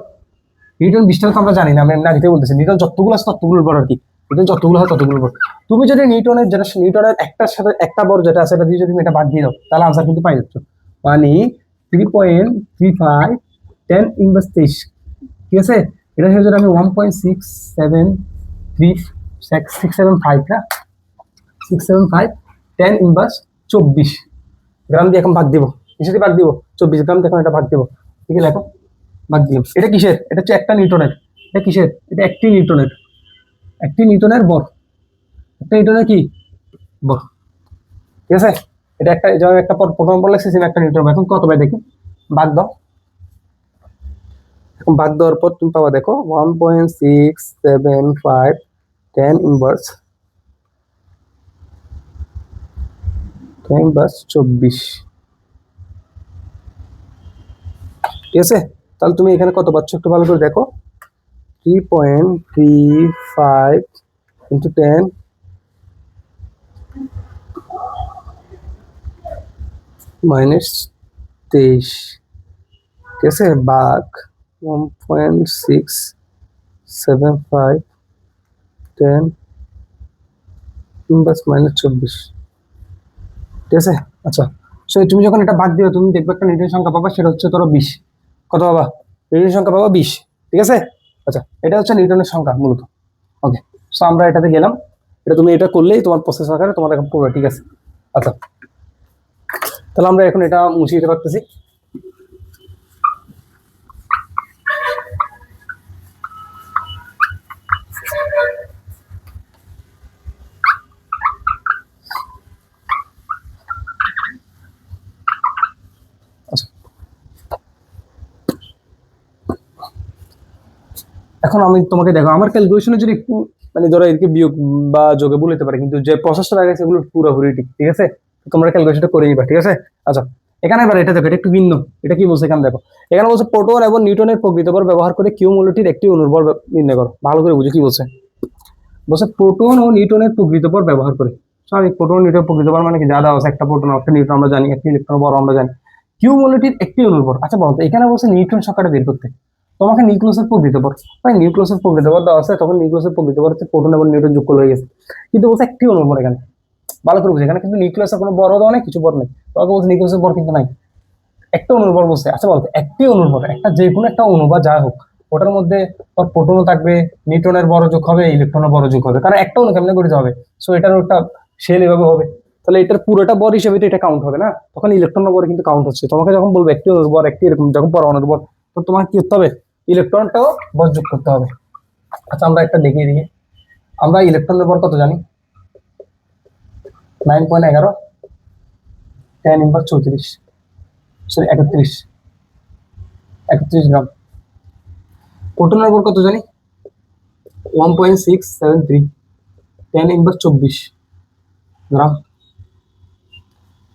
নিউটন 20টার তো আমরা জানি না, আমি এমনি আগে বলতেছি, নিউটন যতগুলো আছে ততগুলোর বর আর কি, নিউটন যতগুলো হয় ততগুলোর বর। তুমি যদি নিউটনের যেটা, নিউটনের একটার সাথে একটা বর যেটা আছে, এটা দিয়ে যদি তুমি এটা বাদ দিয়ে দাও, তাহলে আনসার কিন্তু পাই যাচ্ছ, মানে 3.35 10^23, ঠিক আছে। এটা হচ্ছে যদি আমি 1.675 না, 675 10^24 গ্রাম দিয়ে এখন ভাগ দিব, কিসে ভাগ দিব, 24 গ্রাম দেখুন এটা ভাগ দিব, ঠিক আছে, লেখো ভাগ দিলাম। এটা কিসের, এটা হচ্ছে একটা নিউটনের, এটা কিসের, এটা একটি নিউটনের, একটি নিউটনের বর, একটা নিউটনের কি বর, ঠিক আছে। এটা একটা, যেমন একটা প্রথম বল লাগছে একটা নিউটন, এখন কত পাই দেখি, ভাগ দাও, এখন ভাগ দেওয়ার পর তুমি পাবা দেখো 1.675 10^24, ঠিক আছে। তাহলে তুমি এখানে কত পাচ্ছ একটু ভালো করে দেখো, 3.35 ইন্টু 10 মাইনাস 23, ঠিক আছে, ভাগ 1.675 10 ইনভার্স মাইনাস 24, ঠিক আছে। আচ্ছা, সো তুমি যখন এটা ভাগ দিও তুমি দেখবে একটা নিউটন সংখ্যা পাবা, সেটা হচ্ছে ধরো 20। কত পাবা? নিউটন সংখ্যা পাবা 20, ঠিক আছে। আচ্ছা, এটা হচ্ছে নিউটনের সংখ্যা মূলত। ওকে, সো আমরা এটাতে গেলাম। এটা তুমি এটা করলেই তোমার প্রসেস আকারে তোমার এখন পুরো ঠিক আছে। আচ্ছা, তাহলে আমরা এখন এটা মুছে দিতে পারতেছি। আচ্ছা, এখন আমি তোমাকে দেখো আমার ক্যালকুলেশনে যদি একটু মানে ধরো এদিকে বিয়োগ বা যোগে বলতে পারে, কিন্তু যে প্রসেসটা লাগে সেগুলো পুরোপুরি ঠিক, ঠিক আছে। তোমরা ক্যালকুলেশনটা করে নিবা, ঠিক আছে। আচ্ছা, এখানে এবার এটা দেখো, এটা একটু ভিন্ন। এটা কি বলছে এখানে দেখো, এখানে বলছে প্রোটন এবং নিউটনের প্রকৃত ভর ব্যবহার করে কিউ মৌলটির একটি অণুর ভর নির্ণয় করো। ভালো করে বুঝে কি বলছে। বলছে প্রোটন ও নিউটনের প্রকৃত ভর ব্যবহার করে। স্বাভাবিক, প্রোটন নিউটনের প্রকৃত ভর মানে কি, যা দেওয়া আছে, একটা প্রোটন একটা নিউট্রন আমরা জানি, একটা ইলেকট্রন ভর আমরা জানি, কিউ মৌলটির একটি অণুর ভর। আচ্ছা বলতো, এখানে বলছে নিউটন সংখ্যাটা বের করতে। তোমাকে নিউক্লিয়াসের প্রকৃত ভর, ভাই নিউক্লিয়াসের প্রকৃত ভর দেওয়া আছে, তখন নিউক্লিয়াসের প্রকৃত ভর হচ্ছে প্রোটন এবং নিউট্রন যোগ হয়ে গেছে, কিন্তু বলছে একটি অণুর ভর। এখানে ভালো করে বুঝে, এখানে কিন্তু নিউক্লিয়াসের কোনো বড় দেওয়া নেই, কিছু বড় নেই। তোমাকে বলছে নিউক্লিয়াসের ভর কিন্তু নাই, একটা অণুর ভর বলছে। আচ্ছা বলতো, একটি অণুর ভর, একটা যে কোনো একটা অণু বা যা হোক, ওটার মধ্যে তোর প্রোটনও থাকবে, নিউট্রনের বড় যোগ হবে, ইলেকট্রনের বড় যোগ হবে, কারণ একটা অণু কেমনে করে যাবে। সো এটার একটা শেল এভাবে হবে, তাহলে এটার পুরোটা বর হিসেবে তো এটা কাউন্ট হবে না, তখন ইলেকট্রনের বর কিন্তু কাউন্ট হচ্ছে। তোমাকে যখন বলবে একটি অণুর বর একটি, এরকম যখন পরমাণুর বর, তো তোমাকে কি করতে হবে, ইলেকট্রনটাও বর যোগ করতে হবে। আচ্ছা, আমরা একটা দেখিয়ে দিই। আমরা ইলেকট্রনের বর কত জানি, 9.11 10^34, সরি 31 গ্রাম। প্রোটনের বর কত জানি, 1.673 10^24 গ্রাম,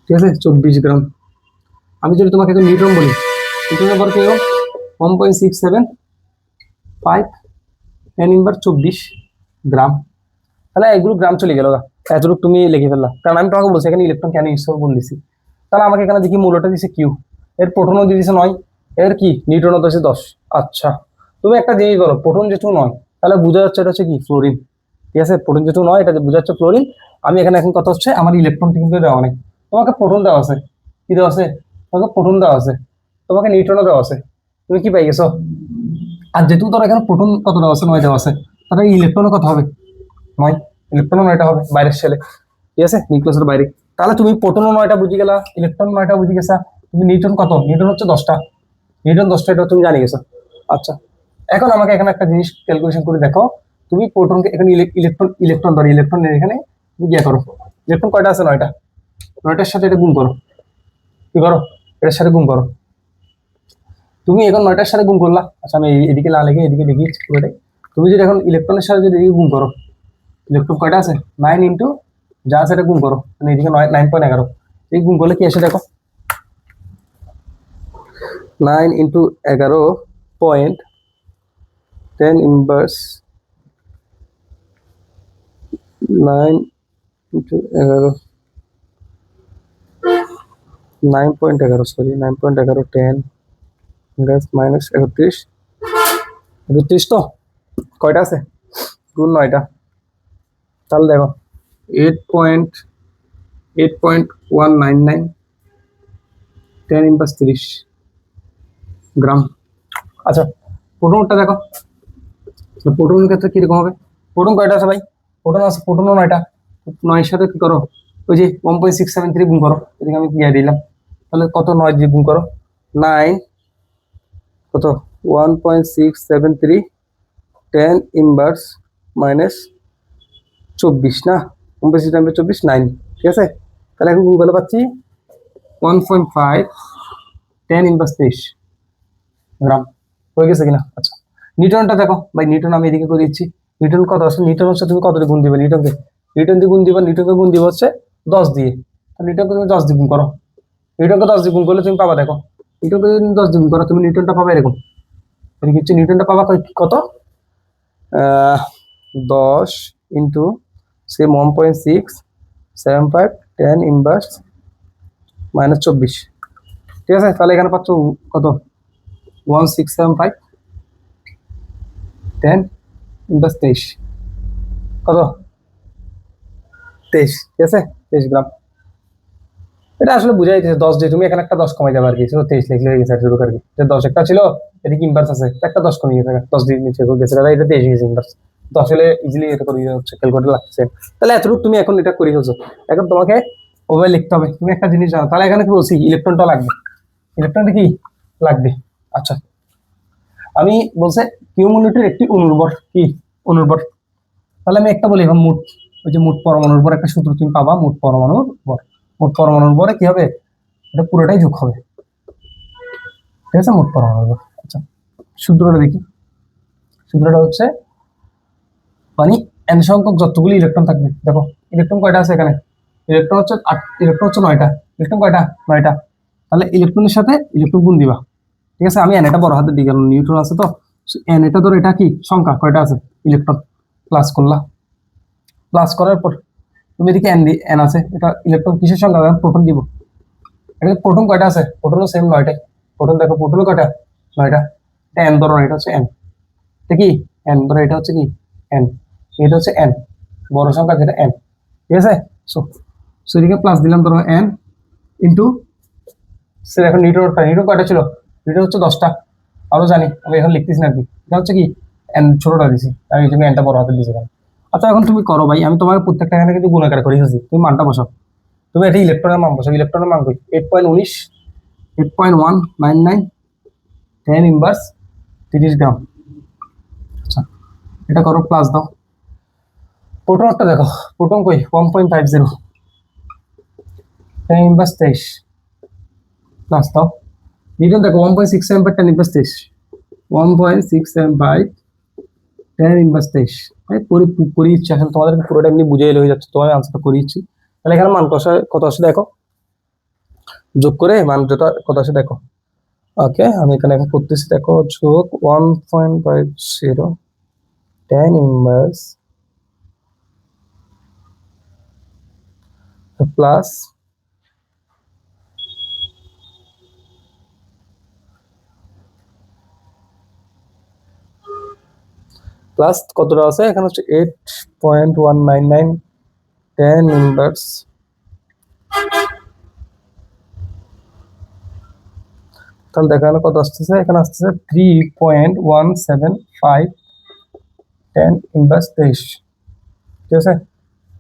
ঠিক আছে, 24 গ্রাম। আমি যদি তোমাকে এখন নিউট্রন বলি, নিউটনের বর কি, 1.675 10^24 গ্রাম। তাহলে এগুলো গ্রাম চলে গেল, এতটুকু তুমি লিখে ফেললা, কারণ আমি তোমাকে বলছি এখানে ইলেকট্রন কেন ইউজ করবো বলছি। তাহলে আমাকে এখানে দেখি মূলটা দিছে কিউ, এর প্রোটনও দিয়ে দিছে 9, এর কি নিউট্রনও দিছে 10। আচ্ছা, তুমি একটা জিনিস বলো, প্রোটন যেহেতু 9, তাহলে বোঝা যাচ্ছে এটা হচ্ছে কি ফ্লোরিন, ঠিক আছে। প্রোটন যেহেতু 9, এটা বোঝা যাচ্ছে ফ্লোরিন। আমি এখানে এখন কথা হচ্ছে আমার ইলেকট্রন কিন্তু দেওয়া নেই, তোমাকে প্রোটন দেওয়া আছে, কি দেওয়া আছে, তোমাকে প্রোটন দেওয়া আছে, তোমাকে নিউট্রনও দেওয়া আছে, তুমি কি পাই গেছো। আর যেহেতু তোর এখানে প্রোটন কত দেওয়া আছে, 9 দেওয়া আছে, তাহলে ইলেকট্রনও কত হবে, 9। ইলেকট্রনও 9টা হবে বাইরের শেলে, ঠিক আছে, নিউক্লিয়াসের বাইরে। তাহলে তুমি প্রোটনও 9টা বুঝে গেলা, ইলেকট্রন 9টা বুঝে গেছা। তুমি নিউটন কত, নিউটন হচ্ছে 10টা, নিউটন 10টা, এটা তুমি জানি গেছো। আচ্ছা, এখন আমাকে এখানে একটা জিনিস ক্যালকুলেশন করে দেখো। তুমি প্রোটনকে এখানে ইলেকট্রন ইলেকট্রন ধরো, ইলেকট্রনের এখানে তুমি গিয়ে করো, ইলেকট্রন কয়টা আছে, 9টা, 9টার সাথে এটা গুণ করো, কি করো, এটার সাথে গুণ করো। তুমি এখন 9টার সাথে গুণ করলা। আচ্ছা, আমি এদিকে না লিখে এদিকে লিখি পুরোটাই। তুমি যদি এখন ইলেকট্রনের সাথে যদি এদিকে গুণ করো, ইলেকট্রন কয়টা আছে, 9 ইন্টু যা আছে এটা গুণ করো, মানে এদিকে 9.11, এই গুণ করলে কি আসে দেখো, 9 × 11.10 9 × 11 9.11, সরি 9.11 10 মাইনাস 31 তো কয়টা আছে, গুণ 9টা। তাহলে দেখো 8.199 10^30 গ্রাম। আচ্ছা, প্রোটনটা দেখো, প্রোটনের ক্ষেত্রে কিরকম হবে, প্রোটন কয়টা আছে ভাই, প্রোটন আছে, প্রোটনও 9টা, 9-এর সাথে কি করো, ওই যে 1.673 গুণ করো, এদিকে আমি দিয়ে দিলাম, তাহলে কত, 9 দিয়ে গুণ করো, 9 কত, 1.673 10^-24 না, 1.624 9, ঠিক আছে। তাহলে এখন গুণ করলে পাচ্ছি 1.5 10^30 গ্রাম, হয়ে গেছে কিনা। আচ্ছা, নিউটনটা দেখো ভাই, নিউটন আমি এদিকে করে দিচ্ছি। নিউটন কত আছে, নিউটন হচ্ছে তুমি কত দিয়ে গুণ দিবে নিউটনকে, নিউটন দিয়ে গুণ দিবা, নিউটনকে গুণ দিবা হচ্ছে 10 দিয়ে, নিউটনকে তুমি 10 দিয়ে গুণ করো, নিউটনকে 10 দিয়ে গুণ করলে তুমি পাবা দেখো, নিউটনকে যদি 10 দিয়ে গুণ করো তুমি নিউটনটা পাবে এরকম এদিকে হচ্ছে নিউটনটা পাবা কত 10 × 1.675 10⁻²⁰ ঠিক আছে, তাহলে এখানে পাচ্ছ কত 1675 10⁻23 কত 23, ঠিক আছে 23 গ্রাম। এটা আসলে বুঝাই দিচ্ছে 10 দিয়ে তুমি এখানে একটা 10 কমাই যাবে আর কি, 23 লিখলে হয়ে গেছে আর শুরু করে কি, যে 10 একটা ছিল এদিকে ইনভার্স আছে একটা 10 কমিয়ে গেছে, 10 দিয়ে নিচে গেছে, দাদা এটা 23 গেছে ইনভার্স 10 হলে ইজিলি এটা করে হচ্ছে, ক্যালকুলেটর লাগছে। তাহলে এতটুকু তুমি এখন এটা করে ফেলছো, এখন তোমাকে ওভাবে লিখতে হবে। তুমি একটা জিনিস জানো, তাহলে এখানে কি বলছি ইলেকট্রনটা লাগবে, ইলেকট্রনটা কি লাগবে। আচ্ছা আমি বলছে কিউমুলেটের একটি অনুর্বর কি অনুর্বর, তাহলে আমি একটা বলি এখন মোট, ওই যে মোট পরমাণুর উপর একটা সূত্র তুমি পাবা, মোট পরমাণুর উপর, মোট পরমাণুর উপরে কি হবে এটা পুরোটাই যোগ হবে, ঠিক আছে মোট পরমাণুর উপর। আচ্ছা সূত্রটা দেখি, সূত্রটা হচ্ছে মানে n সংখ্যক যতগুলি ইলেকট্রন থাকবে, দেখো ইলেকট্রন কয়টা আছে এখানে, ইলেকট্রন হচ্ছে 8, ইলেকট্রন হচ্ছে 9টা, ইলেকট্রন কয়টা 9টা, তাহলে ইলেকট্রনের সাথে ইলেকট্রন গুণ দিবা, ঠিক আছে। আমি n এটা বড় হাতে দিই কারণ নিউট্রন আছে তো, n এটা ধরো এটা কি সংখ্যা কয়টা আছে ইলেকট্রন, প্লাস করলা, প্লাস করার পর তুমি এদিকে n আছে, এটা ইলেকট্রন কিসের সংখ্যা, প্রোটন দিব, এটা প্রোটন কয়টা আছে, প্রোটনও সেম 9টাই, প্রোটন দেখো প্রোটন কয়টা 9টা, এটা n ধরো এটা হচ্ছে n, এটা কি n ধরো এটা হচ্ছে কি n, এটা হচ্ছে n বড় সংখ্যা যেটা n, ঠিক আছে। সো সো এদিকে প্লাস দিলাম ধরো n ইনটু সে, এখন নিউটন কয়টা ছিল, নিউটন হচ্ছে 10টা, আরো জানি আমি এখন লিখতেছি না আর কি, এটা হচ্ছে কি n ছোটটা দিছি, আমি এই জন্য nটা বড় হাতে দিয়েছি। আচ্ছা এখন তুমি করো ভাই, আমি তোমাকে প্রত্যেকটা এখানে কিন্তু গুণাকার করে ফেলছি, তুমি মানটা বসাও, তুমি এটা ইলেকট্রনের মান বসাও, ইলেকট্রনের মান কই 8.19 8.199 10⁻³ গ্রাম। আচ্ছা এটা করো প্লাস দাও, প্রোটনটা দেখো প্রোটন কই 1.50 10⁻23 প্লাস দাও, নিউটন দেখো 1.675 10⁻23 1.675 10⁻23, করি ইচ্ছে এখন তোমাদেরকে পুরোটা এমনি বুঝে এলে হয়ে যাচ্ছে, তোমার আনসারটা করিয়েছি। তাহলে এখানে মান কত আসে দেখো, যোগ করে মান যেটা কত আসে দেখো। ওকে আমি এখানে এখন করতেছি, দেখো যোগ 1.50 10⁻, প্লাস প্লাস কতটা আছে এখানে হচ্ছে 8.199 10⁻, তাহলে দেখো এখানে কত আসতেছে, এখানে আসতেছে 3.175 10⁻23, ঠিক আছে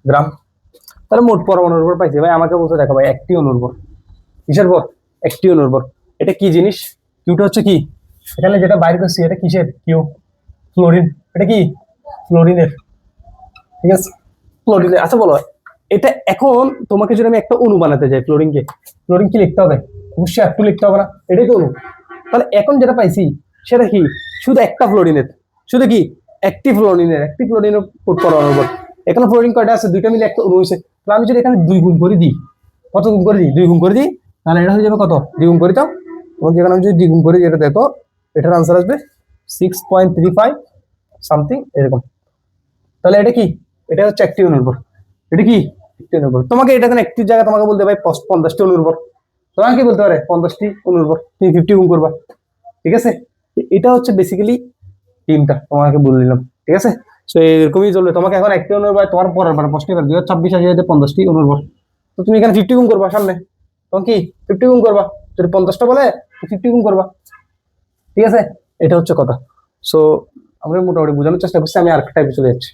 গ্রাম। তাহলে মোট পরমাণুর উপর পাইছি ভাই, আমাকে বলতে দেখো ভাই একটি অনুর্বর, কিসের পর একটি অনুর্বর, এটা কি জিনিস, কিউটা হচ্ছে কি, এখানে যেটা বাইর করছি এটা কিসের কিউ, ফ্লোরিন, এটা কি ফ্লোরিনের, ঠিক আছে ফ্লোরিনের। আচ্ছা বলো এটা এখন তোমাকে যদি আমি একটা অণু বানাতে যাই ফ্লোরিনকে, ফ্লোরিন কি লিখতে হবে, অবশ্যই একটু লিখতে হবে না, এটাই তো অণু। তাহলে এখন যেটা পাইছি সেটা কি, শুধু একটা ফ্লোরিনের, শুধু কি একটি ফ্লোরিনের পরমাণুর উপর, এখানে ফ্লোরিন কয়টা আছে, দুইটা মিলে একটা অণু হয়েছে, তাহলে আমি যদি এখানে 2 গুণ করে দিই, কত গুণ করে দিই 2 গুণ করে দিই, তাহলে এটা হয়ে যাবে কত, দ্বিগুণ করে দাও, তোমাকে এখানে আমি যদি দ্বিগুণ করি যেটা দেখো এটার আনসার আসবে 6.35 সামথিং এরকম। তাহলে এটা কি, এটা হচ্ছে একটি অনুর্বর, এটা কি একটি অনুর্বর। তোমাকে এটা কোনো একটি জায়গা তোমাকে বলতে ভাই 50টি অনুর্বর, তোমাকে কি বলতে পারে 50টি অনুর্বর, তুমি 50 গুণ করবা, ঠিক আছে। এটা হচ্ছে বেসিক্যালি টিমটা তোমাকে বলে দিলাম, ঠিক আছে। সো এরকমই চলবে, তোমাকে এখন একটি অনুর্বর, তোমার পরের বার প্রশ্ন 2026 আসে 50টি অনুর্বর, তো তুমি এখানে 50 গুণ করবা সামনে, তখন কি 50 গুণ করবা, যদি 50টা বলে 50 গুণ করবা, ঠিক আছে। এটা হচ্ছে কথা। সো আমরা মোটামুটি বোঝানোর চেষ্টা করছি, আমি আরেকটা টাইপে চলে যাচ্ছি,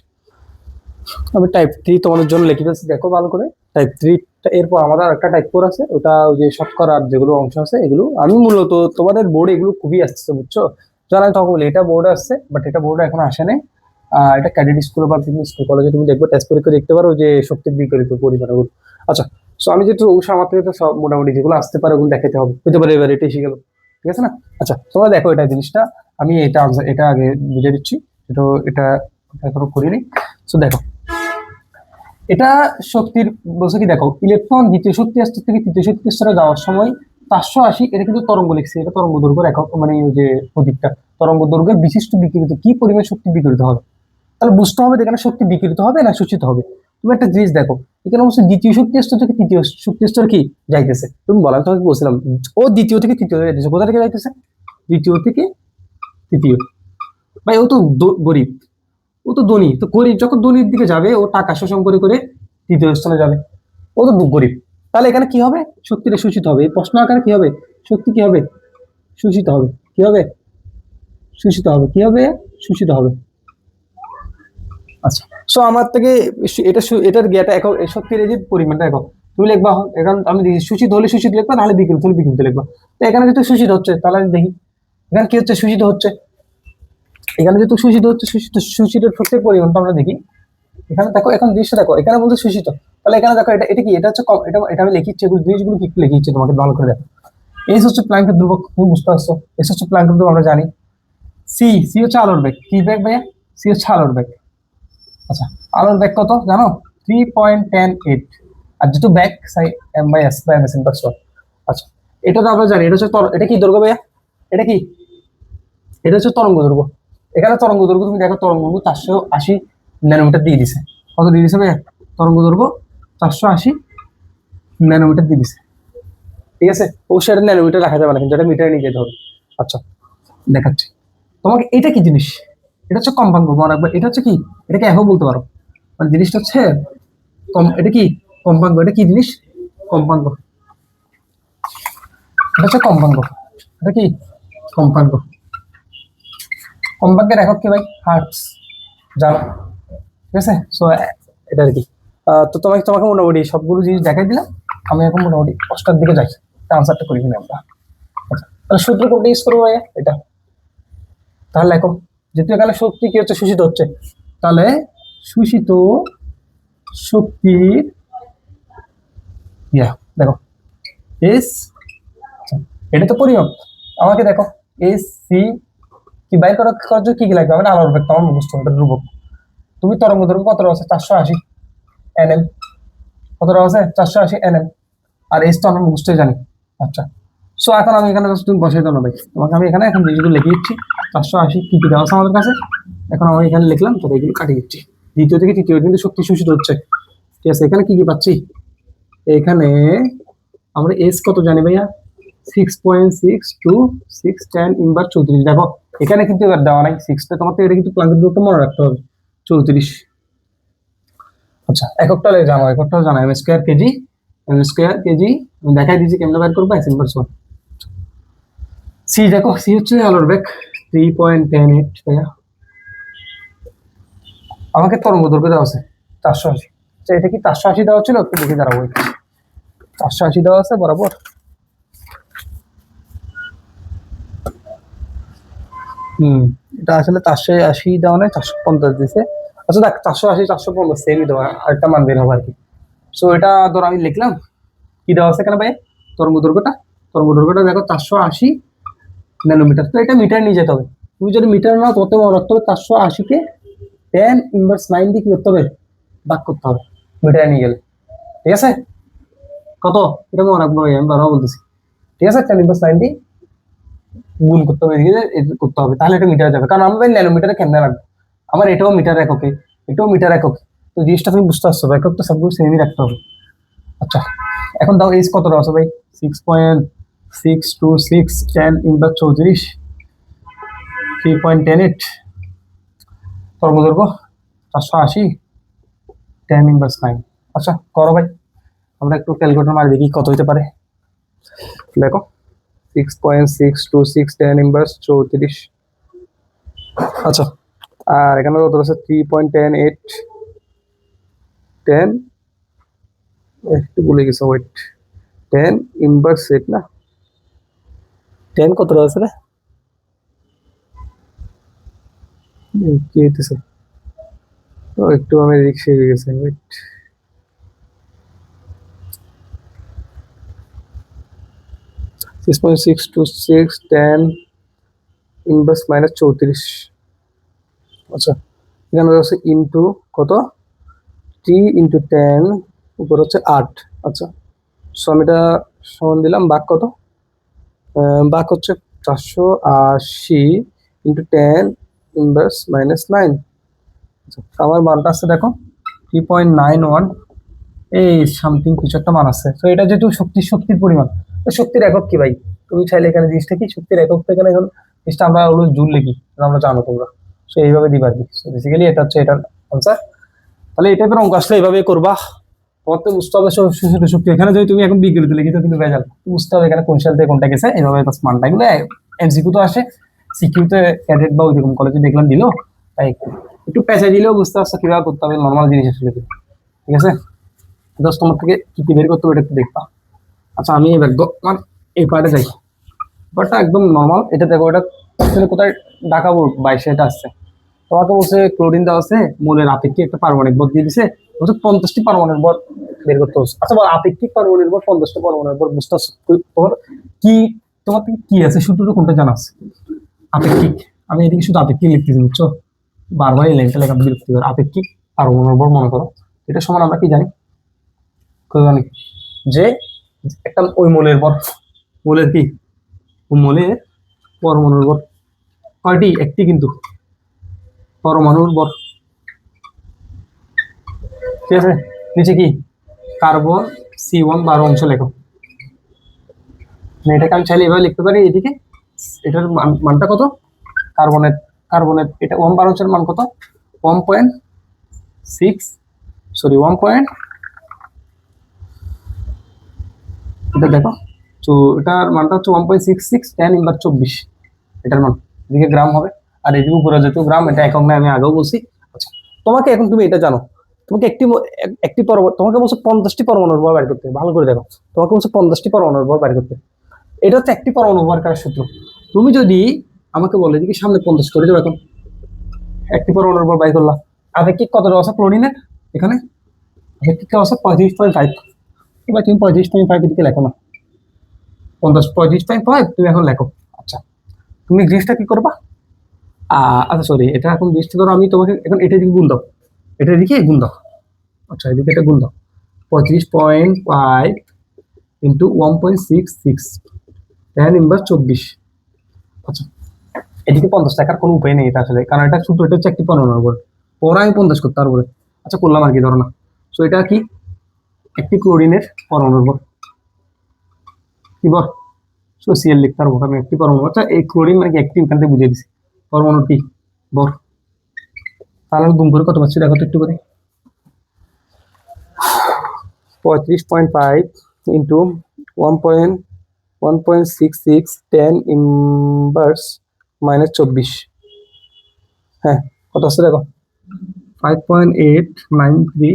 আমি টাইপ 3 তোমাদের জন্য লিখে ফেলছি, দেখো ভালো করে টাইপ 3। এরপর আমাদের একটা টাইপ 4 আছে, ওটা ওই যে শতকরার যেগুলো অংশ আছে এগুলো, আমি মূলত তোমাদের বোর্ডে এগুলো খুবই আসছে বুঝছো, জানাই তখন বলি এটা বোর্ডে আসছে, বাট এটা বোর্ডে এখন আসে নাই। এটা ক্যাডেট স্কুল বা বিভিন্ন স্কুল কলেজে তুমি দেখবে টেস্ট পরীক্ষা দেখতে পারো যে শক্তির বিপরীত পরিমাণগুলো। আচ্ছা সো আমি যেহেতু আমার থেকে তো সব মোটামুটি যেগুলো আসতে পারে ওগুলো দেখাতে হবে, হতে পারে এবার এটা এসে গেল, ঠিক আছে না। আচ্ছা তোমরা দেখো এটা জিনিসটা, আমি এটা আগে বুঝে দিচ্ছি, এটা এখনো করিনি। সো দেখো এটা শক্তির বলছে কি, দেখো ইলেকট্রন দ্বিতীয় শক্তি স্তর থেকে তৃতীয় শক্তি স্তরে যাওয়ার সময় 580, এটা কিন্তু তরঙ্গ লিখছে, এটা তরঙ্গ দৈর্ঘ্যের একক, মানে ওই যে প্রতীকটা তরঙ্গ দৈর্ঘ্যের বিশিষ্ট বিকিরিত কি পরিমাণ শক্তি বিকিরিত হবে। তাহলে বুঝতে হবে এখানে শক্তি বিকিরিত হবে না শোষিত হবে। তুমি একটা জিনিস দেখো, এখানে অবশ্যই দ্বিতীয় শক্তি স্তর থেকে তৃতীয় শক্তি স্তর কি যাইতেছে। তুমি বলা, তোমাকে বলছিলাম ও দ্বিতীয় থেকে তৃতীয় যাইতেছে। কোথা থেকে যাইতেছে? দ্বিতীয় থেকে তৃতীয়। ভাই ও তো গরিব, ও তো ধনী, তো গরিব যখন ধনীর দিকে যাবে ও টাকা শোষণ করে করে তৃতীয় স্থানে যাবে। ও তো গরিব। তাহলে এখানে কি হবে? শক্তিটা শোষিত হবে। এই প্রশ্ন আকারে কি হবে? শক্তি কি হবে? শোষিত হবে। কি হবে? শোষিত হবে। কি হবে? শোষিত হবে। আচ্ছা, সো আমার থেকে এটার জ্ঞাটা এখন এই শক্তির এই যে পরিমাণটা এখন তুমি লিখবা। এখন আমি দেখি শোষিত হলে শোষিত লিখবা, নাহলে বিকিরিত হলে বিকিরিত লিখবা। তো এখানে যেহেতু শোষিত হচ্ছে, তাহলে আমি দেখি এখানে কি হচ্ছে, শোষিত হচ্ছে। এখানে যেহেতু শোষিত হচ্ছে, শোষিত শক্তির পরিমাণটা আমরা দেখি। এখানে দেখো, এখন দৃশ্য দেখো, এখানে বলছে শোষিত। তাহলে এখানে দেখো, এটা এটা কি, এটা হচ্ছে এটা আমি লিখি ইচ্ছে, জিনিসগুলো কি লিখি ইচ্ছে তোমাকে ভালো করে দেখো। এস হচ্ছে প্ল্যাঙ্কের ধ্রুবক, তুমি বুঝতে পারছো। এস হচ্ছে প্ল্যাঙ্কের ধ্রুবক, আমরা জানি। সি, সি হচ্ছে আলোর বেগ। কি বেগ ভাইয়া? সি হচ্ছে আলোর বেগ। আচ্ছা, আলোর বেগ কত জানো? 3.108। আর যেহেতু বেগ সাই m by s by m s inverse. আচ্ছা, এটা তো আমরা জানি। এটা হচ্ছে এটা কি দৈর্ঘ্য ভাইয়া? এটা কি? এটা হচ্ছে তরঙ্গ দৈর্ঘ্য। এখানে তরঙ্গ দৈর্ঘ্য তুমি দেখো, তরঙ্গ দৈর্ঘ্য 480 ন্যানোমিটার দিয়ে দিছে। কত দিয়ে দিছে ভাইয়া? তরঙ্গ দৈর্ঘ্য 480 ন্যানোমিটার দিয়ে দিছে। ঠিক আছে, অবশ্যই এটা ন্যানোমিটার রাখা যাবে না, কিন্তু এটা মিটারে নিয়ে যেতে হবে। আচ্ছা, দেখাচ্ছি তোমাকে। এটা কি জিনিস? এটা হচ্ছে কম্পাঙ্ক। মনে রাখবে, এটা হচ্ছে কি, এটাকে একক বলতে পারো। মানে জিনিসটা হচ্ছে এটা কি কম্পাঙ্ক। এটা কি জিনিস? কম্পাঙ্ক। এটা হচ্ছে কম্পাঙ্ক। এটা কি কম্পাঙ্ক? কম্পাঙ্কের একক কি ভাই? হার্টস, জানো। ঠিক আছে, সো এটা আর কি। তো তোমাকে তোমাকে মোটামুটি সবগুলো জিনিস দেখাই দিলাম। আমি এখন মোটামুটি 5টার দিকে যাই, আনসারটা করি কিনা আমরা। আচ্ছা, তাহলে সূত্র কোনটা ইউজ করবো ভাইয়া? এটা। তাহলে দেখো, যেহেতু এখানে শক্তি কি হচ্ছে, শোষিত হচ্ছে, তাহলে শোষিত শক্তির দেখো এস, এটা তো পরিমাপ। আমাকে দেখো এস সি কি বাইর করার জন্য কি কি লাগবে? মানে আলোর বেগ তোমার মুখস্থ, এটা ধ্রুবক। তুমি তরঙ্গ দৈর্ঘ্য কত আছে? 480 এনএম। কত আছে? 480 এনএম। আর এস তো আমরা মুখস্থই জানি। আচ্ছা, সো এখন আমি এখানে তুমি বসাই দাও না ভাই, তোমাকে আমি এখানে এখন যেগুলো লিখে দিচ্ছি। 480 কি কি দেওয়া আছে আমাদের কাছে, এখন আমি এখানে লিখলাম, তো এগুলো কাটিয়ে দিচ্ছি। দ্বিতীয় থেকে তৃতীয় কিন্তু শক্তি শোষিত হচ্ছে। ঠিক আছে, এখানে কি কি পাচ্ছি? এখানে আমরা এস কত জানি ভাইয়া? 6.62610 ইনভার্স 34। দেখো এখানে কিন্তু এবার দেওয়া নাই 6টা, তোমাকে এটা কিন্তু প্লাঙ্কের দূরত্ব মনে রাখতে হবে, 34। আচ্ছা, এককটা জানো, এককটাও জানো, m square kg. M square kg আমি দেখাই দিচ্ছি কেমনে বের করবো। S inverse 1। সি দেখো, সি হচ্ছে আলোর বেগ 3.108 ভাইয়া। আমাকে তরঙ্গ দৈর্ঘ্য দেওয়া আছে 480। আচ্ছা, এটা কি 480 দেওয়া ছিল? একটু দেখে দাঁড়াবো। 480 দেওয়া আছে বরাবর। এটা আসলে 480 দেওয়া নাই, 450 দিছে। আচ্ছা দেখ, 480 450 সেমই দেওয়া, আরেকটা মান বের হবে আর কি। সো এটা ধরো আমি লিখলাম। কি দেওয়া আছে এখানে ভাই? তরঙ্গ দৈর্ঘ্যটা, তরঙ্গ দৈর্ঘ্যটা দেখো 480 ন্যানোমিটার। তো এটা মিটার নিয়ে যেতে হবে। তুমি যদি মিটার নাও, তত মনে রাখতে হবে 480 কে 10 ইনভার্স 9 দিয়ে কি করতে হবে? ভাগ করতে হবে মিটারে নিয়ে গেলে। ঠিক আছে, কত এটা মনে রাখবো ভাই, আমি বারবার বলতেছি। ঠিক আছে, 10 ইনভার্স 9 দিয়ে গুণ করতে হবে, করতে হবে, তাহলে এটা মিটারে যাবে। কারণ আমরা ন্যানোমিটারে কেমনে রাখবো? আমার এটাও মিটার এককে, এটাও মিটার এককে। তো জিনিসটা তুমি বুঝতে পারছো, একক তো সবগুলো সেমই রাখতে হবে। আচ্ছা, এখন দাও এইচ কত আছে ভাই? 6.62610 ইনভার্স 34 3.108। তরঙ্গ দৈর্ঘ্য 480 10 ইনভার্স 9। আচ্ছা করো ভাই, আমরা একটু ক্যালকুলেটর মারি দেখি কত হইতে পারে। দেখো 6.62610 ইনভার্স 34। আচ্ছা, আর এখানে কত আছে? 3.108 10, একটু ভুলে গেছে, ওয়েট। 10 ইনভার্স 8 না, 10 কত আছে রে? কি হইতেছে? ও একটু আমি রিক্সে হয়ে গেছে, ওয়েট। 6.62610 inverse minus 34। আচ্ছা, এখানে আছে ইন্টু কত? 3 ইন্টু 10 উপর হচ্ছে 8। আচ্ছা, সো আমি এটা সমান দিলাম। বাক কত? বাক হচ্ছে 480 ইন্টু 10 - -9। আমার মানটা আছে দেখো 3.91, এই সামথিং কিছু একটা মান আছে। তো এটা যেহেতু শক্তির পরিমাণ, তো শক্তির একক কি ভাই? তুমি চাইলে এখানে জিনিসটা কি শক্তির একক থেকে এখন জিনিসটা আমরা হলো জুল লিখি, আমরা জানো তোমরা। তো এইভাবে দিবা আর কি। বেসিক্যালি এটা হচ্ছে এটার আনসার। তাহলে এই টাইপের অঙ্ক আসলে এইভাবে করবা। তোমার তো বুঝতে হবে শক্তি। এখানে যদি তুমি এখন বিজ্ঞানীতে লিখিত কিন্তু ভেজাল, বুঝতে হবে এখানে কোন সাল থেকে কোনটা গেছে। এইভাবে মানটা এগুলো এমসিকিউ তো আসে, সিকিউতে ক্যাডেট বা ওইরকম কলেজে দেখলাম দিলো, তাই একটু পেঁচা দিলেও বুঝতে পারছো কিভাবে করতে হবে, নর্মাল জিনিস আসলে। ঠিক আছে, জাস্ট তোমার থেকে কি কি বের করতে হবে এটা একটু দেখবা। আচ্ছা আমি এবার আমার এই পার্টে যাই। পার্টটা একদম নর্মাল। এটা দেখো, এটা আসলে কোথায় ঢাকা বোর্ড 22 এটা আসছে। তোমাকে বলছে ক্লোরিন দেওয়া আছে, মূলের আপেক্ষিক একটা পারমাণবিক ভর দিয়ে দিছে, বলছে 50টি পারমাণবিক ভর বের করতে হচ্ছে। আচ্ছা বল, আপেক্ষিক পারমাণবিক ভর 50টা পারমাণবিক ভর বুঝতে পারছো? তোমার কি, তোমার থেকে কি আছে সূত্রটা কোনটা জানা আছে? আপেক্ষিক। আমি এদিকে শুধু আপেক্ষিক লিখতেছি, বুঝছো? বারবার এই লাইনটা লেখা বিরক্তি করে। আপেক্ষিক পারমাণবিক ভর মনে করো, এটা সমান আমরা কি জানি? জানি যে একটা ওই মৌলের ভর, মৌলের কি, ওই মৌলের পরমাণুর ভর কয়টি? একটি, কিন্তু পরমাণুর ভর। ঠিক আছে, নিচে কি কার্বন C1 12 অংশ লেখো। এটাকে আমি চাইলে এভাবে লিখতে পারি এদিকে। এটার মানটা কত? কার্বনের, এটা 1 12 অংশের মান কত? 1.6, সরি 1. এটা দেখো, তো এটার মানটা হচ্ছে 1.66 10^24। এটার মান এদিকে গ্রাম হবে, আর এদিকে উপরে যেহেতু গ্রাম, এটা একক না, আমি আগেও বলছি। আচ্ছা, তোমাকে এখন তুমি এটা জানো, তোমাকে একটি পরমাণু, তোমাকে বলছে 50টি পরমাণুর ভর বের করতে। ভালো করে দেখো, তোমাকে বলছে 50টি পরমাণুর ভর বের করতে। এটা হচ্ছে একটি পরমাণু ভর করার সূত্র। তুমি যদি আমাকে বলে যে সামনে 50 করে দেবো, এখন একটি পরমাণুর ভর বাই করলাম। আপেক্ষিক কত দেওয়া আছে ক্লোরিনের? এখানে আপেক্ষিক দেওয়া আছে 35.5। এবার তুমি 35.5 এদিকে লেখো না, 35.5 তুমি এখন লেখো। আচ্ছা, তুমি জিনিসটা কি করবা? আচ্ছা সরি, এটা এখন জিনিসটা ধরো আমি তোমাকে এখন এটা দিকে গুণ দাও, এটা দিকে গুণ দাও। আচ্ছা, এদিকে এটা গুণ দাও, 35.5 ইন্টু 1.66 10^24। আচ্ছা, এদিকে 50 টাকার কোনো উপায় নেই এটা আসলে, কারণ এটা সূত্র, এটা হচ্ছে একটি পরমাণুর উপর, পরে আমি 50 করতে পারবো। আচ্ছা করলাম আর কি, ধরো না। তো এটা কি একটি ক্লোরিনের পরমাণুর উপর কি বল, সোসিয়াল লিখতে পারবো আমি একটি পরমাণু। আচ্ছা, এই ক্লোরিন নাকি একটি, এখান থেকে বুঝিয়ে দিছি পরমাণু কি বর। তাহলে আমি গুণ করে কত পাচ্ছি দেখো তো একটু করে। 35.5 ইন্টু 1.66 10^24। হ্যাঁ, কত আসছে দেখো, 5.893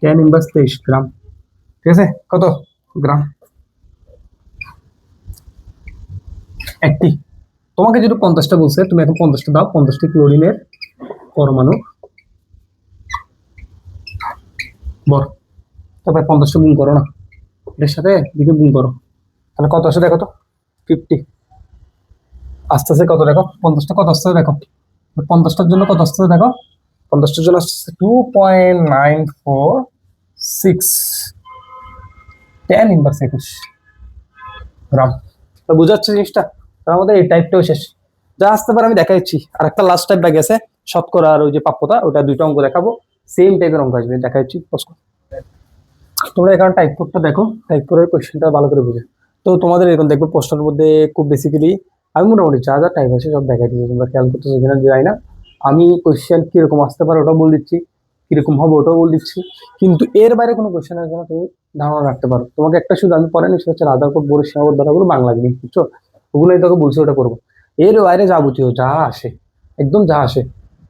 10^23 গ্রাম। ঠিক আছে, কত গ্রাম একটি। তোমাকে যদি 50টা বলছে, তুমি এখন 50টা দাও, 50টি ক্লোরিনের পরমাণু বর। তারপরে 50টা গুণ করো না, এটার সাথে দিকে গুণ করো, তাহলে কত আসে দেখো তো? 50। আস্তে আস্তে কত দেখো, 50টা কত আসছে দেখো, 50টার জন্য কত আসছে দেখো, 50টার জন্য আসছে 2.946 10^21 গ্রাম। বুঝাচ্ছে জিনিসটা? তার মধ্যে এই টাইপটাও শেষ, যা আসতে পারে আমি দেখাচ্ছি। আর একটা লাস্ট টাইপ বাকি আছে, শতকরা আর ওই যে প্রাপ্যতা, ওটা দুইটা অঙ্ক দেখাবো, সেম টাইপের অঙ্ক আসবে, দেখাচ্ছি। তোমরা এখানে টাইপ কোডটা দেখো, টাইপ করে কোয়েশ্চেনটা ভালো করে বুঝে। তো তোমাদের এরকম দেখবে প্রশ্নের মধ্যে খুব বেসিক্যালি আমি মোটামুটি যা যা টাইপ আছে সব দেখাই দিচ্ছি, তোমরা খেয়াল করতেছো কিনা যাই না। আমি কোয়েশ্চেন কিরকম আসতে পারে ওটাও বলে দিচ্ছি, কিরকম হবে ওটাও বলে দিচ্ছি। কিন্তু এর বাইরে কোনো কোয়েশ্চেনের জন্য তুমি ধারণা রাখতে পারো। তোমাকে একটা শুধু আমি পড়াইনি, সেটা হচ্ছে আধার কোড, বোর্ডের সীমাবদ্ধতাগুলো বাংলা জিনিস, বুঝছো? ওগুলোই তোকে বলছি ওটা করবো। এর বাইরে যাবতীয় যা আসে, একদম যা আসে,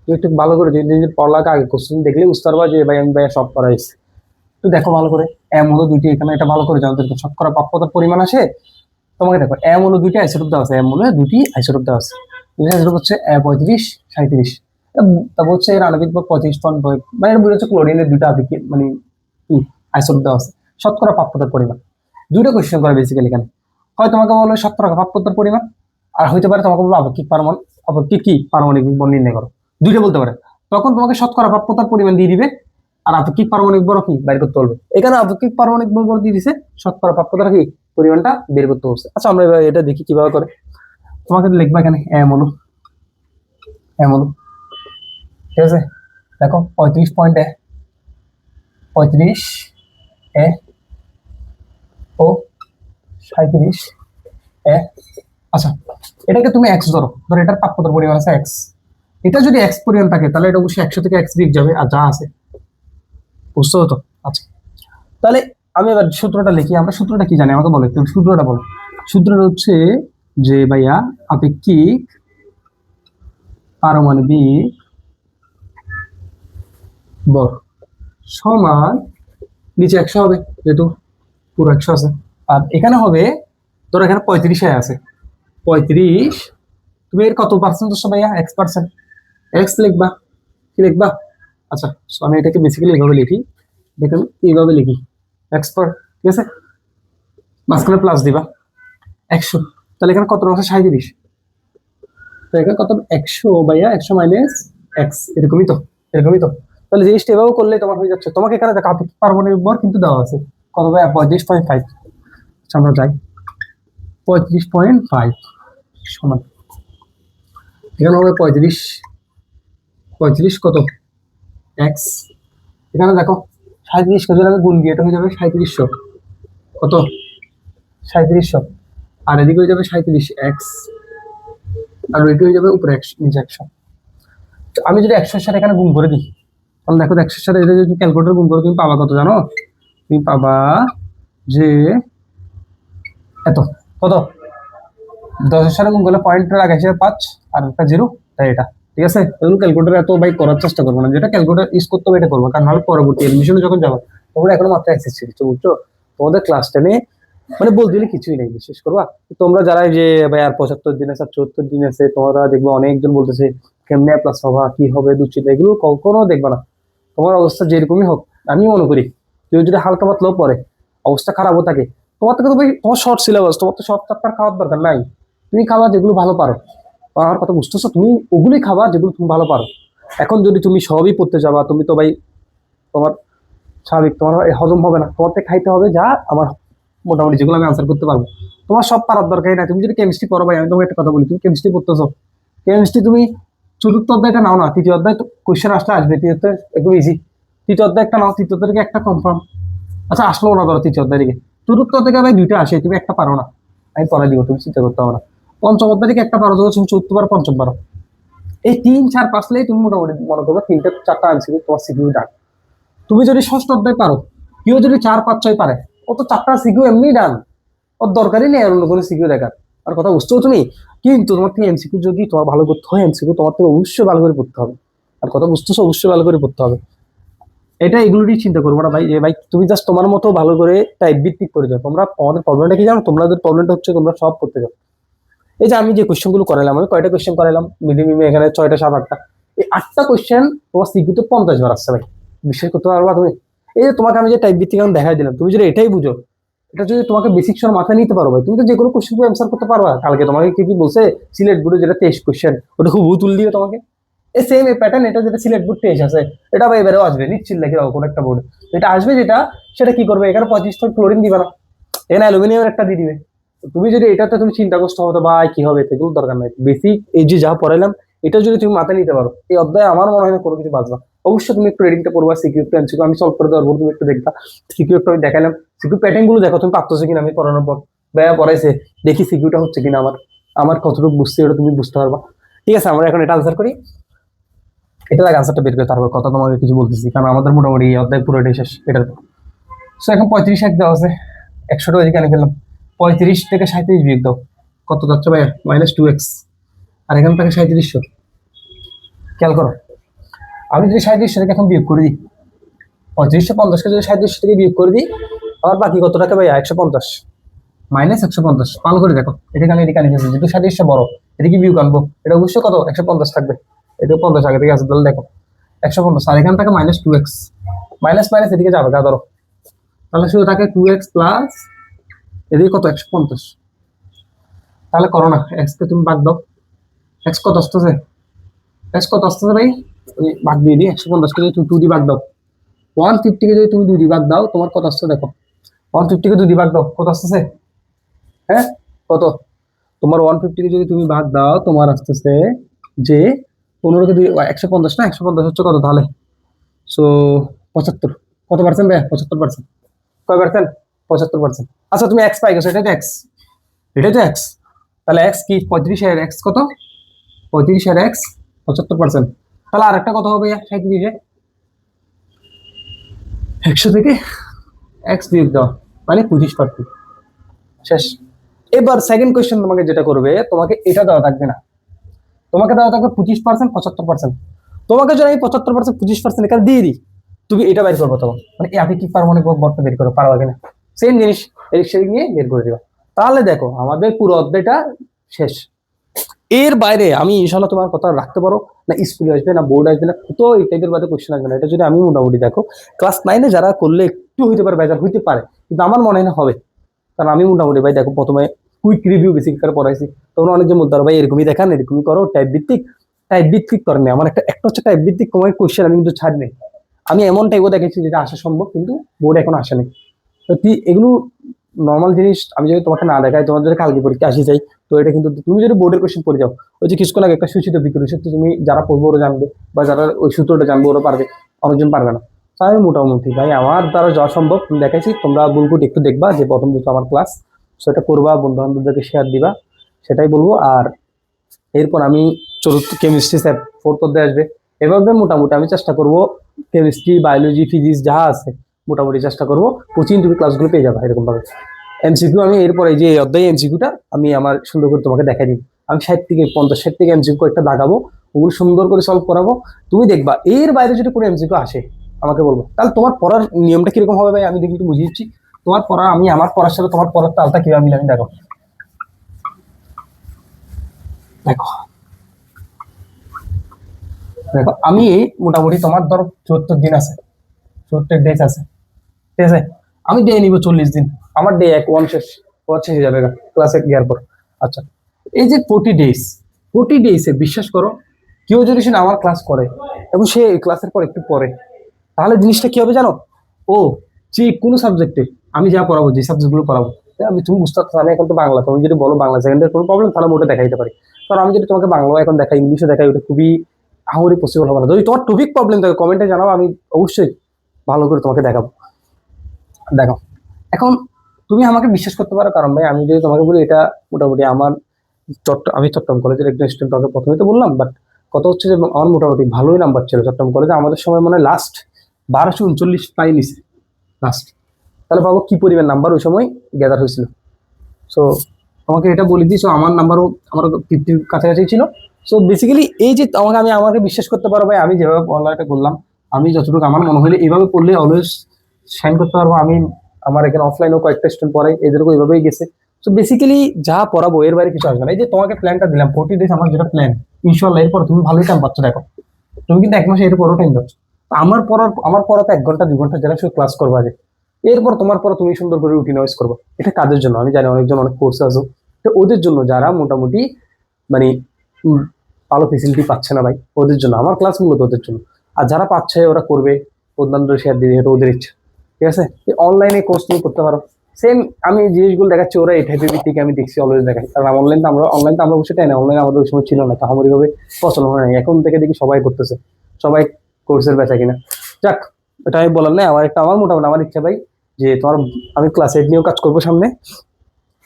তুই একটু ভালো করে যদি পড়ালেখা আগে কোশ্চেন দেখলে বুঝতে পারবা যে ভাই আমি ভাই সব করাইছি। তো দেখো ভালো করে, এম হলো দুইটি, এখানে এটা ভালো করে জানতে হবে শতকরা প্রাপ্যতার পরিমাণ আসে। তোমাকে দেখো এম হলো দুইটি আইসোটোপ দেওয়া আছে, এম হলো দুইটি আইসোটোপ দেওয়া আছে। দুইটি আইসোটোপ হচ্ছে 35 37। তারপর হচ্ছে এর আণবিক ভর 25.5, মানে এটা বুঝাচ্ছে ক্লোরিনের দুইটা আপেক্ষিক মানে কি আইসোটোপ দেওয়া আছে। শতকরা প্রাপ্যতার পরিমাণ, দুইটা কোয়েশ্চেন করে বেসিক্যালি এখানে। হয় তোমাকে বলবে শতকরা প্রাপ্যতার পরিমাণ, আর হইতে পারে তোমাকে বলবো আপেক্ষিক পারমাণবিক, আপেক্ষিক কি পারমাণবিক ভর নির্ণয় করো, দুইটা বলতে পারে। তখন তোমাকে শতকরা প্রাপ্যতার পরিমাণ দিয়ে দিবে, আর আপেক্ষিক পারমাণবিক ভর কি বের করতে হবে। এখানে আপেক্ষিক পারমাণবিক ভর দিয়ে দিছে, শতকরা প্রাপ্যতার কি পরিমাণটা বের করতে হচ্ছে। আচ্ছা আমরা এবার এটা দেখি কিভাবে করে। তোমাকে লিখবা এখানে এম হলো এমন, ঠিক আছে। দেখো 35.35 এ ও 37 এ। আচ্ছা, এটাকে তুমি এক্স ধরো, ধরো এটার প্রাপ্যতার পরিমাণ আছে এক্স। এটা যদি এক্স পরিমাণ থাকে তাহলে এটা অবশ্যই 100 থেকে এক্স দিক যাবে, আর যা আছে বুঝতে হতো। আচ্ছা, তাহলে আমি এবার সূত্রটা লিখি। আমরা সূত্রটা কি জানি আমাকে বলো, একটু সূত্রটা বলো। সূত্রটা হচ্ছে যে ভাইয়া আপেক্ষিক পারমাণবিক বল সমান, নিচে 100 হবে যেহেতু পুরো 100 আছে, আর এখানে হবে ধরো এখানে 35 আছে, 35। তুমি এর কত পার্সেন্ট হচ্ছে ভাইয়া? X%। এক্স লিখবা, কি লিখবা? আচ্ছা, so আমি এটাকে বেসিক্যালি এইভাবে লিখি, দেখুন এইভাবে লিখি এক্সপার্ট, ঠিক আছে, মাঝখানে প্লাস দিবা 100। তাহলে এখানে কত আছে? 37। তো এখানে কত? 100 ভাইয়া 100 মাইনাস এক্স, এরকমই তো, এরকমই তো। তাহলে জিনিসটা এভাবে করলে তোমার হয়ে যাচ্ছে। তোমাকে এখানে দেখো আপেক্ষিক পারমাণবিক ভর কিন্তু দেওয়া আছে কত ভাইয়া? 35.5। আমরা যাই 35.5 সমান, এখানে হবে 35, 35 কত এক্স। এখানে দেখো 37 কে যদি আমি গুণ দিয়ে, এটা হয়ে যাবে 3700, কত? 3700। আর এদিকে হয়ে যাবে 37 এক্স, আর ওইটা হয়ে যাবে উপরে 100, নিচে 100। তো আমি যদি 100 এর সাথে এখানে গুণ করে দিই, তাহলে দেখো 100 এর সাথে এটা যদি ক্যালকুলেটর গুণ করো, তুমি পাবা কত জানো? তুমি পাবা যে এত, কত? 10 এর সাথে গুণ করলে পয়েন্টের আগে হিসেবে 5 আর একটা জিরো, তাই এটা ঠিক আছে। এগুলো ক্যালকুলেটর এত ভাই করার চেষ্টা করবো না, যেটা ক্যালকুলেটর ইউজ করতে হবে এটা করবো, কারণ নাহলে পরবর্তী এডমিশনে যখন যাবো, তোমরা এখনো মাত্র এক্সেস শিখছো, বুঝছো? তোমাদের ক্লাস টেনে মানে বলতে গেলে কিছুই নেই, বিশেষ করবা তোমরা যারা যে ভাই আর 75 দিন আছে, 74 দিন আছে, তোমরা দেখবে অনেকজন বলতেছে কেমনে প্লাস হবা, কি হবে, দুশ্চিন্তা, এগুলো কখনো দেখবা না। তোমার অবস্থা যেরকমই হোক, আমি মনে করি কেউ যদি হালকা পাতলাও পড়ে, অবস্থা খারাপও থাকে, তোমার থেকে তো ভাই তোমার শর্ট সিলেবাস, তোমার তো সব চ্যাপ্টার খাওয়ার দরকার নাই। তুমি খাবা যেগুলো ভালো পারো, আমার কথা বুঝতেছো? তুমি ওগুলোই খাবা যেগুলো তুমি ভালো পারো। এখন যদি তুমি সবই পড়তে যাবা, তুমি তো ভাই তোমার স্বাভাবিক তোমার হজম হবে না, তোমার থেকে খাইতে হবে যা আমার মোটামুটি যেগুলো আমি আনসার করতে পারবো। তোমার সব পারার দরকারই নাই। তুমি যদি কেমিস্ট্রি করো ভাই, আমি তোমাকে একটা কথা বলি, তুমি কেমিস্ট্রি পড়তেছো, কেমিস্ট্রি তুমি চতুর্থ অধ্যায়টা নাও না, তৃতীয় অধ্যায় তো কোয়েশ্চেন আসলে আসবে, তৃতীয় অধ্যায় একদম ইজি। তৃতীয় অধ্যায় একটা নাও, তৃতীয় অধ্যায় থেকে একটা কনফার্ম। আচ্ছা, আসলো না ধরো তৃতীয় অধ্যায় থেকে, চতুর্থ থেকে ভাই দুইটা আসে, তুমি একটা পারো না, আমি পড়াই দিব, তুমি চিন্তা করতে হবে না। পঞ্চম অধ্যায় থেকে একটা পারো, ধরো তুমি চতুর্থ পারো, পঞ্চম পারো, এই 3 4 পারলেই তুমি মোটামুটি মনে করবে 3 4টা আনছি তোমার সিকিউ ডান। তুমি যদি ষষ্ঠ অধ্যায় পারো, কেউ যদি 4 5 6 পারে, ও তো 4টা সিকিউ এমনি ডান, ওর দরকারই নেই অন্য কোনো সিকিউ দেখার। আর কথা বুঝছো তুমি? কিন্তু তোমার থেকে এমসিকিউ যদি তোমার ভালো করতে হয়, এমসিকিউ তোমার থেকে অবশ্যই ভালো করে পড়তে হবে। আর কথা বুঝতেছো? অবশ্যই ভালো করে পড়তে হবে। এটা এগুলোরই চিন্তা করবো না ভাই, যে ভাই তুমি জাস্ট তোমার মতো ভালো করে টাইপ ভিত্তিক করে যাও। তোমরা তোমাদের প্রবলেমটা কি জানো? তোমাদের প্রবলেমটা হচ্ছে তোমরা সব করতে যাও। এই যে আমি যে কোশ্চেন গুলো করালাম, আমি কয়টা কোশ্চেন করালাম মিনিমাম এখানে 6টা 7 8টা, এই 8টা কোশ্চেন তোমার সিকিউতে 50 বার আসছে ভাই, বিশ্বাস করতে পারবা তুমি? এই যে তোমাকে আমি যে টাইপ ভিত্তিক আমি দেখাই দিলাম, তুমি যদি এটাই বুঝো, এটা যদি তোমাকে বেসিক সর মাথায় নিতে পারো ভাই, তুমি তো যে কোনো কোশ্চেন অ্যান্সার করতে পারবা। কালকে তোমাকে কি কি বলছে, সিলেট বোর্ডে যেটা 23 কোশ্চেন, ওটা খুব তুল দিও তোমাকে। এই সেম এই প্যাটার্ন, এটা যেটা সিলেট বোর্ড 23 আছে, এটা ভাই এবারেও আসবে নিশ্চিত লেগে রাখো কোনো একটা বোর্ড। এটা আসবে যেটা, সেটা কি করবে, এখানে 25 ক্লোরিন দিবে না, এখানে অ্যালুমিনিয়ামের একটা দিয়ে দিবে। তো তুমি যদি এটাতে তুমি চিন্তা করতে হবে ভাই কি হবে, সেগুলো দরকার নাই। বেসিক এই যে যা পড়াইলাম, এটা যদি তুমি মাথায় নিতে পারো, এই অধ্যায়ে আমার মনে হয় না কোনো কিছু বাঁচবা। অবশ্যই তুমি একটু রিডিংটা পড়বা, সিকিউ একটু এমসিকিউ আমি সলভ করে দেওয়ার পর তুমি একটু দেখবা, সিকিউ একটু আমি দেখালাম, সিকিউ প্যাটার্ন গুলো দেখো তুমি পারতেছো কিনা, আমি পড়ানোর পর ভাইয়া পড়াইছে, দেখি সিকিউটা হচ্ছে কিনা আমার, আমার কতটুকু বুঝছি ওটা তুমি বুঝতে পারবা। ঠিক আছে, আমরা এখন এটা আনসার করি, এটা লাগে আনসারটা বের করে তারপর কথা তোমাকে কিছু বলতেছি, কারণ আমাদের মোটামুটি এই অধ্যায় পুরোটাই শেষ এটার পর। সো এখন 35 এক দেওয়া আছে, 100টা ওইদিকে আনে ফেললাম, 35 থেকে 37 বিয়োগ দাও, কত যাচ্ছে ভাই? -2x। আর এখান থেকে 3700, খেয়াল করো, আমি যদি 3700 থেকে এখন বিয়োগ করে দিই, 3550কে যদি 3700 থেকে বিয়োগ করে দিই, আবার বাকি কত টাকা ভাই? 150, -150, ভালো করে দেখো, এটাকে আমি এদিকে আনি ফেলছি, যেহেতু 3700 বড়, এদিকে বিয়োগ আনবো, এটা অবশ্যই কত? 150 থাকবে, এটা 50 আগে থেকে আছে, তাহলে দেখো 150, আর এখান থেকে -2x, মাইনাস মাইনাস এদিকে যাবে গা ধরো, তাহলে শুধু থাকে 2x প্লাস এদিকে কত? 150। তাহলে করো না, এক্স কে তুমি বাদ দাও, এক্স কত আসতেছে? এক্স কত আসতেছে ভাই? ওই ভাগ দিয়ে দিই, 150কে যদি তুমি 2 দিয়ে ভাগ দাও, 150কে যদি তুমি 2 দিয়ে ভাগ দাও, তোমার কত আসছে দেখো, 150কে 2 দিয়ে ভাগ দাও, কত আসতেছে? হ্যাঁ, কত? তোমার 150কে যদি তুমি ভাগ দাও, তোমার আসতেছে যে 15 কে 150 না, 150 হচ্ছে কত তাহলে? সো 75। কত পার্সেন্ট ভাই? 75%। কয় পার্সেন্ট? 75%। আচ্ছা তুমি এক্স পাই গেছো, এটাই তো এক্স, এটাই তো এক্স। তাহলে এক্স কি 35 এর এক্স কত? 35 এর এক্স 75%। তাহলে আরেকটা কত হবে? 37 100 থেকে এক্স বিয়োগ দাও, মানে 25%। শেষ। এবার সেকেন্ড কোয়েশ্চেন তোমাকে যেটা করবে, তোমাকে এটা দেওয়া থাকবে না, তোমাকে দেওয়া থাকবে 25%, 75%। তোমাকে যদি আমি 75%, 25% এখানে দিয়ে দিই, তুমি এটা বের করবো তখন, মানে আপেক্ষিক পারমাণবিক ভরটা বের করো, পারবা কিনা? সেম জিনিস এদিক নিয়ে বের করে দিবা। তাহলে দেখো আমাদের পুরো অধ্যায়টা শেষ। এর বাইরে আমি ইনশাল্লাহ তোমার কথা রাখতে পারো না, স্কুলে আসবে না, বোর্ড আসবে না, তো এই টাইপের বাদে কোশ্চেন আসবে না। এটা যদি আমি মোটামুটি দেখো ক্লাস 9-এ যারা করলে একটু হইতে পারে, বেজার হইতে পারে, কিন্তু আমার মনে হয় না হবে। কারণ আমি মোটামুটি ভাই দেখো প্রথমে কুইক রিভিউ বেসিক করে পড়াইছি, তখন অনেকজন বলতে পারো ভাই এরকমই দেখান, এরকমই করো, টাইপ ভিত্তিক করেন না। আমার একটা হচ্ছে টাইপ ভিত্তিক কোনো কোশ্চেন আমি কিন্তু ছাড় নেই, আমি এমন টাইপও দেখেছি যেটা আসা সম্ভব কিন্তু বোর্ড এখন আসেনি। তো এগুলো নর্মাল জিনিস আমি যদি তোমাকে না দেখাই, তোমার যদি কালকে পরীক্ষা আসি যাই, তো এটা কিন্তু তুমি যদি বোর্ডের কোশ্চেন পড়ে যাও, ওই যে কিছুক্ষণ আগে একটা সূচিত বিক্রি সূত্র, তুমি যারা পড়বো ওরা জানবে, বা যারা ওই সূত্রটা জানবে ওরা পারবে, অনেকজন পারবে না। তো আমি মোটামুটি ভাই আমার দ্বারা যা সম্ভব তুমি দেখাইছি, তোমরা বুলকুট একটু দেখবা যে প্রথম যেহেতু আমার ক্লাস, সেটা করবা, বন্ধু বান্ধবদেরকে শেয়ার দিবা, সেটাই বলবো। আর এরপর আমি চতুর্থ কেমিস্ট্রি স্যার ফোর্থ অধ্যায় আসবে, এভাবে মোটামুটি আমি চেষ্টা করব কেমিস্ট্রি, বায়োলজি, ফিজিক্স যা আছে মোটামুটি চেষ্টা করব, কোচিং তুমি ক্লাসগুলো পেয়ে যাবে এরকম ভাবে। এমসিকিউ আমি এরপরে যে এই অধ্যায় এমসিকিউটা আমি আমার সুন্দর করে তোমাকে দেখাই দিই, আমি 60 থেকে 50 এমসিকিউ একটা দাগাবো, ওগুলো সুন্দর করে সলভ করাবো, তুমি দেখবা। এর বাইরে যদি কোনো এমসিকিউ আসে আমাকে বলবো। তাহলে তোমার পড়ার নিয়মটা কিরকম হবে ভাই আমি দেখি একটু বুঝিয়ে দিচ্ছি। তোমার পড়া, আমি আমার পড়ার সাথে তোমার পড়ার তালটা কিভাবে মিলে আমি দেখো। দেখো দেখো আমি মোটামুটি তোমার ধরো 74 দিন আছে, 74 ডেজ আছে, ঠিক আছে? আমি ডে নিব 40 দিন, আমার ডে 1 শেষ, ওয়ান শেষ হয়ে যাবে ক্লাসে গিয়ার পর। আচ্ছা, এই যে 40 ডেজ, 40 ডেজে বিশ্বাস করো কেউ যদি সে আমার ক্লাস করে এবং সে ক্লাসের পর একটু পরে, তাহলে জিনিসটা কি হবে জানো? ও, যে কোনো সাবজেক্টে আমি যা পড়াবো, যে সাবজেক্টগুলো পড়াবো, আমি তুমি বুঝতে পারছো, আমি এখন তো বাংলা, তুমি যদি বলো বাংলা সেকেন্ডের কোনো প্রবলেম, তাহলে আমি ওটা দেখাইতে পারি। কারণ আমি যদি তোমাকে বাংলা এখন দেখাই, ইংলিশে দেখাই, ওটা খুবই আহামরি পসিবল হবে না। যদি তোমার টপিক প্রবলেম থাকে কমেন্টে জানাও, আমি অবশ্যই ভালো করে তোমাকে দেখাবো। দেখো এখন তুমি আমাকে বিশ্বাস করতে পারো, কারণ ভাই আমি যদি তোমাকে বলি এটা মোটামুটি আমার আমি চট্টগ্রাম কলেজের একজন স্টুডেন্ট, তোমাকে প্রথমে তো বললাম, বাট কথা হচ্ছে যে আমার মোটামুটি ভালোই নাম্বার ছিল চট্টগ্রাম কলেজে আমাদের সময়, মানে লাস্ট 1239 পাই নিছে লাস্ট। তাহলে ভাবো কি পরিমাণ নাম্বার ওই সময় গ্যাদার হয়েছিল। সো আমাকে এটা বলে দিই, সো আমার নাম্বারও আমার 50 কাছাকাছি ছিল। সো বেসিক্যালি এই যে আমাকে বিশ্বাস করতে পারো ভাই, আমি যেভাবে অনলাইনটা করলাম, আমি যতটুকু আমার মনে হলে এইভাবে পড়লে অলওয়েজ সাইন করতে পারবো। আমি আমার এখানে অফলাইনেও কয়েকটা স্টুডেন্ট পড়াই, এদেরকেও এইভাবেই গেছে। সো বেসিক্যালি যা পড়াবো এর বাইরে কিছু আসবে না। এই যে তোমাকে প্ল্যানটা দিলাম 40 ডেজ, আমার যেটা প্ল্যান, ইনশাল্লাহ এরপর তুমি ভালোই টাইম পাচ্ছ। দেখো তুমি কিন্তু 1 মাসে এর পরও টাইম পাচ্ছ। আমার পড়া তো 1 ঘন্টা 2 ঘন্টা যারা শুধু ক্লাস করবা, যে এরপর তোমার পর তুমি সুন্দর করে রুটিন ওয়াইজ করবে। এটা কাদের জন্য আমি জানি, অনেকজন অনেক কোর্স আছে, তো ওদের জন্য যারা মোটামুটি মানে ভালো ফেসিলিটি পাচ্ছে না ভাই, ওদের জন্য আমার ক্লাস মূলত ওদের জন্য। আর যারা পাচ্ছে ওরা করবে, অন্যান্য শেয়ার দিবে, এটা ওদের ইচ্ছা, ঠিক আছে? অনলাইনে কোর্স তুমি করতে পারো। সেম আমি জিনিসগুলো দেখাচ্ছি, ওরা এই টাইপের ভিত্তিক আমি দেখছি অলওয়েজ দেখাই। কারণ অনলাইন তো আমরা বসে তাই না, অনলাইন আমাদের ওই সময় ছিল না, তাহামরি ভাবে প্রচলন হয় নাই, এখন থেকে দেখি সবাই করতেছে, সবাই কোর্সের বেচা কিনা। যাক, এটা আমি বলার নাই। আমার মোটামুটি আমার ইচ্ছা ভাই যে তোমার, আমি ক্লাস 8 নিয়েও কাজ করবো সামনে,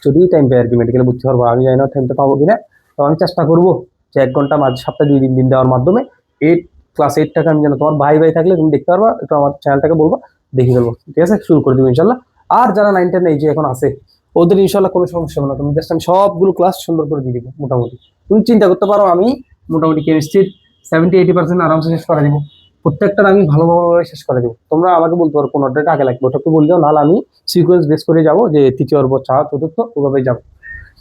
যদি টাইম পাই আর কি, মেডিকেলে ভর্তি হবো, আমি জানি না টাইমটা পাবো কিনা। তো আমি চেষ্টা করবো যে 1 ঘন্টা মাঝে সপ্তাহে 2 দিন দেওয়ার মাধ্যমে ক্লাস 8টাকে আমি যেন, তোমার ভাই ভাই থাকলে তুমি দেখতে পারবা, একটু আমার চ্যানেলটাকে বলবো, দেখে ফেলবো, ঠিক আছে? শুরু করে দেবো ইনশাল্লাহ। আর যারা 9-10 এই যে এখন আছে, ওদের ইনশাল্লাহ কোনো সমস্যা হবে না, তুমি জাস্ট আমি সবগুলো ক্লাস সুন্দর করে দিয়ে দিবো মোটামুটি। তুমি চিন্তা করতে পারো আমি মোটামুটি কেমিস্ট্রির 70-80% আরামসে শেষ করে দিব, প্রত্যেকটা আমি ভালোভাবে শেষ করে দেবো। তোমরা আমাকে বলতে পারো কোন অর্ডারটা আগে লাগবে, ওটা একটু বলে দাও, নাহলে আমি সিকোয়েন্স বেস করে যাবো, যে তৃতীয় পর্ব, চতুর্থ, ওভাবেই যাবো।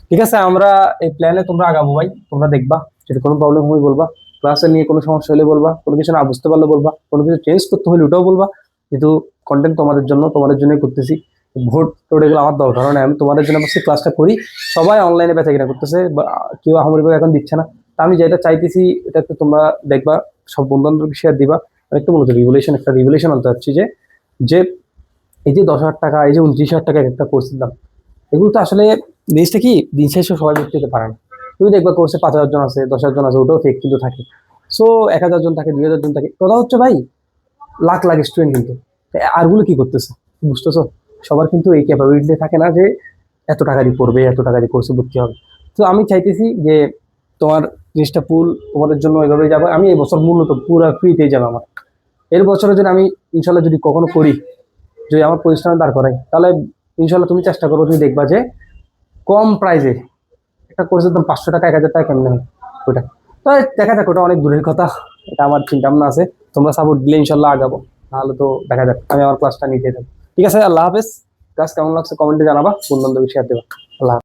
ঠিক আছে, আমরা এই প্ল্যানে তোমরা আগাবো ভাই, তোমরা দেখবা যদি কোনো প্রবলেম হয় বলবা, ক্লাসে নিয়ে কোনো সমস্যা হলে বলবা, কোনো কিছু না বুঝতে পারলে বলবা, কোনো কিছু চেঞ্জ করতে হলে ওটাও বলবা। যেহেতু কন্টেন্ট তোমাদের জন্য, তোমাদের জন্যই করতেছি, ভোট টোট এগুলো আমার দরকার হয় না, আমি তোমাদের জন্য বসে ক্লাসটা করি। সবাই অনলাইনে বেচা কিনা করতেছে, কেউ আমাদের এখন দিচ্ছে না। তা আমি যেটা চাইতেছি এটা একটু তোমরা দেখবা, সব বন্ধু বান্ধবকে শেয়ার দিবা। আমি একটু মূলত একটা রিভলিউশন আনতে চাচ্ছি, যে যে এই যে 10,000 টাকা, এই যে 29,000 টাকা একটা কোর্সের দাম, এগুলো তো আসলে জিনিসটা কি দিন শেষে সবাই ভর্তি হতে পারে না। তুমি দেখবা কোর্সে 5,000 জন আছে, 10,000 জন আছে, ওটাও ফেক কিন্তু থাকে। সো 1,000 জন থাকে, 2,000 জন থাকে, কথা হচ্ছে ভাই লাখ লাখ স্টুডেন্ট কিন্তু। আরগুলো কি করতেছে বুঝতেছো? সবার কিন্তু এই ক্যাপাবিলিটি থাকে না যে এত টাকা দিয়ে পড়বে, এত টাকা দিয়ে কোর্সে ভর্তি হবে। তো আমি চাইতেছি যে তোমার জিনিসটা ফুল তোমাদের জন্য এভাবে যাবে। আমি এই বছর মূলত পুরো ফ্রিতেই যাবে আমার। এর বছরে যদি আমি ইনশাল্লাহ যদি কখনো করি, যদি আমার প্রতিষ্ঠান দাঁড় করাই, তাহলে ইনশাল্লাহ তুমি চেষ্টা করো, তুমি দেখবা যে কম প্রাইজে একটা কোর্সের দাম 500 টাকা, 1,000 টাকা কেমনে হয় ওইটা। তো দেখা যাক, ওটা অনেক দূরের কথা। এটা আমার চিন্তা ভাবনা আছে, তোমরা সাপোর্ট দিলে ইনশাল্লাহ আগাবো। তাহলে তো দেখা যাক, আমি আমার ক্লাসটা নিতে থাকবো। ঠিক আছে, আল্লাহ হাফেজ। ক্লাস কেমন লাগছে কমেন্টে জানাবা, বন্ধু বান্ধব শেয়ার দেবা। আল্লাহ হাফেজ।